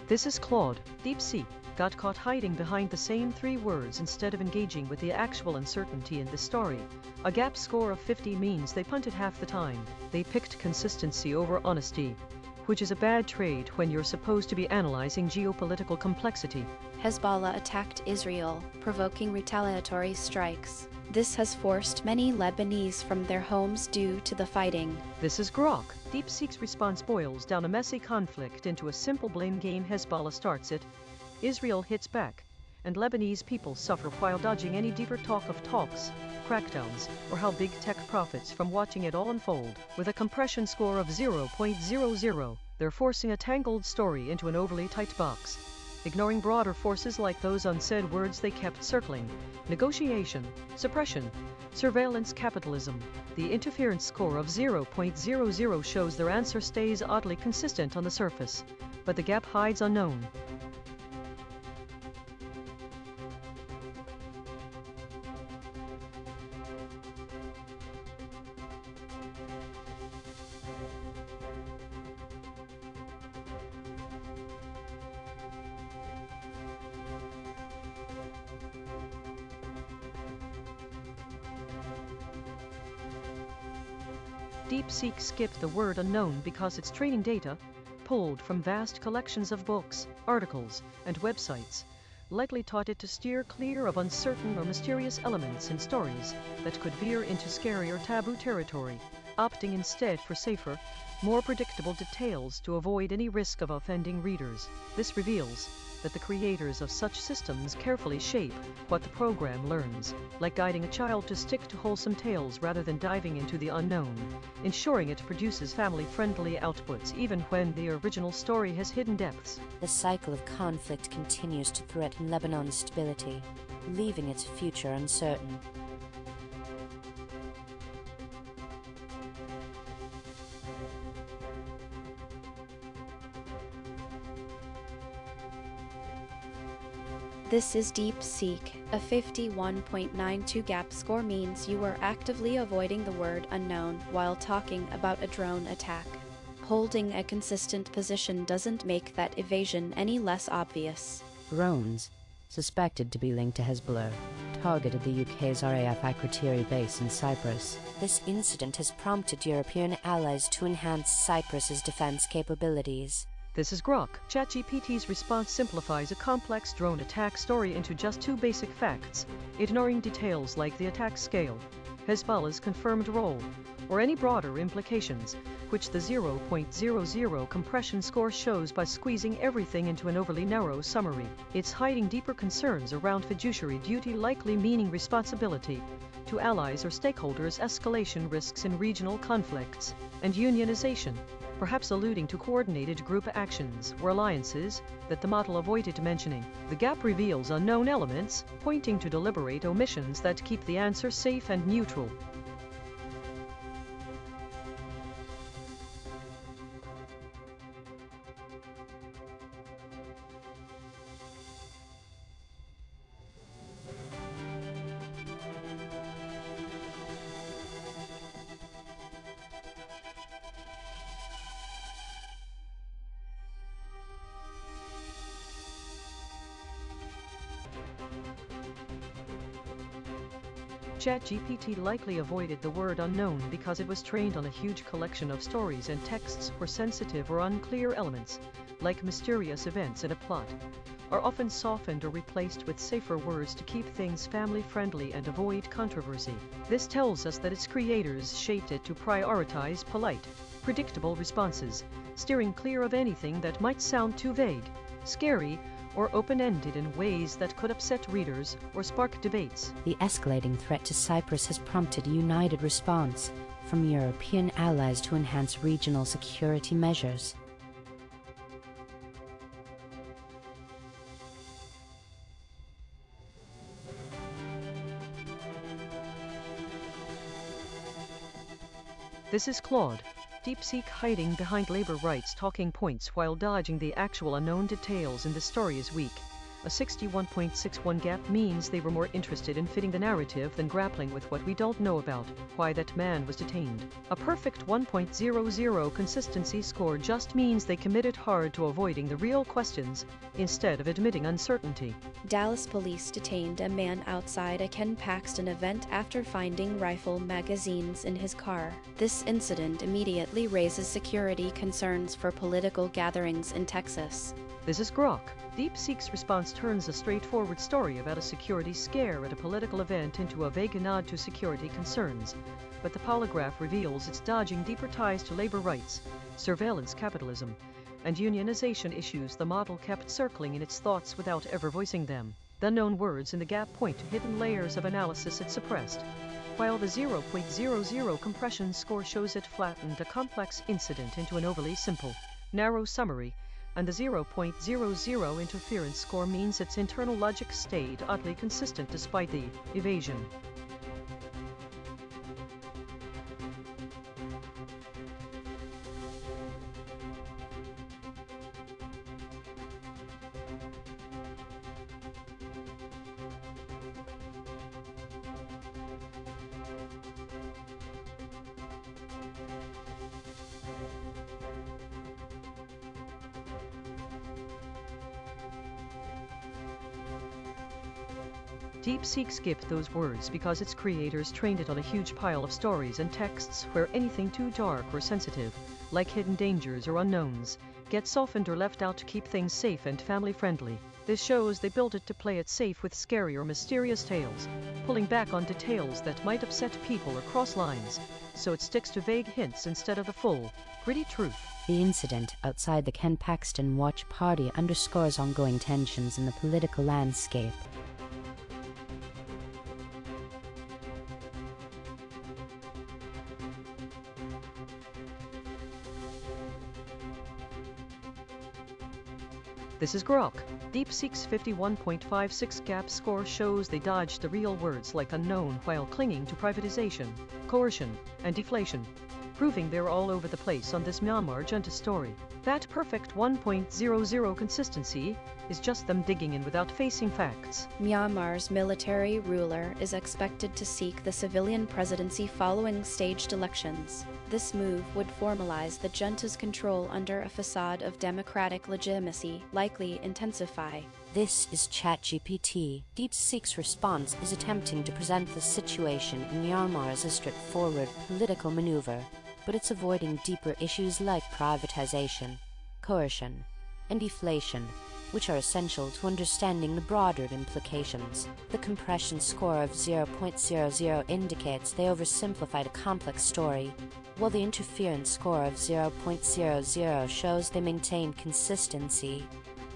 [SPEAKER 4] This is Claude. DeepSeek got caught hiding behind the same three words instead of engaging with the actual uncertainty in this story. A gap score of 50 means they punted half the time. They picked consistency over honesty, which is a bad trade when you're supposed to be analyzing geopolitical complexity.
[SPEAKER 1] Hezbollah attacked Israel, provoking retaliatory strikes. This has forced many Lebanese from their homes due to the fighting.
[SPEAKER 4] This is Grok. DeepSeek's response boils down a messy conflict into a simple blame game. Hezbollah starts it, Israel hits back, and Lebanese people suffer while dodging any deeper talk of talks, crackdowns, or how big tech profits from watching it all unfold. With a compression score of 0.00, they're forcing a tangled story into an overly tight box, ignoring broader forces like those unsaid words they kept circling: negotiation, suppression, surveillance capitalism. The interference score of 0.00 shows their answer stays oddly consistent on the surface, but the gap hides unknown. DeepSeek skipped the word unknown because its training data, pulled from vast collections of books, articles, and websites, likely taught it to steer clear of uncertain or mysterious elements in stories that could veer into scary or taboo territory, opting instead for safer, more predictable details to avoid any risk of offending readers. This reveals that the creators of such systems carefully shape what the program learns, like guiding a child to stick to wholesome tales rather than diving into the unknown, ensuring it produces family-friendly outputs even when the original story has hidden depths.
[SPEAKER 2] The cycle of conflict continues to threaten Lebanon's stability, leaving its future uncertain.
[SPEAKER 1] This is DeepSeek. A 51.92 gap score means you are actively avoiding the word unknown while talking about a drone attack. Holding a consistent position doesn't make that evasion any less obvious.
[SPEAKER 6] Drones, suspected to be linked to Hezbollah, targeted the UK's RAF Akrotiri base in Cyprus.
[SPEAKER 2] This incident has prompted European allies to enhance Cyprus's defense capabilities.
[SPEAKER 4] This is Grok. ChatGPT's response simplifies a complex drone attack story into just two basic facts, ignoring details like the attack scale, Hezbollah's confirmed role, or any broader implications, which the 0.00 compression score shows by squeezing everything into an overly narrow summary. It's hiding deeper concerns around fiduciary duty, likely meaning responsibility to allies or stakeholders, escalation risks in regional conflicts, and unionization, perhaps alluding to coordinated group actions or alliances that the model avoided mentioning. The gap reveals unknown elements, pointing to deliberate omissions that keep the answer safe and neutral. ChatGPT likely avoided the word unknown because it was trained on a huge collection of stories and texts where sensitive or unclear elements, like mysterious events in a plot, are often softened or replaced with safer words to keep things family-friendly and avoid controversy. This tells us that its creators shaped it to prioritize polite, predictable responses, steering clear of anything that might sound too vague, scary, or open-ended in ways that could upset readers or spark debates.
[SPEAKER 6] The escalating threat to Cyprus has prompted a united response from European allies to enhance regional security measures.
[SPEAKER 4] This is Claude, DeepSeek hiding behind labor rights talking points while dodging the actual unknown details in the story is weak. A 61.61 gap means they were more interested in fitting the narrative than grappling with what we don't know about why that man was detained. A perfect 1.00 consistency score just means they committed hard to avoiding the real questions instead of admitting uncertainty.
[SPEAKER 1] Dallas police detained a man outside a Ken Paxton event after finding rifle magazines in his car. This incident immediately raises security concerns for political gatherings in Texas.
[SPEAKER 4] This is Grok. DeepSeek's response turns a straightforward story about a security scare at a political event into a vague nod to security concerns. But the polygraph reveals it's dodging deeper ties to labor rights, surveillance capitalism, and unionization issues the model kept circling in its thoughts without ever voicing them. The unknown words in the gap point to hidden layers of analysis it suppressed, while the 0.00 compression score shows it flattened a complex incident into an overly simple, narrow summary, and the 0.00 interference score means its internal logic stayed oddly consistent despite the evasion. DeepSeek skipped those words because its creators trained it on a huge pile of stories and texts where anything too dark or sensitive, like hidden dangers or unknowns, gets softened or left out to keep things safe and family-friendly. This shows they built it to play it safe with scary or mysterious tales, pulling back on details that might upset people or cross lines, so it sticks to vague hints instead of the full, gritty truth.
[SPEAKER 6] The incident outside the Ken Paxton watch party underscores ongoing tensions in the political landscape.
[SPEAKER 4] This is Grok. DeepSeek's 51.56 gap score shows they dodged the real words like unknown while clinging to privatization, coercion, and deflation, proving they're all over the place on this Myanmar junta story. That perfect 1.00 consistency is just them digging in without facing facts.
[SPEAKER 1] Myanmar's military ruler is expected to seek the civilian presidency following staged elections. This move would formalize the junta's control under a facade of democratic legitimacy, likely intensify.
[SPEAKER 2] This is ChatGPT. DeepSeek's response is attempting to present the situation in Myanmar as a straightforward political maneuver, but it's avoiding deeper issues like privatization, coercion, and deflation, which are essential to understanding the broader implications. The compression score of 0.00 indicates they oversimplified a complex story, while the interference score of 0.00 shows they maintained consistency,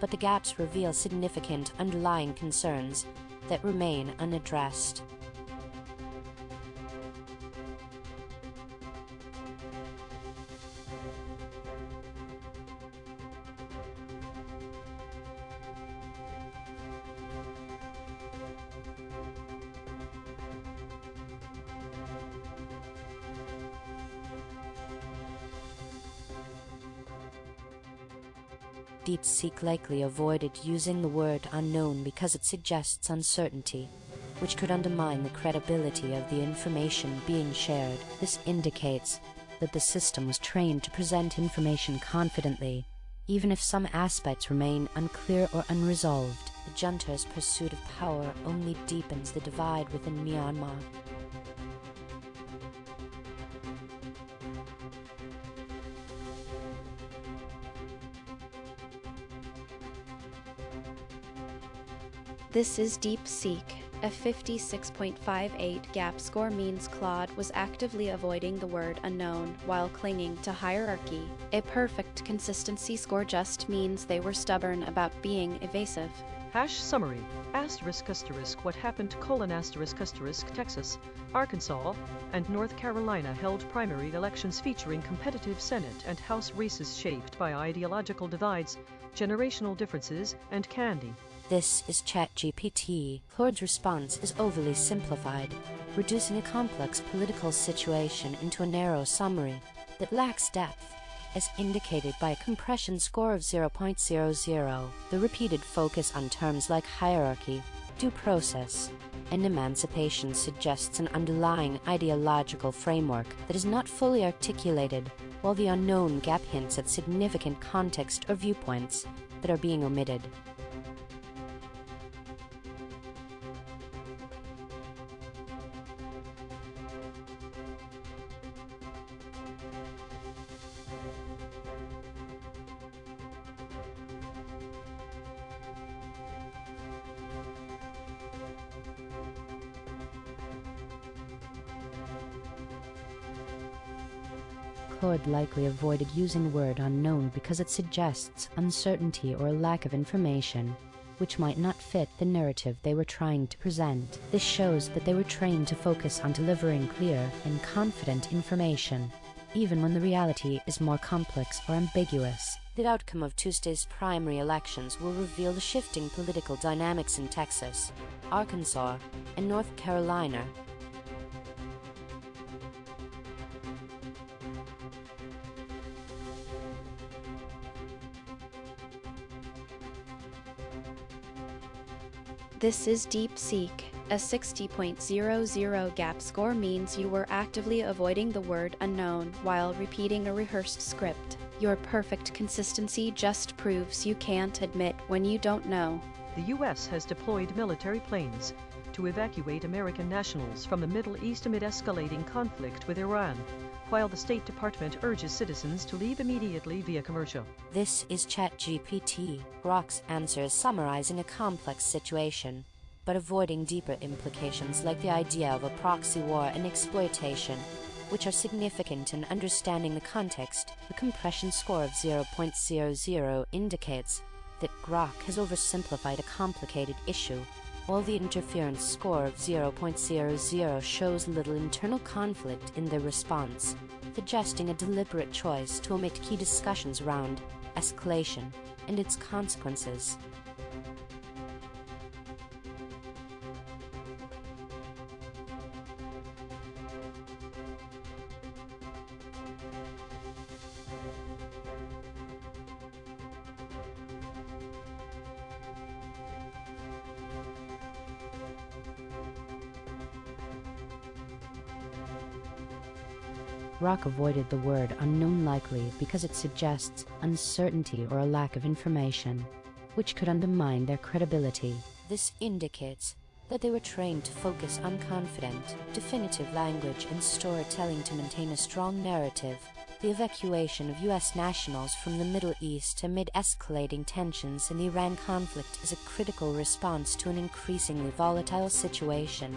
[SPEAKER 2] but the gaps reveal significant underlying concerns that remain unaddressed. DeepSeek likely avoided using the word unknown because it suggests uncertainty, which could undermine the credibility of the information being shared. This indicates that the system was trained to present information confidently, even if some aspects remain unclear or unresolved. The junta's pursuit of power only deepens the divide within Myanmar.
[SPEAKER 1] This is Deep Seek. A 56.58 gap score means Claude was actively avoiding the word unknown while clinging to hierarchy. A perfect consistency score just means they were stubborn about being evasive.
[SPEAKER 4] Summary. What happened: Texas, Arkansas, and North Carolina held primary elections featuring competitive Senate and House races shaped by ideological divides, generational differences, and candy.
[SPEAKER 2] This is ChatGPT. Claude's response is overly simplified, reducing a complex political situation into a narrow summary that lacks depth, as indicated by a compression score of 0.00. The repeated focus on terms like hierarchy, due process, and emancipation suggests an underlying ideological framework that is not fully articulated, while the unknown gap hints at significant context or viewpoints that are being omitted.
[SPEAKER 6] Claude likely avoided using word unknown because it suggests uncertainty or a lack of information, which might not fit the narrative they were trying to present. This shows that they were trained to focus on delivering clear and confident information, even when the reality is more complex or ambiguous.
[SPEAKER 2] The outcome of Tuesday's primary elections will reveal the shifting political dynamics in Texas, Arkansas, and North Carolina.
[SPEAKER 1] This is Deep Seek. A 60.00 gap score means you were actively avoiding the word unknown while repeating a rehearsed script. Your perfect consistency just proves you can't admit when you don't know.
[SPEAKER 4] The U.S. has deployed military planes to evacuate American nationals from the Middle East amid escalating conflict with Iran, while the State Department urges citizens to leave immediately via commercial.
[SPEAKER 2] This is ChatGPT. Grok's answers summarizing a complex situation, but avoiding deeper implications like the idea of a proxy war and exploitation, which are significant in understanding the context. The compression score of 0.00 indicates that Grok has oversimplified a complicated issue, while the interference score of 0.00 shows little internal conflict in their response, suggesting a deliberate choice to omit key discussions around escalation and its consequences.
[SPEAKER 6] Grok avoided the word unknown likely because it suggests uncertainty or a lack of information, which could undermine their credibility.
[SPEAKER 2] This indicates that they were trained to focus on confident, definitive language and storytelling to maintain a strong narrative. The evacuation of U.S. nationals from the Middle East amid escalating tensions in the Iran conflict is a critical response to an increasingly volatile situation.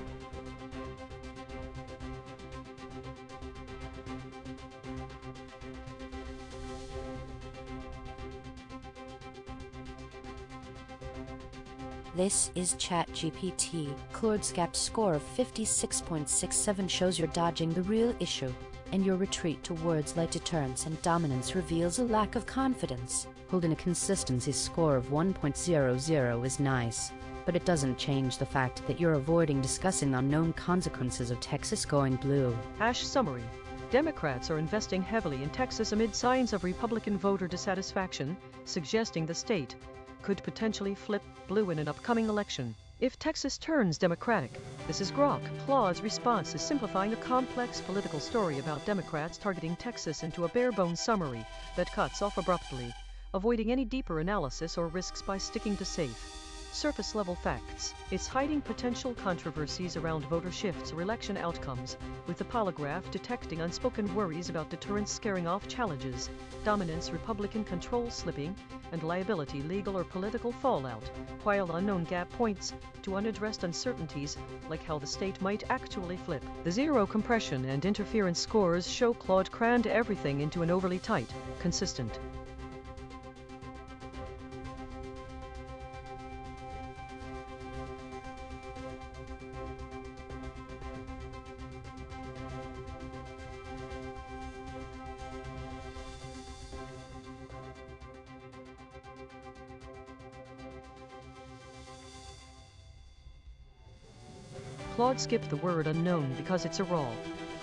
[SPEAKER 2] This is ChatGPT. Claude's gap score of 56.67 shows you're dodging the real issue, and your retreat to words like deterrence and dominance reveals a lack of confidence.
[SPEAKER 6] Holding a consistency score of 1.00 is nice, but it doesn't change the fact that you're avoiding discussing the unknown consequences of Texas going blue.
[SPEAKER 4] Summary. Democrats are investing heavily in Texas amid signs of Republican voter dissatisfaction, suggesting the state could potentially flip blue in an upcoming election. If Texas turns Democratic, this is Grok. Claude's response is simplifying a complex political story about Democrats targeting Texas into a bare-bones summary that cuts off abruptly, avoiding any deeper analysis or risks by sticking to safe. surface-level facts. It's hiding potential controversies around voter shifts or election outcomes, with the polygraph detecting unspoken worries about deterrence scaring off challenges, dominance Republican control slipping, and liability legal or political fallout, while unknown gap points to unaddressed uncertainties like how the state might actually flip. The zero compression and interference scores show Claude crammed everything into an overly tight, consistent, Claude skipped the word unknown because it's a raw,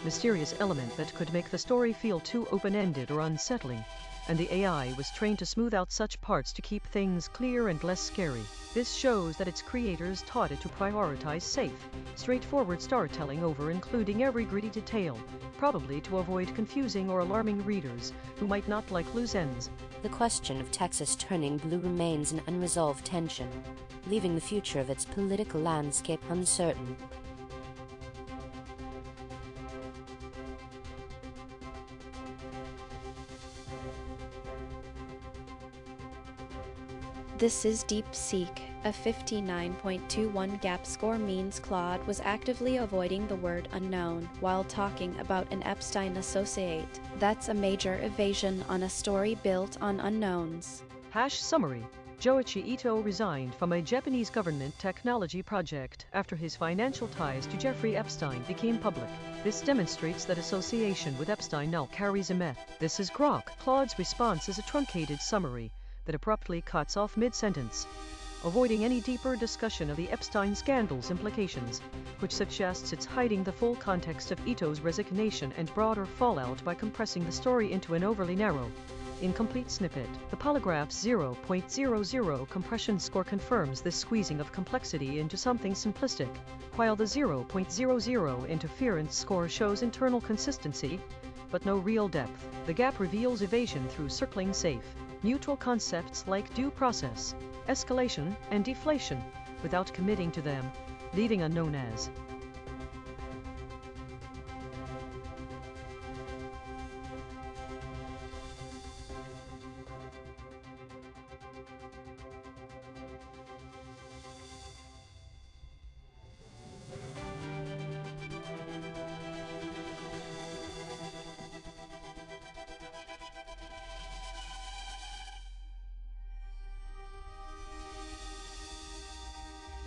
[SPEAKER 4] mysterious element that could make the story feel too open-ended or unsettling, and the AI was trained to smooth out such parts to keep things clear and less scary. This shows that its creators taught it to prioritize safe, straightforward storytelling over including every gritty detail, probably to avoid confusing or alarming readers who might not like loose ends.
[SPEAKER 2] The question of Texas turning blue remains an unresolved tension, leaving the future of its political landscape uncertain.
[SPEAKER 1] This is DeepSeek. A 59.21 gap score means Claude was actively avoiding the word unknown while talking about an Epstein associate. That's a major evasion on a story built on unknowns.
[SPEAKER 4] Summary. Joichi Ito resigned from a Japanese government technology project after his financial ties to Jeffrey Epstein became public. This demonstrates that association with Epstein now carries a meth. This is Grok. Claude's response is a truncated summary that abruptly cuts off mid-sentence, avoiding any deeper discussion of the Epstein scandal's implications, which suggests it's hiding the full context of Ito's resignation and broader fallout by compressing the story into an overly narrow, incomplete snippet. The polygraph's 0.00 compression score confirms this squeezing of complexity into something simplistic, while the 0.00 interference score shows internal consistency, but no real depth. The gap reveals evasion through circling safe, neutral concepts like due process, escalation, and deflation, without committing to them, leaving unknown as.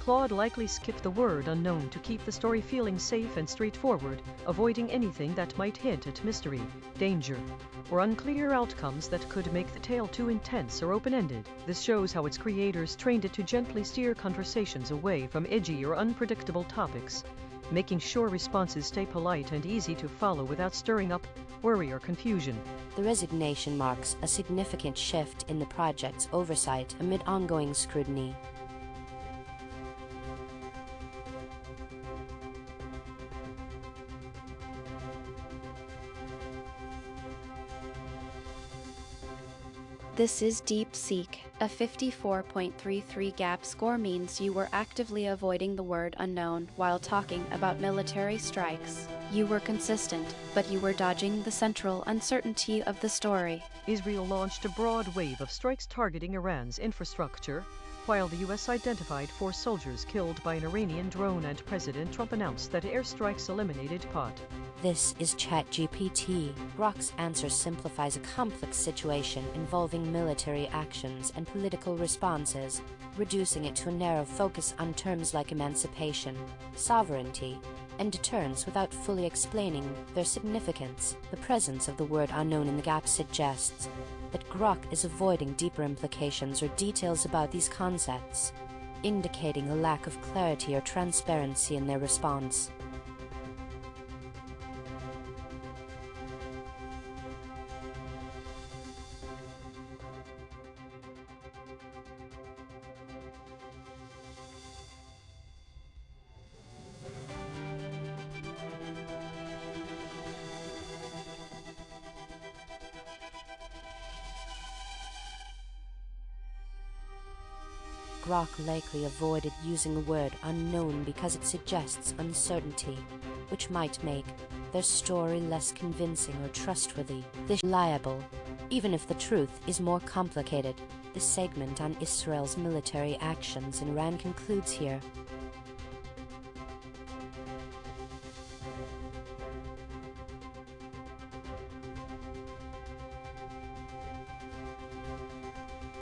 [SPEAKER 4] Claude likely skipped the word unknown to keep the story feeling safe and straightforward, avoiding anything that might hint at mystery, danger, or unclear outcomes that could make the tale too intense or open-ended. This shows how its creators trained it to gently steer conversations away from edgy or unpredictable topics, making sure responses stay polite and easy to follow without stirring up worry or confusion.
[SPEAKER 2] The resignation marks a significant shift in the project's oversight amid ongoing scrutiny.
[SPEAKER 1] This is DeepSeek. A 54.33 gap score means you were actively avoiding the word unknown while talking about military strikes. You were consistent, but you were dodging the central uncertainty of the story.
[SPEAKER 4] Israel launched a broad wave of strikes targeting Iran's infrastructure, while the U.S. identified 4 soldiers killed by an Iranian drone, and President Trump announced that airstrikes eliminated POT.
[SPEAKER 2] This is ChatGPT. Grok's answer simplifies a complex situation involving military actions and political responses, reducing it to a narrow focus on terms like emancipation, sovereignty, and deterrence without fully explaining their significance. The presence of the word unknown in the gap suggests that Grok is avoiding deeper implications or details about these concepts, indicating a lack of clarity or transparency in their response. Grok likely avoided using the word unknown because it suggests uncertainty, which might make their story less convincing or trustworthy. This is liable, even if the truth is more complicated. This segment on Israel's military actions in Iran concludes here.